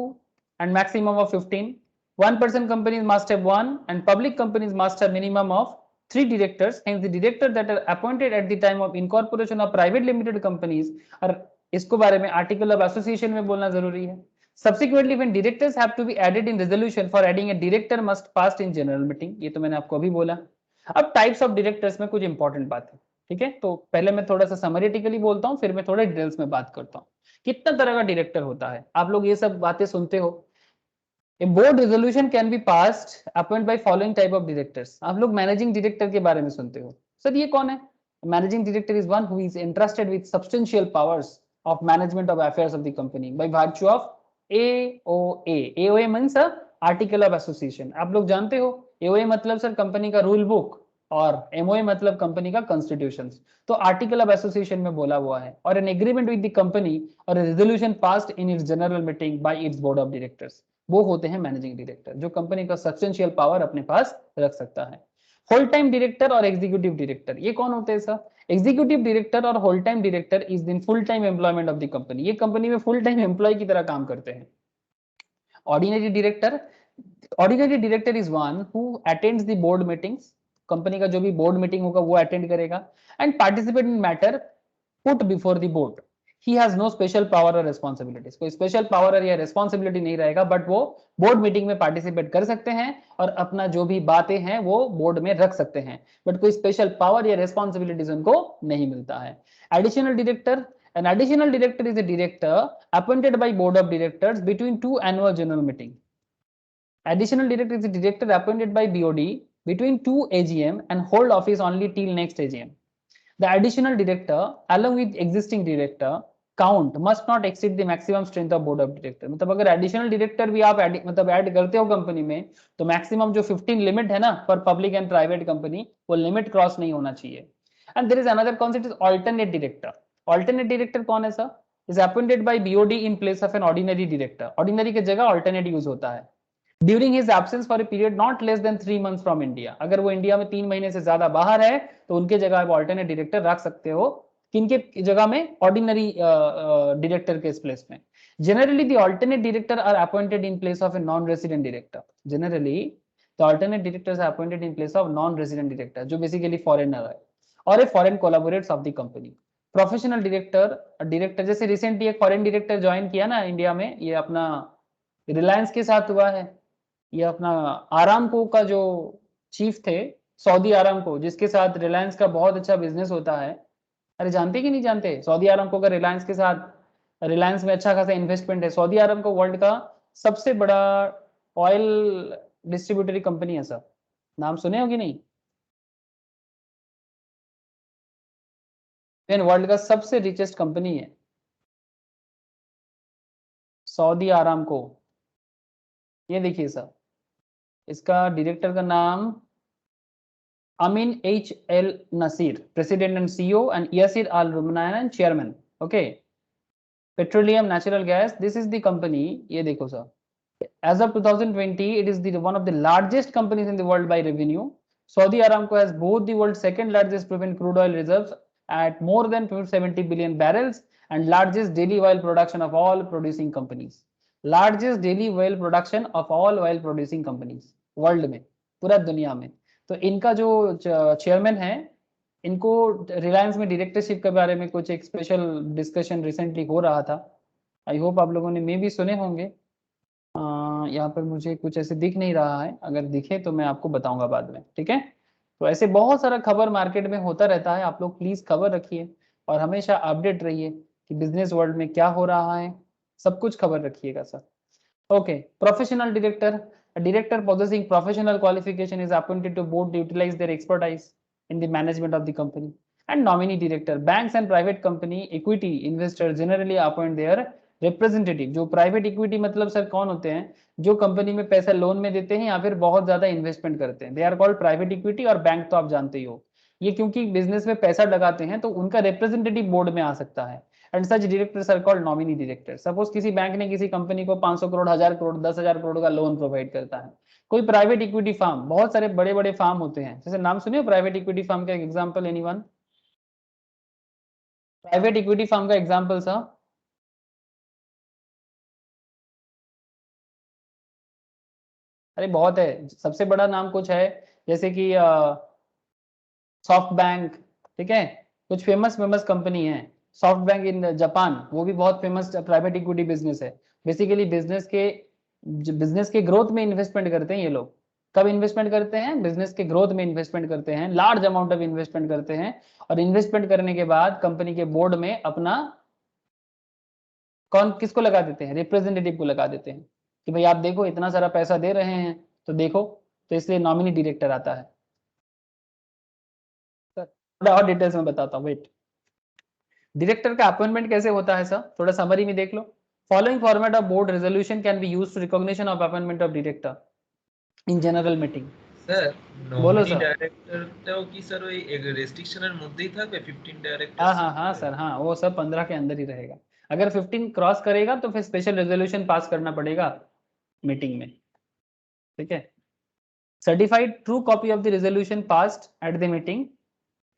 and maximum of 15. One person companies must have 1 and public companies must have minimum of 3 directors. Hence the director that are appointed at the time of incorporation of private limited companies, और इसको बारे में article of association में बोलना जरूरी है। Subsequently, when directors have to be added in resolution, for adding a director must pass in general meeting, ये तो मैंने आपको अभी बोला। अब टाइप्स ऑफ डायरेक्टर्स में कुछ इंपॉर्टेंट बात है, ठीक है, तो पहले मैं थोड़ा सा समरीटिकली बोलता हूँ, फिर मैं थोड़ा डिटेल्स में बात करता हूँ। कितना तरह का डायरेक्टर होता है, आप लोग ये सब बातें सुनते हो। A board resolution can be passed appointed by following type of directors. आप लोग मैनेजिंग डायरेक्टर के बारे में सुनते हो, सर ये कौन है? Managing director is one who is entrusted with substantial powers of management of affairs of the company by virtue of AOA. AOA means article of association. आप लोग जानते हो AOA मतलब सर कंपनी का रूल बुक, और MOA मतलब company का constitution. तो आर्टिकल ऑफ एसोसिएशन में बोला हुआ है, और an agreement with the company और resolution passed in its general meeting by its board of directors, वो होते हैं मैनेजिंग डायरेक्टर, जो कंपनी का सब्सटेंशियल पावर अपने पास रख सकता है। होल टाइम डायरेक्टर और एग्जीक्यूटिव डायरेक्टर, ये कौन होते हैं सर? एग्जीक्यूटिव डायरेक्टर और whole time director is in full time employment of the company, ये कंपनी में फुल टाइम एम्प्लॉय की तरह काम करते हैं। Ordinary director, ordinary director is one who attends the board meetings, company का जो भी बोर्ड मीटिंग होगा वो अटेंड करेगा, and participate in matter put before the board. He has no special power और रेस्पॉन्सिबिलिटीज, कोई स्पेशल पावर या responsibility नहीं रहेगा, बट वो बोर्ड मीटिंग में पार्टिसिपेट कर सकते हैं और अपना जो भी बातें हैं वो बोर्ड में रख सकते हैं, बट कोई स्पेशल पावर या रेस्पॉन्सिबिलिटीज उनको नहीं मिलता है। Additional director, an additional director is a director appointed by board of directors between 2 annual general meeting. Additional director is a director appointed by BOD between 2 AGM and hold office only till next AGM. The additional director along with existing director count must not exceed the maximum strength of board of director. मतलब अगर additional director भी आप मतलब add करते हो company में, तो maximum जो 15 लिमिट है ना for public and private company, वो लिमिट क्रॉस नहीं होना चाहिए। And there is another concept is alternate director. Alternate director कौन है सर? Is appointed by BOD in place of an ordinary director. Ordinary की जगह अल्टरनेट यूज होता है during his absence for a period not less than 3 months from India. अगर वो India में 3 महीने से ज्यादा बाहर है तो उनके जगह आप ऑल्टरनेट डायरेक्टर रख सकते हो, किनके जगह में? ऑर्डिनरी डायरेक्टर के प्लेस में। Generally the alternate director are appointed in place of a non resident director. Generally the alternate directors are appointed in place of non resident director, जो बेसिकली फॉरेनर है, और a foreign collaborators of the company. Professional director जैसे recently एक foreign director join किया ना India में, ये अपना रिलायंस के साथ हुआ है, ये अपना आरामको का जो चीफ थे, सऊदी आरामको, जिसके साथ रिलायंस का बहुत अच्छा बिजनेस होता है। अरे जानते कि नहीं जानते? सऊदी आरामको का रिलायंस के साथ, रिलायंस में अच्छा खासा इन्वेस्टमेंट है। सऊदी आरामको वर्ल्ड का सबसे बड़ा ऑयल डिस्ट्रीब्यूटरी कंपनी है सर, नाम सुने हो कि नहीं? वर्ल्ड का सबसे रिचेस्ट कंपनी है सऊदी आरामको। ये देखिए सर, इसका डायरेक्टर का नाम Amin H.L. Nasir, President and CEO, and Yasir Al Rumayyan, Chairman. Okay. Petroleum, natural gas. This is the company. ये देखो sir. As of 2020, it is the one of the largest companies in the world by revenue. Saudi Aramco has both the world's second largest proven crude oil reserves at more than 270 billion barrels and largest daily oil production of all producing companies. Largest daily oil production of all oil producing companies world में, पूरा दुनिया में। तो इनका जो chairman है, इनको रिलायंस में डायरेक्टरशिप के बारे में कुछ एक स्पेशल डिस्कशन रिसेंटली हो रहा था। आई होप आप लोगों ने मे भी सुने होंगे। यहाँ पर मुझे कुछ ऐसे दिख नहीं रहा है, अगर दिखे तो मैं आपको बताऊंगा बाद में, ठीक है। तो ऐसे बहुत सारा खबर मार्केट में होता रहता है, आप लोग प्लीज खबर रखिए और हमेशा अपडेट रहिए कि बिजनेस वर्ल्ड में क्या हो रहा है, सब कुछ खबर रखिएगा sir. Okay, professional director, a director possessing professional qualification is appointed to board to utilize their expertise in the management of the company. And nominee director, banks and private company equity investors generally appoint their representative. जो private equity मतलब sir कौन होते हैं, जो company में पैसा loan में देते हैं या फिर बहुत ज्यादा इन्वेस्टमेंट करते हैं, they are called private equity. और बैंक तो आप जानते ही हो, ये क्योंकि बिजनेस में पैसा लगाते हैं तो उनका रिप्रेजेंटेटिव बोर्ड में आ सकता है। And such directors are called nominee director. Suppose किसी बैंक ने किसी कंपनी को 500 करोड़, 1000 करोड़, 10,000 करोड़ का लोन प्रोवाइड करता है, कोई प्राइवेट इक्विटी फार्म, बहुत सारे बड़े बड़े फार्म होते हैं, जैसे नाम सुनिए प्राइवेट इक्विटी फार्म का example, anyone? Private equity firm का एग्जांपल सर? अरे बहुत है, सबसे बड़ा नाम कुछ है जैसे कि सॉफ्ट बैंक, ठीक है, कुछ फेमस फेमस कंपनी है। सॉफ्ट बैंक इन जापान, वो भी बहुत फेमस प्राइवेट इक्विटी बिजनेस है। बेसिकली बिजनेस के ग्रोथ में इन्वेस्टमेंट करते हैं ये लोग। कब इन्वेस्टमेंट करते हैं? बिजनेस के ग्रोथ में इन्वेस्टमेंट करते हैं, लार्ज अमाउंट ऑफ इन्वेस्टमेंट करते हैं। और इन्वेस्टमेंट करने के बाद कंपनी के बोर्ड में अपना कौन किसको लगा देते हैं? रिप्रेजेंटेटिव को लगा देते हैं कि भाई आप देखो इतना सारा पैसा दे रहे हैं तो देखो, तो इसलिए नॉमिनी डायरेक्टर आता है। थोड़ा और डिटेल्स में बताता हूँ, वेट। डायरेक्टर का अपॉइंटमेंट कैसे होता है सर, थोड़ा समरी में देख लो। Following format of board resolution can be used to recognition of appointment of director in general meeting. Sir बोलो নমিনি सर। ডাইরেক্টরটাও কি স্যার ওই রেস্ট্রিকশনের মধ্যেই থাকবে 15 हाँ ডাইরেক্টরস हाँ এর हाँ মধ্যে? सर, हाँ वो सब 15 के अंदर ही रहेगा। अगर 15 क्रॉस करेगा तो फिर स्पेशल रेजोल्यूशन पास करना पड़ेगा मीटिंग में, ठीक है। Certified true copy of the resolution passed at the meeting,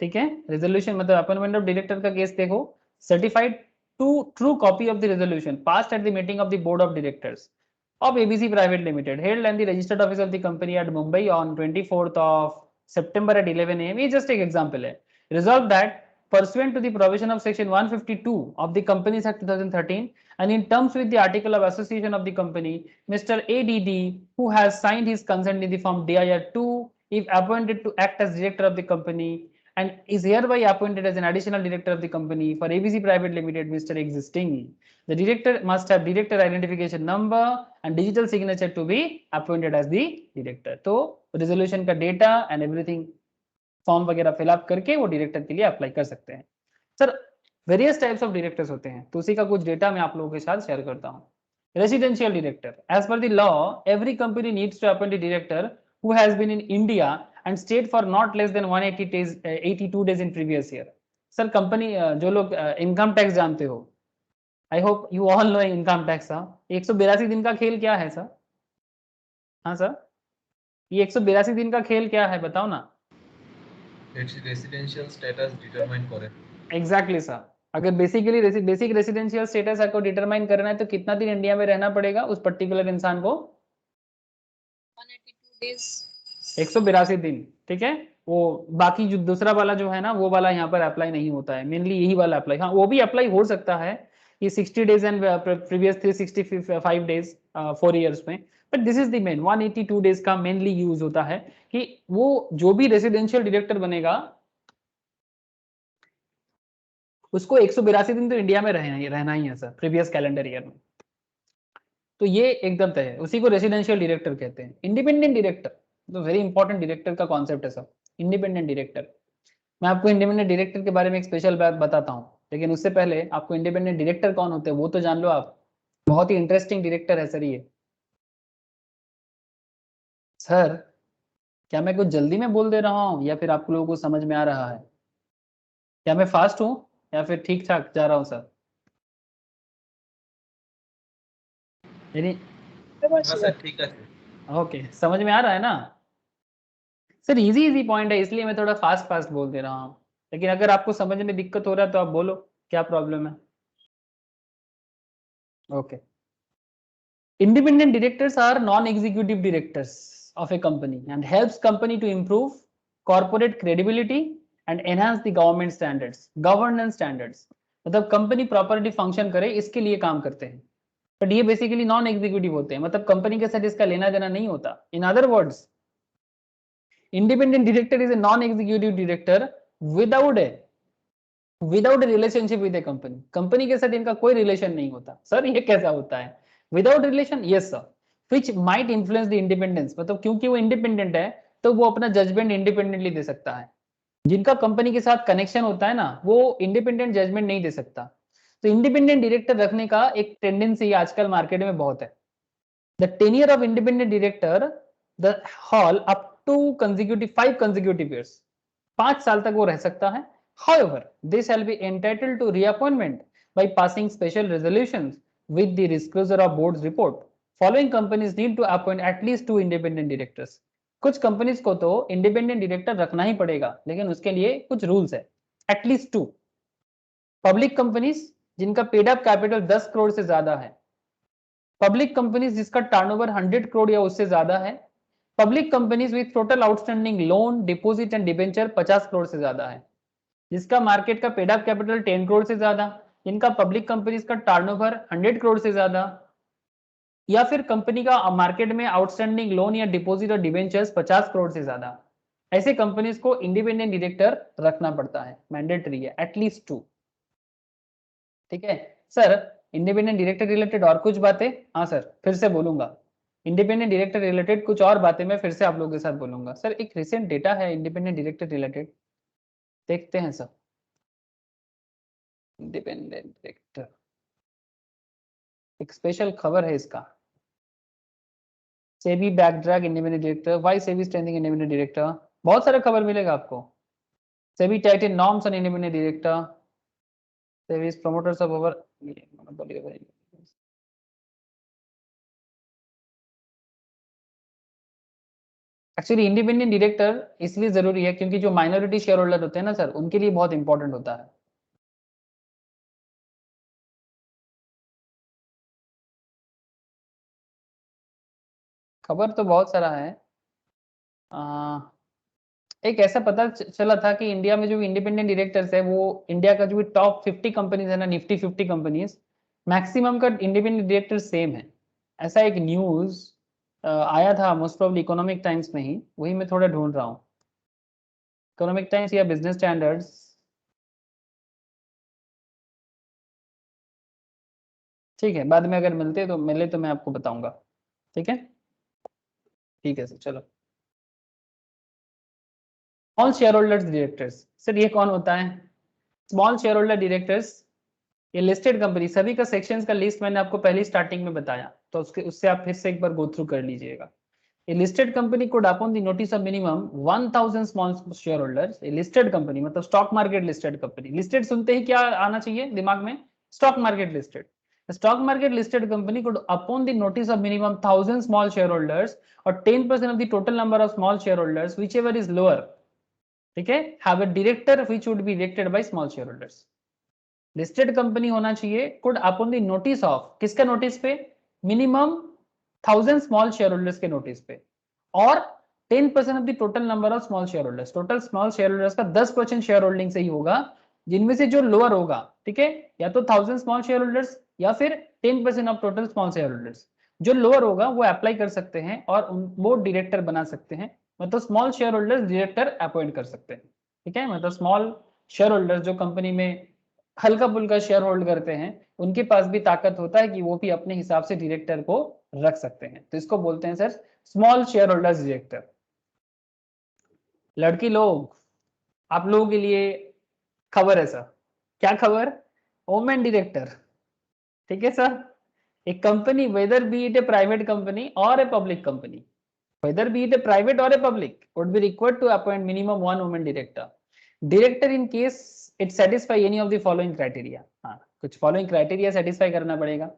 ठीक है। रेजोल्यूशन मतलब अपॉइंटमेंट ऑफ डायरेक्टर का केस देखो, certified to true copy of the resolution passed at the meeting of the board of directors of ABC Private Limited, held in the registered office of the company at Mumbai on 24th of September at 11 a.m. ये just एक example है। Resolved that pursuant to the provision of section 152 of the Companies Act 2013 and in terms with the article of association of the company, Mr. ADD, who has signed his consent in the form DIR 2, if appointed to act as director of the company and is hereby appointed as an additional director of the company for ABC Private Limited, Mr. Existing. The director must have director identification number and digital signature to be appointed as the director. तो resolution का data and everything form वगैरह fill up करके वो director के लिए apply कर सकते हैं। Sir various types of directors होते हैं, तो उसी का कुछ डेटा मैं आप लोगों के साथ शेयर करता हूँ। Residential director, as per the law every company needs to appoint a director who has been in India and stayed for not less than 180 days 82 days in previous year। Sir company जो लोग income tax जानते हो, I hope you all know income tax. 182 दिन का खेल क्या है sir? हाँ सर, ये 182 दिन का खेल क्या है बताओ ना। রেসিডেন্সিয়াল স্ট্যাটাস ডিটারমাইন করে। एग्जैक्टली सर, अगर बेसिकली बेसिक रेसिडेंशियल स्टेटस आपको डिटरमाइन करना है तो कितना दिन इंडिया में रहना पड़ेगा उस पर्टिकुलर इंसान को? 182 days। 182 दिन, ठीक है। वो बाकी जो दूसरा वाला जो है ना, वो वाला यहाँ पर अप्लाई नहीं होता है, मेनली यही वाला अप्लाई, हाँ वो भी अप्लाई हो सकता है ये 60 days and previous 365 days 4 years में, but this is the main 182 days का मेनली यूज होता है कि वो जो भी रेसिडेंशियल डायरेक्टर बनेगा उसको 182 दिन तो इंडिया में रहना ही है सर, प्रीवियस कैलेंडर ईयर में। तो ये एकदम तय है, उसी को रेसिडेंशियल डायरेक्टर कहते हैं। इंडिपेंडेंट डायरेक्टर तो वेरी इंपॉर्टेंट डायरेक्टर का कॉन्सेप्ट है सर, इंडिपेंडेंट डायरेक्टर। मैं आपको इंडिपेंडेंट डायरेक्टर के बारे में एक स्पेशल बात बताता हूँ, लेकिन उससे पहले आपको इंडिपेंडेंट डायरेक्टर कौन होते हैं वो तो जान लो आप। बहुत ही इंटरेस्टिंग डायरेक्टर है सर ये। सर क्या मैं कुछ जल्दी में बोल दे रहा हूँ या फिर आप लोगों को समझ में आ रहा है? क्या मैं फास्ट हूँ या फिर ठीक ठाक जा रहा हूँ सर? यानी হ্যাঁ স্যার ঠিক আছে। ओके, समझ में आ रहा है ना सर? इजी इजी पॉइंट है इसलिए मैं थोड़ा फास्ट फास्ट बोल दे रहा हूँ, लेकिन अगर आपको समझ में दिक्कत हो रहा है तो आप बोलो क्या प्रॉब्लम है। Okay, independent directors are non-executive directors of a company and helps company to improve corporate credibility and enhance the government standards, governance standards। मतलब कंपनी प्रॉपर्टी फंक्शन करे इसके लिए काम करते हैं, बट ये बेसिकली नॉन एग्जीक्यूटिव होते हैं, मतलब कंपनी के साथ इसका लेना देना नहीं होता। In other words independent director is a non executive director without A relationship with A company, company के साथ इनका कोई रिलेशन नहीं होता। सर ये कैसा होता है? Without relation, yes sir, which might influence the independence, मतलब क्योंकि वो इंडिपेंडेंट है तो वो अपना जजमेंट इंडिपेंडेंटली दे सकता है। जिनका कंपनी के साथ कनेक्शन होता है ना, वो इंडिपेंडेंट जजमेंट नहीं दे सकता। तो इंडिपेंडेंट डायरेक्टर रखने का एक टेंडेंसी आजकल मार्केट में बहुत है। The tenure of independent director the hold up to consecutive 5 consecutive years, 5 साल तक वो रह सकता है। However, they shall be entitled to reappointment by passing special resolutions with the disclosure of board's report. Following companies need to appoint at least 2 independent directors. कुछ companies को तो independent director रखना ही पड़ेगा, लेकिन उसके लिए कुछ रूल्स है। एटलीस्ट 2 पब्लिक कंपनीज जिनका पेड अप कैपिटल 10 करोड़ से ज्यादा है, पब्लिक कंपनीज जिसका टर्नओवर 100 करोड़ या उससे ज्यादा है, public companies with total outstanding loan, deposit and debenture 50 crore से ज्यादा है, जिसका मार्केट का पेड अप कैपिटल 10 करोड़ से ज्यादा, जिनका पब्लिक कंपनीज का टर्नओवर 100 करोड़ से ज्यादा, या फिर कंपनी का मार्केट में आउटस्टैंडिंग लोन या डिपॉजिट और डिबेंचर्स 50 करोड़ से ज्यादा, ऐसे कंपनीज को इंडिपेंडेंट डायरेक्टर रखना पड़ता है, मैंडेटरी है, एटलीस्ट 2। ठीक है सर, इंडिपेंडेंट डायरेक्टर रिलेटेड और कुछ बातें? हाँ सर, फिर से बोलूंगा, इंडिपेंडेंट डायरेक्टर रिलेटेड कुछ और बातें मैं फिर से आप लोगों के साथ बोलूंगा। सर एक रिसेंट डेटा है इंडिपेंडेंट डायरेक्टर रिलेटेड, देखते हैं सर। इंडिपेंडेंट डायरेक्टर एक स्पेशल खबर है इसका, SEBI back drag independent director, why SEBI strengthening independent director, बहुत सारा खबर मिलेगा आपको। SEBI tighten norms on independent director, SEBI promoters of over, actually independent director इसलिए जरूरी है क्योंकि जो माइनॉरिटी शेयर होल्डर होते हैं ना सर, उनके लिए बहुत इंपॉर्टेंट होता है। खबर तो बहुत सारा है। एक ऐसा पता चला था कि इंडिया में जो इंडिपेंडेंट डायरेक्टर्स है, वो इंडिया का जो भी टॉप 50 कंपनीज है ना, निफ्टी 50 कंपनीज, मैक्सिमम का इंडिपेंडेंट डायरेक्टर सेम है। ऐसा एक न्यूज आया था, मोस्ट प्रोबेबली इकोनॉमिक टाइम्स में ही, वही मैं थोड़ा ढूंढ रहा हूँ, इकोनॉमिक टाइम्स या बिजनेस स्टैंडर्ड्स। ठीक है, बाद में अगर मिलते तो मिले तो मैं आपको बताऊंगा। ठीक है, ठीक है सर, चलो। Small share holders directors, sir ये कौन होता है? स्मॉल शेयर होल्डर डायरेक्टर्स, ये लिस्टेड कंपनी, सभी का सेक्शंस का लिस्ट मैंने आपको पहले स्टार्टिंग में बताया, तो उससे आप फिर से एक बार गो थ्रू कर लीजिएगा। A listed company could upon the notice of minimum 1000 small shareholders, a listed company मतलब stock market listed company, listed सुनते ही क्या आना चाहिए दिमाग में? Stock market listed. Stock market listed company could upon the notice of minimum 1000 small shareholders or 10% of the total number of small shareholders whichever is lower, ठीक है, have a director which would be elected by small shareholders। Listed company होना चाहिए, could upon the notice of, किसका notice पे? Minimum 1000 small share holders के notice पे, और 10% of the total number of small share holders, total small share holders का 10% share holding से ही होगा, जिनमें से जो लोअर होगा, ठीक है, या तो 1000 स्मॉल शेयर होल्डर्स या फिर 10% of total small share holders, जो लोअर होगा वो अप्लाई कर सकते हैं और वो डायरेक्टर बना सकते हैं, मतलब small share holders director appoint कर सकते हैं। ठीक है, मतलब स्मॉल शेयर होल्डर्स जो कंपनी में हल्का फुल्का शेयर होल्ड करते हैं, उनके पास भी ताकत होता है कि वो भी अपने हिसाब से डायरेक्टर को रख सकते हैं, तो इसको बोलते हैं sir small share holders director. लड़की लोग, आप लोगों के लिए खबर है सर, क्या खबर? Women director. ठीक है सर, एक company whether be it a private company और a public company, whether be it a private or a public, would be required to appoint minimum 1 woman director in case it satisfy any of the following criteria। हाँ, कुछ following criteria satisfy करना पड़ेगा।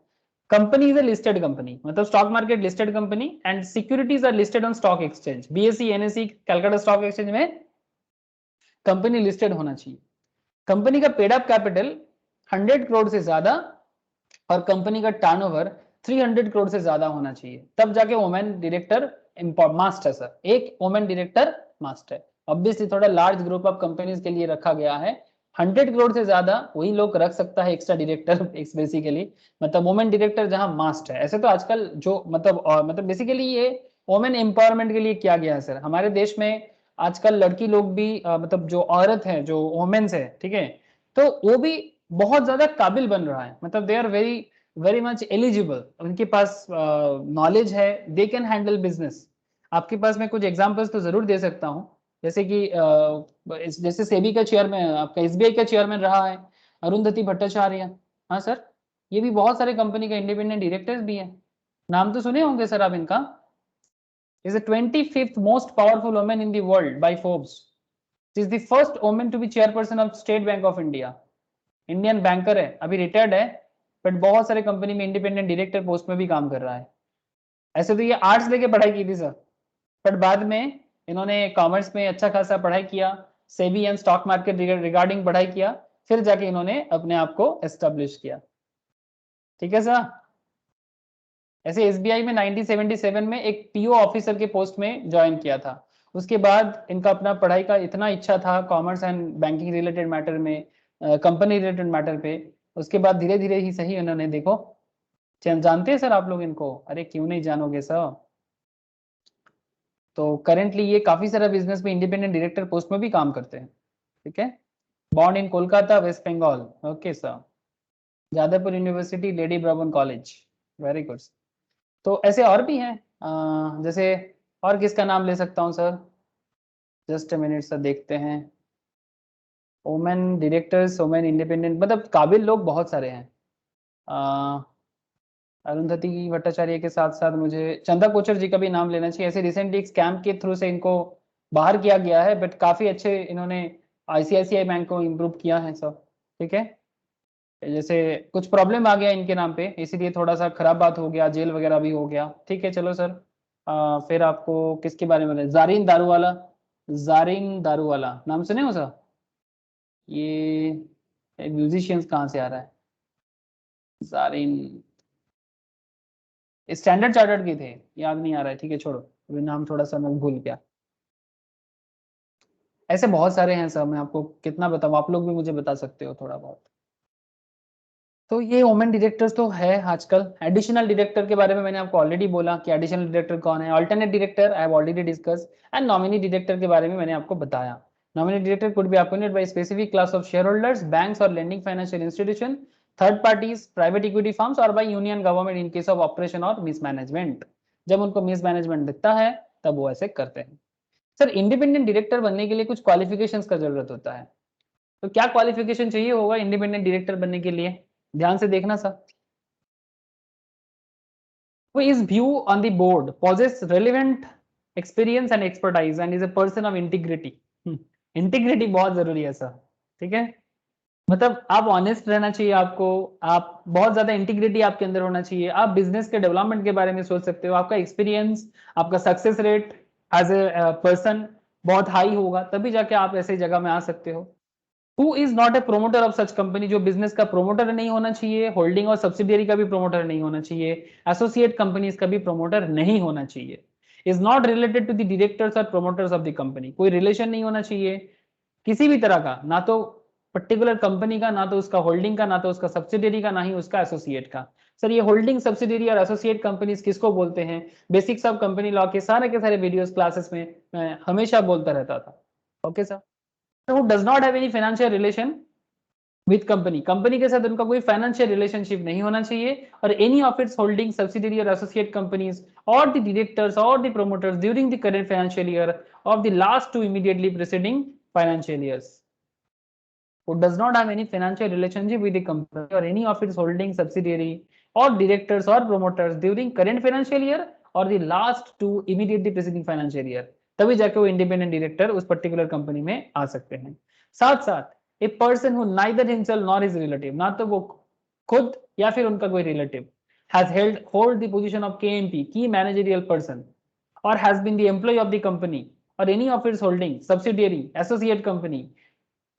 Company is a listed company, मतलब stock market listed company and securities are listed on stock exchange, BSE, NSE, Calcutta stock exchange में company listed होना चाहिए। Company का paid up capital 100 crore से ज्यादा और कंपनी का टर्नओवर 300 करोड़ से ज्यादा होना चाहिए, तब जाके वुमेन डायरेक्टर मास्ट है सर, एक वुमेन डायरेक्टर मास्ट है। ऑब्वियसली थोड़ा लार्ज ग्रुप ऑफ कंपनीज के लिए रखा गया है, 100 करोड़ से ज्यादा वही लोग रख सकता है एक्स्ट्रा डायरेक्टर बेसिकली, मतलब वुमेन डायरेक्टर जहां मास्ट है। ऐसे तो आजकल जो मतलब बेसिकली ये वुमेन एम्पावरमेंट के लिए किया गया है सर, हमारे देश में आजकल लड़की लोग भी मतलब जो औरत है, जो वुमेन्स है, ठीक है, तो वो भी बहुत ज्यादा काबिल बन रहा है, मतलब they are very very much eligible, उनके पास नॉलेज है, दे कैन हैंडल बिजनेस। आपके पास मैं कुछ एग्जांपल्स तो जरूर दे सकता हूँ, जैसे कि जैसे सेबी का चेयरमैन, आपका एसबीआई का चेयरमैन रहा है अरुंधति भट्टाचार्य। हाँ सर, ये भी बहुत सारे कंपनी का इंडिपेंडेंट डायरेक्टर्स भी है, नाम तो सुने होंगे सर आप इनका। is the 25th most powerful woman in the world by Forbes. She is the first woman to be chairperson of State Bank of India. Indian banker है, अभी रिटायर्ड है, बट बहुत सारे कंपनी में इंडिपेंडेंट डायरेक्टर पोस्ट में भी काम कर रहा है। ऐसे तो ये आर्ट्स लेके पढ़ाई की थी सर, बट बाद में इन्होंने कॉमर्स में अच्छा खासा पढ़ाई किया, SEBI and stock market regarding पढ़ाई किया, फिर जाके इन्होंने अपने आप को एस्टेब्लिश किया। ठीक है सर। ऐसे एसबीआई में 1977 में एक पीओ ऑफिसर के पोस्ट में ज्वाइन किया था। उसके बाद इनका अपना पढ़ाई का इतना इच्छा था commerce and banking related matter में, कंपनी रिलेटेड मैटर पे, उसके बाद धीरे धीरे ही सही उन्होंने, देखो जानते हैं सर आप लोग इनको? अरे क्यों नहीं जानोगे सर। तो करेंटली ये काफी सारा बिजनेस में इंडिपेंडेंट डायरेक्टर पोस्ट में भी काम करते हैं। ठीक है, born in Kolkata, West Bengal. Okay sir. Jadavpur University, Lady Brown College. Very good. तो ऐसे और भी हैं, जैसे और किसका नाम ले सकता हूँ sir? Just a minute sir, देखते हैं। वोमेन डायरेक्टर्स, वोमेन इंडिपेंडेंट, मतलब काबिल लोग बहुत सारे हैं। अरुंधति भट्टाचार्य के साथ साथ मुझे चंदा कोचर जी का भी नाम लेना चाहिए। ऐसे रिसेंटली एक स्कैम के थ्रू से इनको बाहर किया गया है, बट काफी अच्छे इन्होंने आईसीआईसीआई बैंक को इम्प्रूव किया है सर। ठीक है, जैसे कुछ प्रॉब्लम आ गया इनके नाम पे, इसीलिए थोड़ा सा खराब बात हो गया, जेल वगैरह भी हो गया। ठीक है चलो सर। फिर आपको किसके बारे में, जारिन दारूवाला। जारिन दारूवाला नाम सुने हो सर? ये म्यूजिशियंस कहाँ से आ रहा है? जारिन स्टैंडर्ड चार्टर्ड के थे, याद नहीं आ रहा है, ठीक है छोड़ो, अभी नाम थोड़ा सा मैं भूल गया। ऐसे बहुत सारे हैं सर, मैं आपको कितना बताऊं, आप लोग भी मुझे बता सकते हो थोड़ा बहुत। तो ये वोमेन डायरेक्टर्स तो है आजकल। एडिशनल डायरेक्टर के बारे में मैंने आपको ऑलरेडी बोला कि एडिशनल डायरेक्टर कौन है, alternate director I have already discuss, and nominee director के बारे में मैंने आपको बताया। Nominee director could be appointed by specific class of shareholders, banks और lending financial institution, third parties, private equity firms और by union government in case of operation और mismanagement. जब उनको मिसमैनेजमेंट दिखता है तब वो ऐसे करते हैं। सर इंडिपेंडेंट डायरेक्टर बनने के लिए कुछ क्वालिफिकेशंस का जरूरत होता है, तो क्या क्वालिफिकेशन चाहिए होगा इंडिपेंडेंट डायरेक्टर बनने के लिए? ध्यान से देखना sir. Who is view on the board possess relevant experience and expertise and is a person of integrity. Integrity बहुत जरूरी है सर। ठीक है, मतलब आप ऑनेस्ट रहना चाहिए आपको, आप बहुत ज्यादा इंटीग्रिटी आपके अंदर होना चाहिए, आप बिजनेस के डेवलपमेंट के बारे में सोच सकते हो, आपका एक्सपीरियंस, आपका success rate as a person बहुत हाई होगा, तभी जाके आप ऐसे जगह में आ सकते हो। Who is not a promoter of such company, जो बिजनेस का प्रोमोटर नहीं होना चाहिए, होल्डिंग और सब्सिडियरी का भी प्रोमोटर नहीं होना चाहिए, एसोसिएट कंपनीज का भी प्रोमोटर नहीं होना चाहिए। Is not related to the directors और प्रोमोटर्स ऑफ द कंपनी, कोई रिलेशन नहीं होना चाहिए किसी भी तरह का, ना तो पर्टिकुलर कंपनी का, ना तो उसका होल्डिंग का, ना तो उसका सब्सिडियरी का, ना ही उसका एसोसिएट का। सर ये होल्डिंग, सब्सिडियरी और एसोसिएट कंपनीज किसको बोलते हैं? बेसिक्स ऑफ कंपनी लॉ के सारे वीडियोस क्लासेस में मैं हमेशा बोलता रहता था। Okay sir. who does not have any financial relation with company, company के साथ उनका कोई फाइनेंशियल रिलेशनशिप नहीं होना चाहिए, और any of its holding, subsidiary और एसोसिएट कंपनीज और द डायरेक्टर्स और the promoters during the current financial year of the last two immediately preceding financial years, who does not have any financial relationship with the company or any of its holding subsidiary or directors or promoters during current financial year or the last two immediately preceding financial year, तभी जाके वो independent director उस particular company में आ सकते हैं। साथ साथ a person who neither himself nor his relative, ना तो वो खुद या फिर उनका कोई relative has hold the position of KMP, key managerial person, or has been the employee of the company or any of its holding subsidiary, associate company,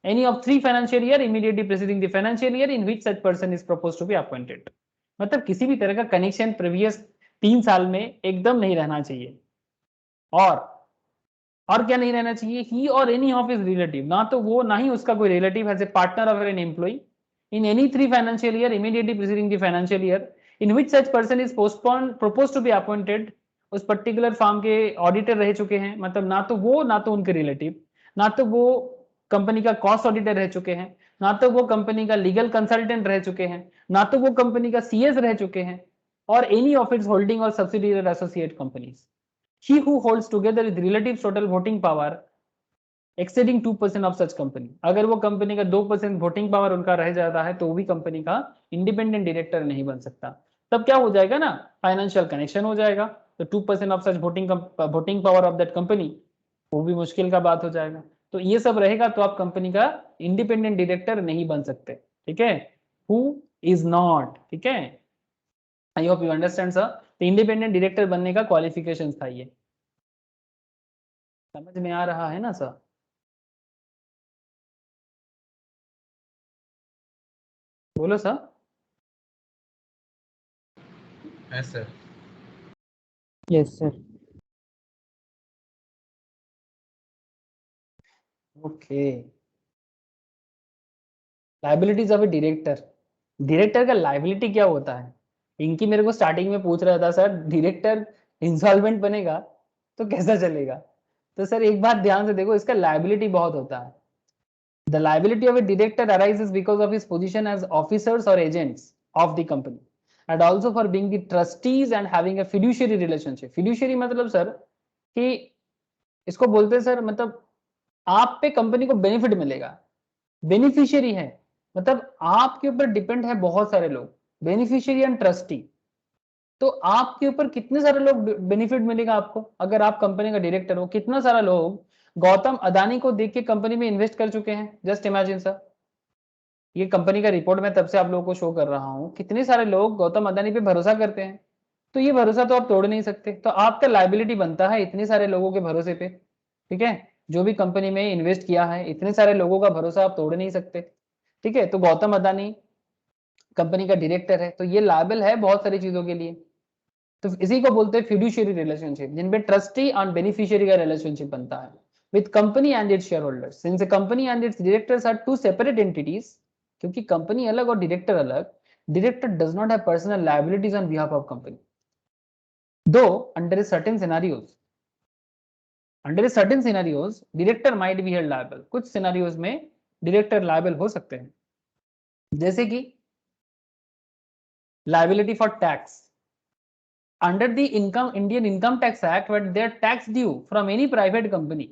any of 3 financial year immediately preceding the financial year in which such person is proposed to be appointed। मतलब किसी भी तरह का connection previous 3 साल में एकदम नहीं रहना चाहिए। और क्या नहीं रहना चाहिए? ही और एनी ऑफ हिज रिलेटिव, ना तो वो ना ही उसका कोई रिलेटिव एज ए पार्टनर और N employ in any 3 financial year immediately preceding the financial year in which such person is proposed to be appointed उस पर्टिकुलर फार्म के ऑडिटर रह चुके हैं, मतलब ना तो वो ना तो उनके रिलेटिव, ना तो वो कंपनी का कॉस्ट ऑडिटर रह चुके हैं, ना तो वो कंपनी का लीगल कंसल्टेंट रह चुके हैं, ना तो वो कंपनी का सीएस रह चुके हैं, और एनी ऑफ इट्स होल्डिंग और सब्सिडियरी और associate companies. He who holds together with relatives total voting power exceeding 2% of such company, अगर वो कंपनी का 2% वोटिंग पावर उनका रह जाता है तो वो भी कंपनी का इंडिपेंडेंट डायरेक्टर नहीं बन सकता। तब क्या हो जाएगा ना, फाइनेंशियल कनेक्शन हो जाएगा, तो 2% of such voting power of that company, वो भी मुश्किल का बात हो जाएगा। तो ये सब रहेगा तो आप कंपनी का इंडिपेंडेंट डायरेक्टर नहीं बन सकते, ठीक है। हु इज नॉट, ठीक है। I hope you understand sir. तो इंडिपेंडेंट डायरेक्टर बनने का क्वालिफिकेशन था ये, समझ में आ रहा है ना सर? बोलो सर। है sir. Yes sir. Okay, liabilities of A director. Director का लाइबिलिटी क्या होता है? इनकी मेरे को स्टार्टिंग में पूछ रहा था सर, डायरेक्टर इंसॉल्वेंट बनेगा तो कैसा चलेगा? तो सर एक बात ध्यान से देखो, इसका लाइबिलिटी बहुत होता है। The liability of a director arises because of his position as officers or agents of the company, and also for being the trustees and having a fiduciary relationship. Fiduciary मतलब सर कि इसको बोलते हैं sir, मतलब आप पे company को benefit मिलेगा। बेनिफिशियरी है मतलब आपके ऊपर डिपेंड है बहुत सारे लोग, बेनिफिशियरी एंड ट्रस्टी। तो आपके ऊपर कितने सारे लोग बेनिफिट मिलेगा आपको अगर आप कंपनी का डायरेक्टर हो? कितना सारा लोग गौतम अदानी को देख के कंपनी में इन्वेस्ट कर चुके हैं, जस्ट इमेजिन सर। ये कंपनी का रिपोर्ट मैं तब से आप लोगों को शो कर रहा हूं, कितने सारे लोग गौतम अदानी पे भरोसा करते हैं। तो ये भरोसा तो आप तोड़ नहीं सकते, तो आपका लाइबिलिटी बनता है इतने सारे लोगों के भरोसे पे, ठीक है। जो भी कंपनी में इन्वेस्ट किया है, इतने सारे लोगों का भरोसा आप तोड़ नहीं सकते, ठीक है। तो गौतम अदानी कंपनी का डायरेक्टर है तो ये लायबल है बहुत सारी चीजों के लिए। तो इसी को बोलते हैं फिड्यूशियरी रिलेशनशिप, जिनपे ट्रस्टी और बेनिफिशियरी का रिलेशनशिप बनता है with company and its share holders. Since the company and its directors are two separate entities, क्योंकि कंपनी अलग और डायरेक्टर अलग, director does not have personal liabilities on behalf of company, though under certain scenarios. Under certain scenarios director might be held liable, कुछ scenarios में director liable हो सकते हैं, जैसे कि liability for tax under the Indian Income Tax Act, when they are tax due from any private company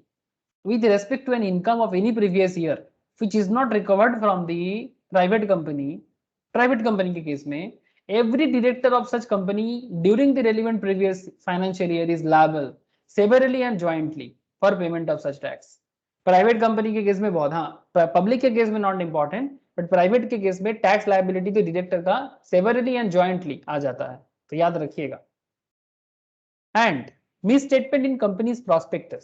with respect to an income of any previous year which is not recovered from the private company के case में every director of such company during the relevant previous financial year is liable severally and jointly for payment of such tax. Private company के case में बहुत, हाँ public के case में not important, but private के case में tax liability तो director का सेवरली एंड जॉइंटली आ जाता है, तो याद रखिएगा। And misstatement in companies prospectus,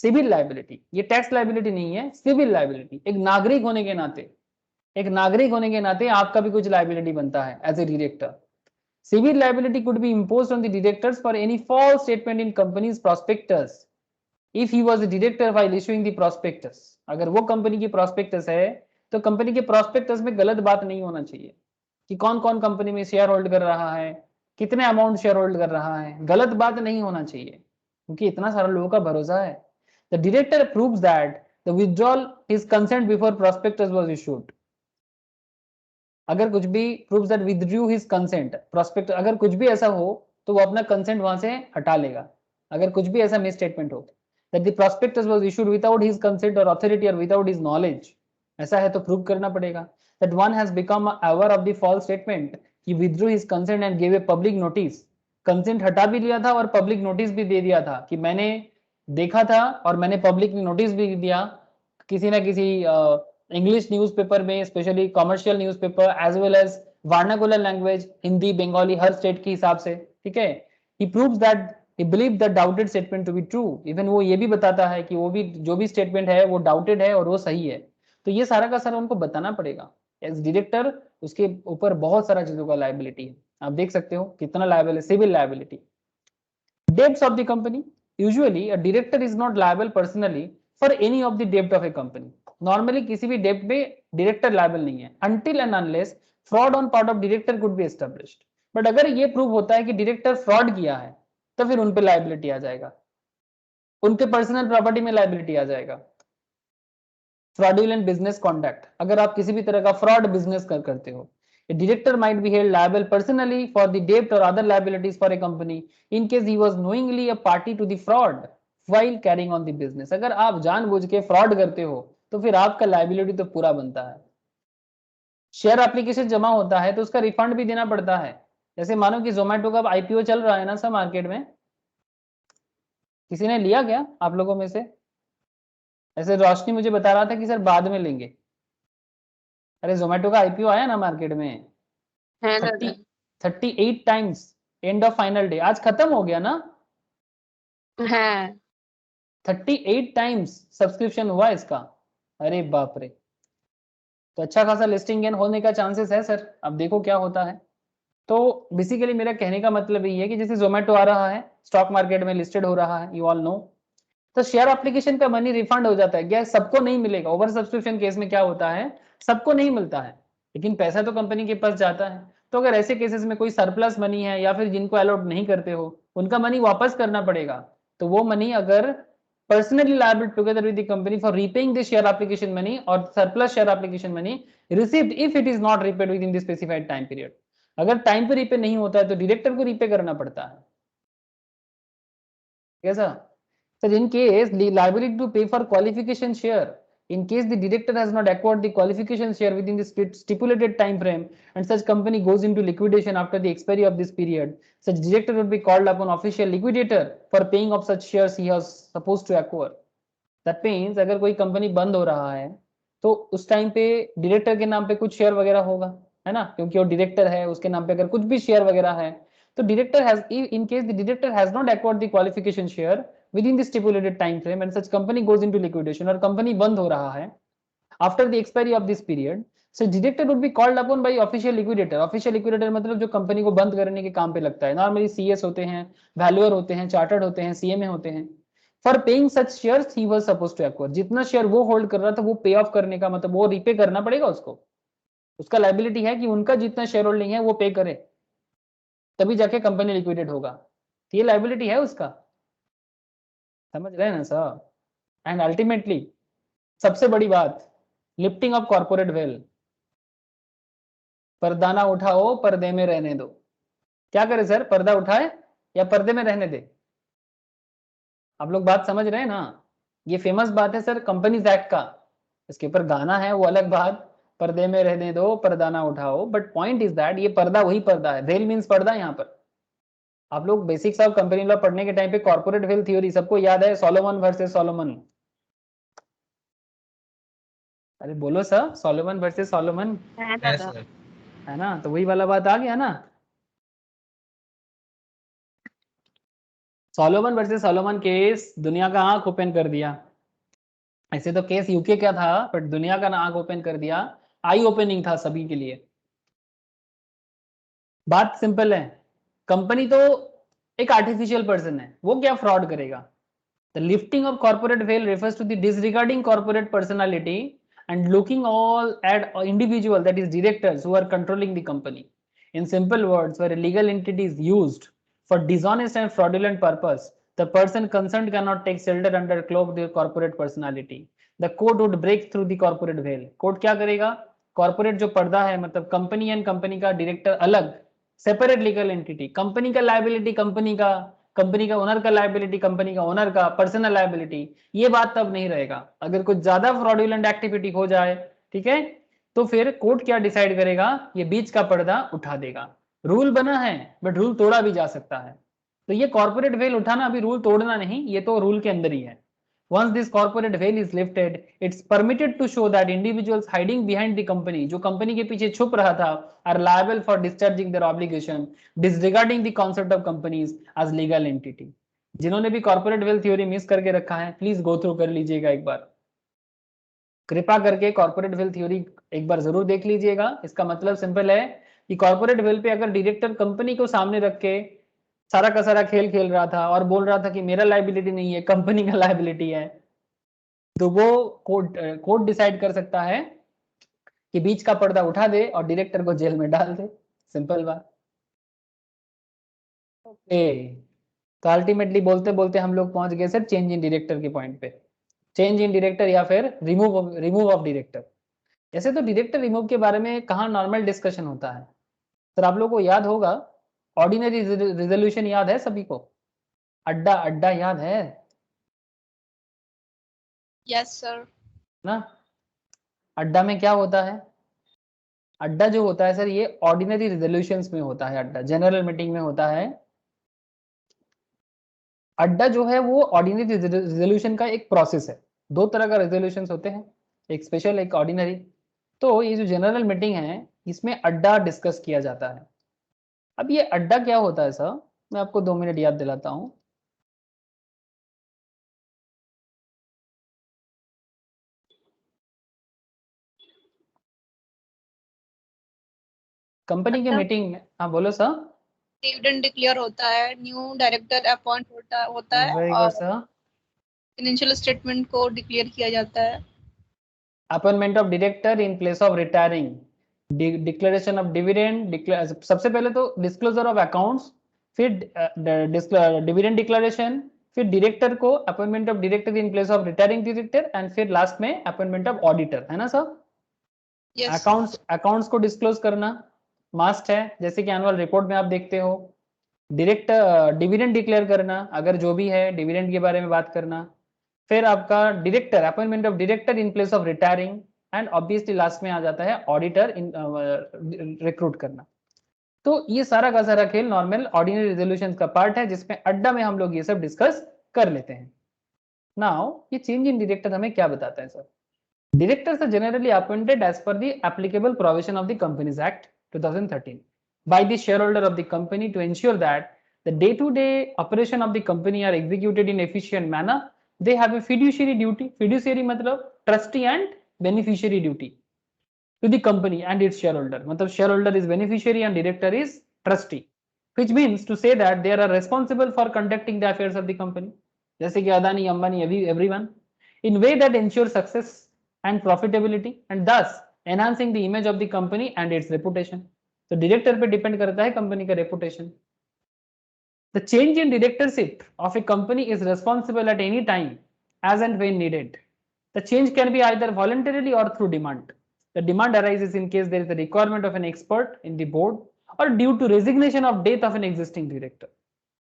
civil liability, ये टैक्स लायबिलिटी नहीं है, सिविल लायबिलिटी। एक नागरिक होने के नाते, एक नागरिक होने के नाते आपका भी कुछ लायबिलिटी बनता है as a director. Civil liability could be imposed on the directors for any false statement in companies prospectus if he was the director while issuing the prospectus. अगर वो कंपनी की प्रॉस्पेक्टस है तो कंपनी के prospectus में गलत बात नहीं होना चाहिए कि कौन कौन कंपनी में शेयर होल्ड कर रहा है, कितने अमाउंट शेयर होल्ड कर रहा है, गलत बात नहीं होना चाहिए क्योंकि इतना सारा लोगों का भरोसा है। The director proves that the withdrawal his consent before prospectus was issued. अगर कुछ भी proves that withdrew his consent prospect, अगर कुछ भी ऐसा हो तो वो अपना कंसेंट वहां से हटा लेगा। अगर कुछ भी ऐसा मिस स्टेटमेंट हो that the prospectus was issued without his consent और अथॉरिटी और विदाउट हिज नॉलेज, ऐसा है तो प्रूव करना पड़ेगा that one has become aware of the false statement, he withdrew his consent and gave a public notice। Consent हटा भी लिया था और पब्लिक नोटिस भी दे दिया था कि मैंने देखा था और मैंने पब्लिक नोटिस भी दिया किसी ना किसी इंग्लिश न्यूज़पेपर में, specially commercial newspaper as well as vernacular language, Hindi Bengali हर स्टेट के हिसाब से, ठीक है। he proves that he believed the doubted statement to be true, even वो ये भी बताता है कि वो भी जो भी स्टेटमेंट है वो डाउटेड है और वो सही है। तो ये सारा का सारा उनको बताना पड़ेगा एज डायरेक्टर, उसके ऊपर बहुत सारा चीजों का लायबिलिटी है। आप देख सकते हो कितना लायबल है, civil liability. Debts of the company, usually a director is not liable personally for any of the डेब्ट ऑफ ए कंपनी। नॉर्मली किसी भी डेब्ट में डायरेक्टर लायबल नहीं है until and unless fraud on part of director could be established. But अगर ये prove होता है कि डायरेक्टर फ्रॉड किया है तो फिर उन पे लायबिलिटी आ जाएगा, उनके पर्सनल प्रॉपर्टी में लायबिलिटी आ जाएगा। फ्रॉडुलेंट बिजनेस कॉन्डक्ट, अगर आप किसी भी तरह का फ्रॉड बिजनेस करते हो, a director might be held liable personally for the debt or other liabilities for a company in case he was knowingly a party to the fraud while carrying on the business। अगर आप जानबूझ के fraud करते हो तो फिर आपका liability तो पूरा बनता है। शेयर एप्लीकेशन जमा होता है तो उसका रिफंड भी देना पड़ता है। जैसे मानो कि जोमेटो का आईपीओ चल रहा है ना सर मार्केट में, किसी ने लिया क्या आप लोगों में से? ऐसे रोशनी मुझे बता रहा था कि सर बाद में लेंगे। अरे जोमेटो का आईपीओ आया ना मार्केट में, है 38 times end of final day, आज खत्म हो गया ना। है 38 टाइम्स सब्सक्रिप्शन हुआ इसका, अरे बाप रे। तो अच्छा खासा लिस्टिंग गेन होने का चांसेस है सर, अब देखो क्या होता है। तो बेसिकली मेरा कहने का मतलब ये है कि जैसे जोमेटो आ रहा है स्टॉक मार्केट में लिस्टेड हो रहा है, यू ऑल नो, तो शेयर एप्लीकेशन का मनी रिफंड हो जाता है। क्या सबको नहीं मिलेगा, ओवर सब्सक्रिप्शन केस में क्या होता है, सबको नहीं मिलता है, लेकिन पैसा तो कंपनी के पास जाता है। तो अगर ऐसे केसेस में कोई सरप्लस मनी है या फिर जिनको अलॉट नहीं करते हो उनका मनी वापस करना पड़ेगा। तो वो मनी अगर personally liable together with the company for repaying the share application money or surplus share application money received if it is not repaid within the specified time period। अगर टाइम पे repay नहीं होता है तो director को repay करना पड़ता है। कैसा sir? in case the liability to pay for qualification share, in case the director has not acquired the qualification share within the stipulated time frame and such company goes into liquidation after the expiry of this period, such director would be called upon official liquidator for paying of such shares he was supposed to acquire। That means अगर कोई company बंद हो रहा है तो उस time पे director के नाम पे कुछ शेयर वगैरह होगा, है ना, क्योंकि वो डायरेक्टर है, उसके नाम पे अगर कुछ भी शेयर वगैरह है तो director has, in case the director has not acquired the qualification share with in the stipulated time frame and such company goes into liquidation, और कंपनी बंद हो रहा है after the expiry of this period, so director would be called upon bye official liquidator. Official liquidator मतलब जो company को बंद करने के काम पे लगता है, नॉर्मली सीएस होते हैं, वैल्यूअर होते हैं, चार्टर्ड होते हैं, सीएमए होते हैं। For paying such shares he was supposed to acquire, जितना शेयर वो होल्ड कर रहा था वो पे ऑफ करने का मतलब वो रीपे करना पड़ेगा उसको, उसका लायबिलिटी है कि उनका जितना शेयर होल्डिंग है वो पे करे, तभी जाके कंपनी लिक्विडेट होगा। तो ये लायबिलिटी है उसका, समझ रहे हैं ना सर? एंड अल्टीमेटली सबसे बड़ी बात, लिफ्टिंग ऑफ कॉर्पोरेट वेल, पर्दा ना उठाओ पर्दे में रहने दो। क्या करे सर, पर्दा उठाए या पर्दे में रहने दे? आप लोग बात समझ रहे हैं ना? ये फेमस बात है सर कंपनीज एक्ट का, इसके ऊपर गाना है वो अलग बात, पर्दे में रहने दो पर्दा ना उठाओ, बट पॉइंट इज दैट ये पर्दा वही पर्दा है, वेल मींस पर्दा। यहाँ पर आप लोग बेसिक्स ऑफ कंपनी लॉ पढ़ने के टाइम पे कॉर्पोरेट वेल थ्योरी सबको याद है, सोलोमन वर्सेस सोलोमन। अरे बोलो सर, सोलोमन वर्सेस सोलोमन, है सर। है ना? तो वही वाला बात आ गया ना, सोलोमन वर्सेस सोलोमन केस दुनिया का आंख ओपन कर दिया। ऐसे तो केस यूके का था बट दुनिया का आंख ओपन कर दिया, आई ओपनिंग था सभी के लिए। बात सिंपल है, कंपनी तो एक आर्टिफिशियल पर्सन है, वो क्या फ्रॉड करेगा? The lifting of corporate veil refers to the disregarding corporate personality and looking all at individual, that is directors who are controlling the company। in simple words, where a legal entity is used for dishonest and fraudulent purpose, the person concerned cannot take shelter under cloak their corporate personality। the court would break through the corporate veil। Court क्या करेगा? Corporate जो पर्दा है मतलब company and company का director अलग, separate legal entity, company का liability company का, कंपनी का ओनर का लायबिलिटी कंपनी का ओनर का, पर्सनल लायबिलिटी, ये बात तब नहीं रहेगा अगर कुछ ज्यादा फ्रॉडुलेंट एक्टिविटी हो जाए, ठीक है? तो फिर कोर्ट क्या डिसाइड करेगा? ये बीच का पर्दा उठा देगा। रूल बना है बट रूल तोड़ा भी जा सकता है, तो ये कॉर्पोरेट वेल उठाना अभी रूल तोड़ना नहीं, ये तो रूल के अंदर ही है। Once this corporate veil is lifted, it's permitted to show that individuals hiding behind the company, जो कंपनी के पीछे छुप रहा था, are liable for discharging their obligation, disregarding the concept of companies as legal entity। जिन्होंने भी corporate veil theory miss करके रखा है प्लीज गो थ्रू कर लीजिएगा एक बार, कृपा करके कॉर्पोरेट वेल थ्योरी एक बार जरूर देख लीजिएगा। इसका मतलब सिंपल है कि कॉर्पोरेट वेल पे अगर डायरेक्टर कंपनी को सामने रख के सारा का सारा खेल खेल रहा था और बोल रहा था कि मेरा लायबिलिटी नहीं है कंपनी का लायबिलिटी है, तो वो कोर्ट डिसाइड कर सकता है कि बीच का पर्दा उठा दे और डायरेक्टर को जेल में डाल दे, सिंपल बात। ओके तो अल्टीमेटली बोलते बोलते हम लोग पहुंच गए सर चेंज इन डायरेक्टर के पॉइंट पे, चेंज इन डायरेक्टर या फिर रिमूव ऑफ डायरेक्टर। ऐसे तो डायरेक्टर रिमूव के बारे में कहाँ नॉर्मल डिस्कशन होता है सर, आप लोगों को याद होगा, ऑर्डिनरी रिजोल्यूशन याद है सभी को, अड्डा अड्डा याद है यस सर। ना। अड्डा में क्या होता है, अड्डा जो होता है सर ये ऑर्डिनरी रिजोल्यूशंस में होता है, अड्डा जनरल मीटिंग में होता है। अड्डा जो है वो ऑर्डिनरी रिजोल्यूशन का एक प्रोसेस है, दो तरह का रिजोल्यूशंस होते हैं, एक स्पेशल एक ऑर्डिनरी। तो ये जो जनरल मीटिंग है इसमें अड्डा डिस्कस किया जाता है। अब ये अड्डा क्या होता है सर, मैं आपको 2 मिनट याद दिलाता हूँ। कंपनी के मीटिंग में, हाँ बोलो सर। डिविडेंड डिक्लेयर होता है, न्यू डायरेक्टर अपॉइंट होता है वेरी गुड और सर। फाइनेंशियल स्टेटमेंट को डिक्लेयर किया जाता है। Appointment of director in place of retiring, declaration of dividend, सबसे पहले तो डिस्क्लोजर ऑफ अकाउंट्स, फिर डिविडेंड डिक्लेरेशन, फिर डायरेक्टर को appointment of director in place of retiring director, and फिर लास्ट में अपॉइंटमेंट ऑफ ऑडिटर, है ना सर। यस। अकाउंट्स को डिस्क्लोज करना मस्ट है, जैसे कि एनुअल रिपोर्ट में आप देखते हो। डायरेक्टर डिविडेंड डिक्लेयर करना, अगर जो भी है डिविडेंड के बारे में बात करना। फिर आपका director, appointment of director in place of retiring, and obviously last में आ जाता है ऑडिटर इन रिक्रूट करना। तो ये सारा का सारा खेल नॉर्मल ऑर्डिनरी रेजोल्यूशन का पार्ट है, जिसमें अड्डा में हम लोग ये सब डिस्कस कर लेते हैं। नाउ ये चेंज इन डायरेक्टर हमें क्या बताता है sir. Directors are generally appointed as per the applicable provision of the Companies Act 2013 by the shareholder of the company to ensure that the day-to-day operation of the company are executed in efficient manner. They have a fiduciary duty. Fiduciary matlab trustee and beneficiary duty to the company and its shareholder. Matlab shareholder is beneficiary and director is trustee, which means to say that they are responsible for conducting the affairs of the company. जैसे कि Adani, Ambani, everyone, in way that ensure success and profitability and thus enhancing the image of the company and its reputation. तो director पे depend करता है company का reputation. The change in directorship of a company is responsible at any time as and when needed. The change can be either voluntarily or through demand. The demand arises in case there is a requirement of an expert in the board or due to resignation of death of an existing director.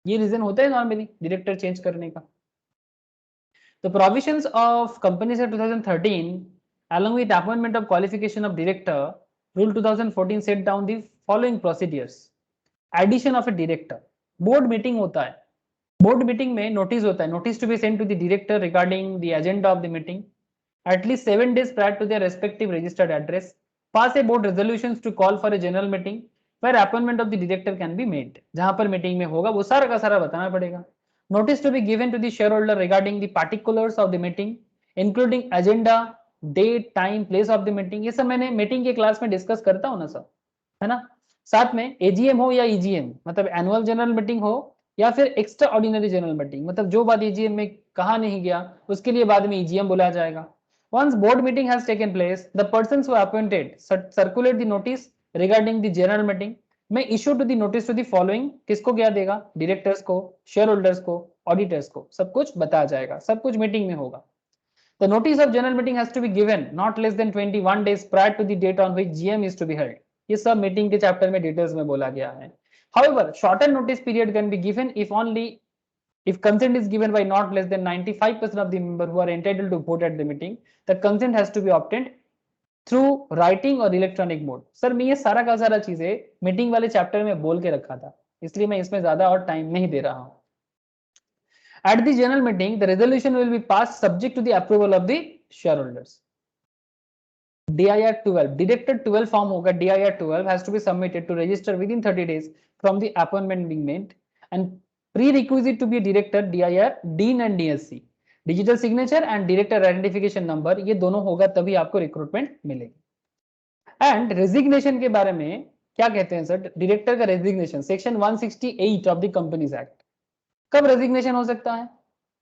ये reason होता है normally director change करने का. The provisions of Companies Act 2013 along with appointment of qualification of director, Rule 2014 set down the following procedures. Addition of a director, board meeting होता है, board meeting में notice होता है, notice to be sent to the director regarding the agenda of the meeting at least 7 days prior to their respective registered address. Pass a board resolutions to call for a general meeting where appointment of the director can be made. जहां पर meeting में होगा वो सारा का सारा बताना पड़ेगा. Notice to be given to the shareholder regarding the particulars of the meeting, including agenda, date time place of the meeting, ये सब मैंने मीटिंग के क्लास में डिस्कस करता हूं ना सर, है ना। साथ में एजीएम हो या ईजीएम, मतलब एनुअल जनरल मीटिंग हो या फिर एक्स्ट्रा ऑर्डिनरी जनरल मीटिंग, मतलब जो बात एजीएम में कहा नहीं गया उसके लिए बाद में ईजीएम बुलाया जाएगा। Once board meeting has taken place, the persons who are appointed circulate the notice regarding the general meeting. मैं issue to the notice to the following, किसको क्या देगा, डायरेक्टर्स को, शेयर होल्डर्स को, ऑडिटर्स को, सब कुछ बताया जाएगा, सब कुछ मीटिंग में होगा। The notice of general meeting has to be given not less than 21 days prior to the date on which GM is to be held. ये सब मीटिंग के चैप्टर में डिटेल्स में बोला गया है। However, shorter notice period can be given if consent is given by not less than 95% of the member who are entitled to vote at the meeting. The consent has to be obtained through writing or electronic mode. Sir मैं ये सारा का सारा चीजें meeting वाले chapter में बोल के रखा था, इसलिए मैं इसमें ज्यादा और टाइम नहीं दे रहा हूँ। At the general meeting, the resolution will be passed subject to the approval of the shareholders. DIR 12, Director 12 form होगा, DIR 12 has to be submitted to register within 30 days from the appointment being made, and prerequisite to be director DIR, Dean and DSC, digital signature and director identification number, ये दोनों होगा तभी आपको recruitment मिलेगी। And resignation के बारे में क्या कहते हैं सर, डायरेक्टर का resignation section 168 of the companies act, कब रेजिग्नेशन हो सकता है,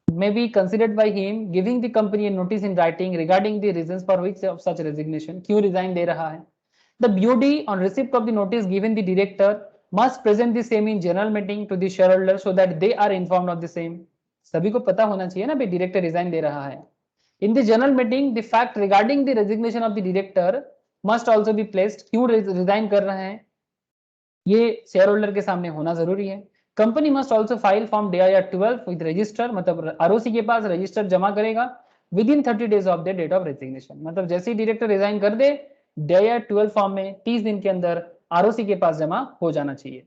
may be considered by him giving the company a notice in writing regarding the reasons for which of such resignation, क्यों resign दे रहा है। The BOD on receipt of the notice given the director must present the same in general meeting to the shareholder so that they are informed of the same. सभी को पता होना चाहिए ना भाई डायरेक्टर रिजाइन दे रहा है. In the general meeting, the fact regarding the resignation of the director must also be placed. क्यों resign कर रहे हैं ये शेयर होल्डर के सामने होना जरूरी है. Company must also file form DIR 12 with register, मतलब आरओसी के पास रजिस्टर जमा करेगा within 30 days of the date of resignation. मतलब जैसे ही डायरेक्टर रिजाइन कर दे DIR 12 फॉर्म में 30 दिन के अंदर आरओसी के पास जमा हो जाना चाहिए.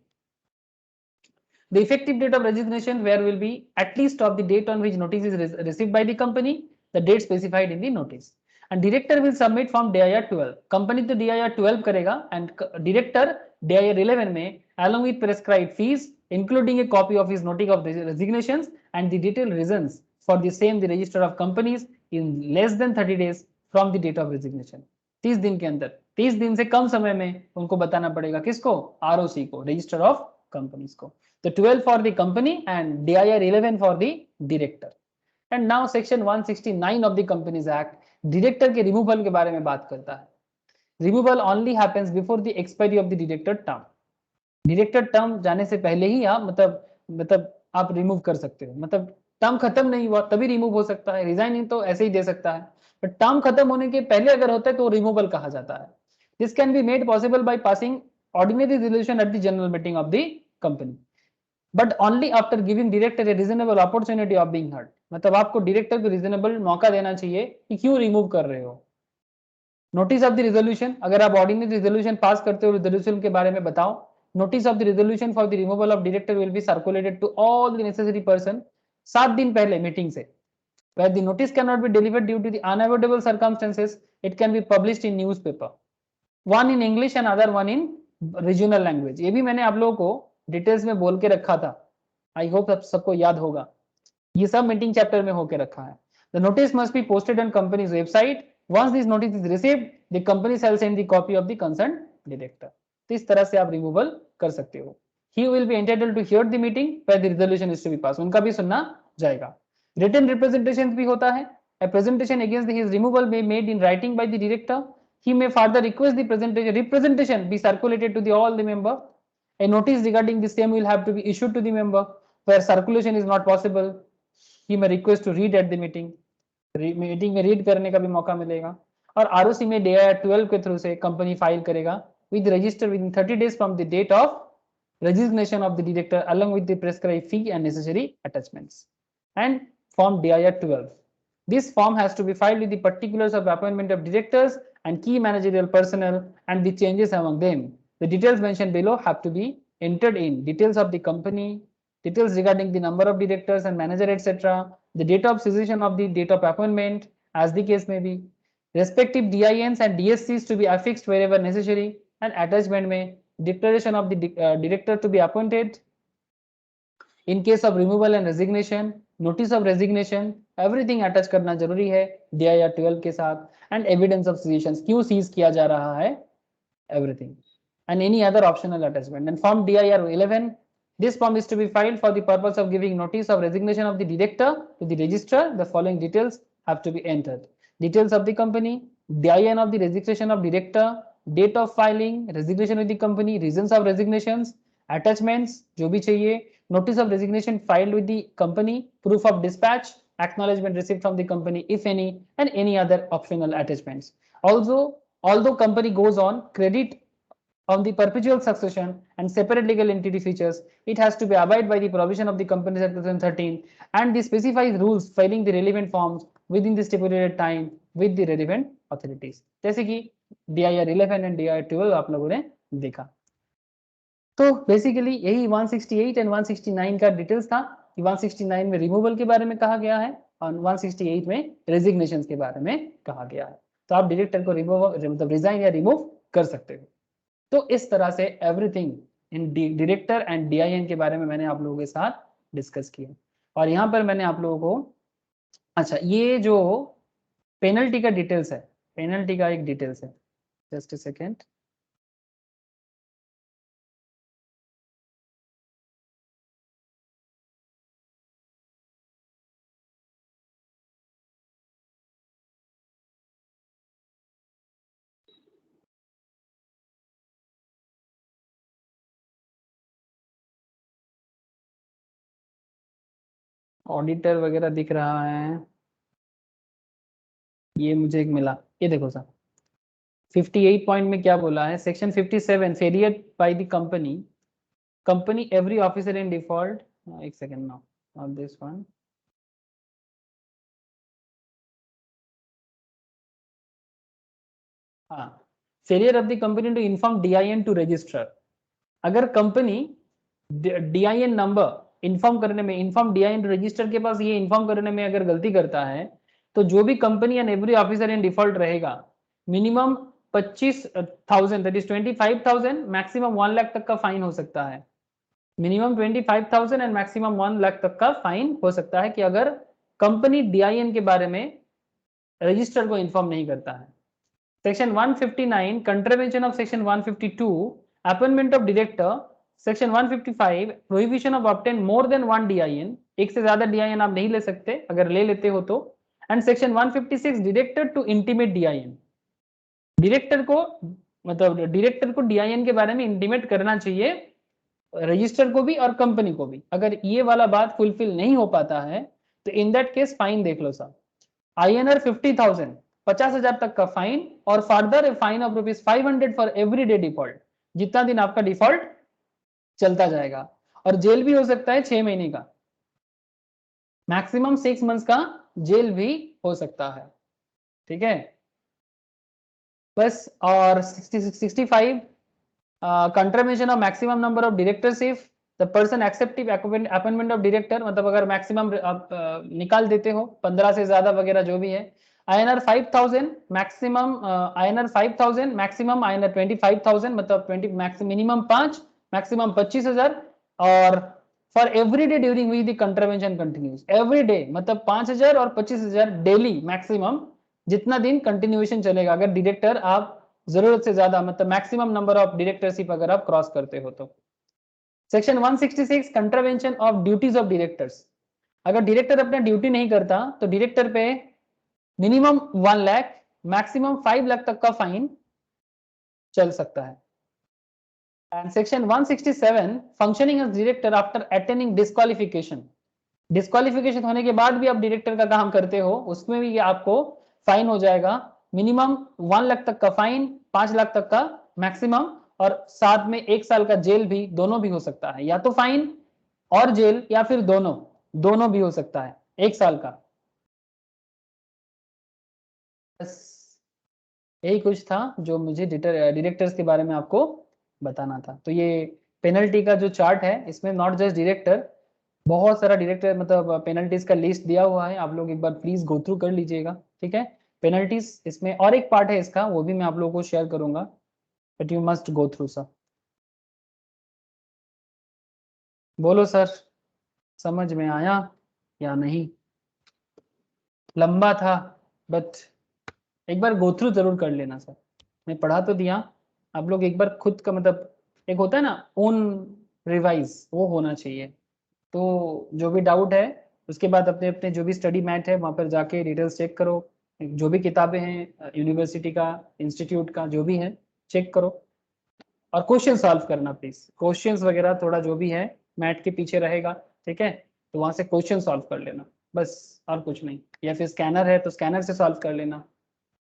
The effective date of resignation where will be at least of the date on which notice is received by the company, the date specified in the notice. And director will submit form DIR 12. Company तो DIR 12 करेगा and director DIR 11 में along with prescribed fees including a copy of his notice of resignations and the detailed reasons for the same the register of companies in less than 30 days from the date of resignation. 30 दिन के अंदर, 30 दिन से कम समय में उनको बताना पड़ेगा किसको, ROC को, रजिस्टर ऑफ कंपनीज को. The 12 for the company and DIR 11 for the director. And now section 169 of the Companies Act director के removal के बारे में बात करता है. Removal only happens before the expiry of the director term. Director term जाने से पहले ही आप मतलब आप remove कर सकते हो. मतलब term खत्म नहीं हुआ तभी remove हो सकता है. Resign तो ऐसे ही दे सकता है. But term खत्म होने के पहले अगर होता है तो removal कहा जाता है. This can be made possible by passing ordinary resolution at the general meeting of the company. But only after giving director A reasonable opportunity of being heard. मतलब आपको डायरेक्टर को रीजनेबल मौका देना चाहिए कि क्यों रिमूव कर रहे हो. नोटिस ऑफ द रिजोल्यूशन, अगर आप ऑर्डिनरी रिजोल्यूशन पास करते हो रिजोल्यूशन के बारे में बताओ. Notice of the resolution for the removal of director will be circulated to all the necessary person 7 दिन पहले मीटिंग से. where the notice cannot be delivered due to the unavoidable circumstances, it can be published in newspaper, one in English and other one in regional language. ये भी मैंने आप लोगों को details में बोल के रखा था. आई होप सबको याद होगा. ये सब मीटिंग चैप्टर में होके रखा है. The notice must be posted on company's website. Once this notice is received the company shall send the copy of the concern director. तो इस तरह से आप रिमूवल कर सकते हो. He will be entitled to hear the meeting where the resolution is to be pass. उनका भी सुनना जाएगा. रिटन रिप्रेजेंटेशन भी होता है. A presentation against his removal may made in writing by the director. He may further request the representation be circulated to the all the member. A notice regarding the same will have to be issued to the member. Where circulation is not possible, he may request to read at the meeting. Meeting में read करने का भी मौका मिलेगा. और ROC में DIR 12 के through से कंपनी फाइल करेगा with register within 30 days from the date of resignation of the director along with the prescribed fee and necessary attachments. And form DIR 12. This form has to be filed with the particulars of appointment of directors and key managerial personnel and the changes among them. The details mentioned below have to be entered in. Details of the company, details regarding the number of directors and manager, etc. The date of cessation of the date of appointment, as the case may be. Respective DINs and DSCs to be affixed wherever necessary, and attachment may declaration of the director to be appointed. In case of removal and resignation, notice of resignation, everything attach करना जरूरी है DIR 12 के साथ. And evidence of cessation, क्यों seize किया जा रहा है, everything. And any other optional attachment. And form DIR 11, this form is to be filed for the purpose of giving notice of resignation of the director to the register. The following details have to be entered. Details of the company, DIN of the registration of director, date of filing, resignation with the company, reasons of resignations, attachments जो भी चाहिए, notice of resignation filed with the company, proof of dispatch, acknowledgement received from the company if any, and any other optional attachments. Also, although company goes on credit on the perpetual succession and separate legal entity features, it has to be abide by the provision of the Companies Act 2013 and the specifies rules filing the relevant forms within the stipulated time with the relevant authorities. जैसे कि DIR 11 and DIR 12 आप लोगों ने देखा. तो basically यही 168 and 169 का details था कि 169 में रिमूवल के बारे में कहा गया है और 168 में रेजिग्नेशन के बारे में कहा गया है. तो आप डायरेक्टर को रिमूव मतलब रिजाइन या रिमूव कर सकते हो. तो इस तरह से everything in director and DIN के बारे में मैंने आप लोगों के साथ डिस्कस किया. और यहाँ पर मैंने आप लोगों को अच्छा ये जो पेनल्टी का डिटेल्स है, पेनल्टी का एक डिटेल्स है, जस्ट अ सेकेंड. ऑडिटर वगैरह दिख रहा है, ये मुझे एक मिला, ये देखो सर 58 पॉइंट में क्या बोला है, section 57 failure by the company every officer in default, एक second now on this one, हाँ, failure of the company to inform DIN to registrar. अगर कंपनी DIN नंबर इन्फॉर्म करने में, इन्फॉर्म DIN टू रजिस्टर के पास ये inform करने में अगर गलती करता है, तो जो भी company and every officer in default रहेगा, minimum 25,000 that is 25,000 maximum 1 lakh तक का फाइन हो सकता है। मिनिमम 25,000 एंड मैक्सिमम 1 लाख तक का फाइन हो सकता है कि अगर कंपनी DIN के बारे में रजिस्टर को इन्फॉर्म नहीं करता है। Section 159 contravention of section 152 appointment of director, section 155 prohibition of obtain more than 1 DIN, एक से ज्यादा DIN आप नहीं ले सकते, अगर ले लेते हो तो, and section 156 director to intimate DIN, director को मतलब डायरेक्टर को DIN के बारे में इंटीमेट करना चाहिए, रजिस्टर को भी और कंपनी को भी। अगर ये वाला बात फुलफिल नहीं हो पाता है तो इन दैट केस फाइन देख लो साहब, INR 50,000 50,000 तक का फाइन, और further fine of ₹500 for every day default, जितना दिन आपका डिफॉल्ट चलता जाएगा, और जेल भी हो सकता है 6 महीने का, मैक्सिमम 6 मंथ्स का जेल भी हो सकता है। ठीक है बस। और 65 contribution of maximum number of directorship, the person acceptive appointment of director, मतलब अगर मैक्सिमम आप निकाल देते हो 15 से ज्यादा वगैरह जो भी है, INR 5,000 maximum, INR 5,000 maximum INR 25,000, मतलब 20 मिनिमम 5 मैक्सिमम 25,000, और for every day during which the contribution continues, every day मतलब 5,000 और 25,000 डेली मैक्सिमम, जितना दिन कंटिन्यूएशन चलेगा, अगर डायरेक्टर आप जरूरत से ज्यादा मतलब मैक्सिमम नंबर ऑफ डायरेक्टरशिप अगर आप क्रॉस करते हो तो। Section 166 contravention of duties of directors, अगर डायरेक्टर अपना ड्यूटी नहीं करता तो डायरेक्टर पे मिनिमम 1 लाख मैक्सिमम 5 लाख तक का फाइन चल सकता है। And section 167 functioning as director after attaining disqualification, disqualification होने के बाद भी आप डायरेक्टर का काम करते हो, उसमें भी आपको फाइन हो जाएगा, मिनिमम 1 लाख तक का फाइन, 5 लाख तक का मैक्सिमम, और साथ में 1 साल का जेल भी, दोनों भी हो सकता है, या तो फाइन और जेल या फिर दोनों, दोनों भी हो सकता है 1 साल का। बस यही कुछ था जो मुझे डायरेक्टर्स के बारे में आपको बताना था। तो ये पेनल्टी का जो चार्ट है, इसमें नॉट जस्ट डायरेक्टर, बहुत सारा डायरेक्टर मतलब पेनल्टीज का लिस्ट दिया हुआ है, आप लोग एक बार प्लीज गो थ्रू कर लीजिएगा। ठीक है, पेनल्टीज इसमें और एक पार्ट है इसका, वो भी मैं आप लोगों को शेयर करूंगा, but you must go through sir. बोलो सर, समझ में आया या नहीं? लंबा था बट एक बार गो थ्रू जरूर कर लेना सर, मैं पढ़ा तो दिया, आप लोग एक बार खुद का मतलब, एक होता है ना ओन रिवाइज, वो होना चाहिए। तो जो भी डाउट है उसके बाद अपने अपने जो भी स्टडी मैट है वहाँ पर जाके डिटेल्स चेक करो, जो भी किताबें हैं यूनिवर्सिटी का, इंस्टीट्यूट का, जो भी है चेक करो, और क्वेश्चन सॉल्व करना प्लीज, क्वेश्चंस वगैरह थोड़ा जो भी है मैट के पीछे रहेगा। ठीक है, तो वहाँ से क्वेश्चन सॉल्व कर लेना बस, और कुछ नहीं, या फिर स्कैनर है तो स्कैनर से सॉल्व कर लेना,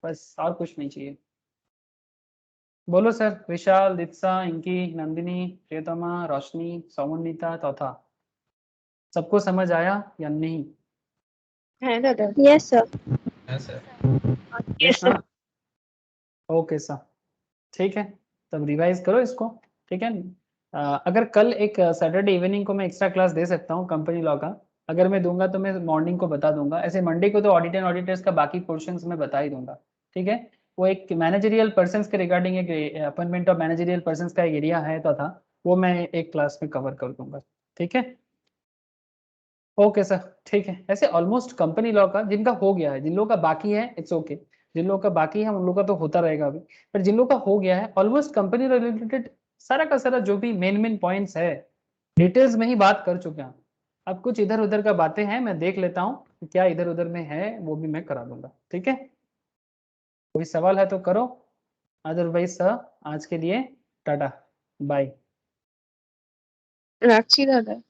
बस और कुछ नहीं चाहिए। बोलो सर, विशाल, दीक्षा, इंकी, नंदिनी, प्रियतमा, रोशनी, सौमनिता, चौथा, सबको समझ आया या नहीं? है दादा। Yes sir. हाँ सर। यस ना? ओके सर, ठीक है, तब रिवाइज करो इसको। ठीक है, अगर कल एक सैटरडे इवनिंग को मैं एक्स्ट्रा क्लास दे सकता हूँ कंपनी लॉ का, अगर मैं दूंगा तो मैं मॉर्निंग को बता दूंगा, ऐसे मंडे को तो ऑडिट एंड ऑडिटर्स का बाकी पोर्शंस में बता ही दूंगा। ठीक है, वो एक मैनेजरियल पर्सन के रिगार्डिंग एक अपॉइंटमेंट ऑफ मैनेजरियल पर्सन का एक एरिया है तो था, वो मैं एक क्लास में कवर कर दूंगा। ठीक है, ओके सर, ठीक है। ऐसे ऑलमोस्ट कंपनी लॉ का जिनका हो गया है, जिन लोगों का बाकी है इट्स ओके, जिन लोगों का बाकी है उन लोगों का तो होता रहेगा अभी, पर जिन लोगों का हो गया है ऑलमोस्ट कंपनी रिलेटेड सारा का सारा जो भी मेन मेन पॉइंट्स है डिटेल्स में ही बात कर चुके हैं। अब कुछ इधर उधर का बातें हैं, मैं देख लेता हूँ क्या इधर उधर में है, वो भी मैं करा दूंगा। ठीक है, कोई सवाल है तो करो, अदरवाइज सर आज के लिए टाटा बाय। राखी दादा।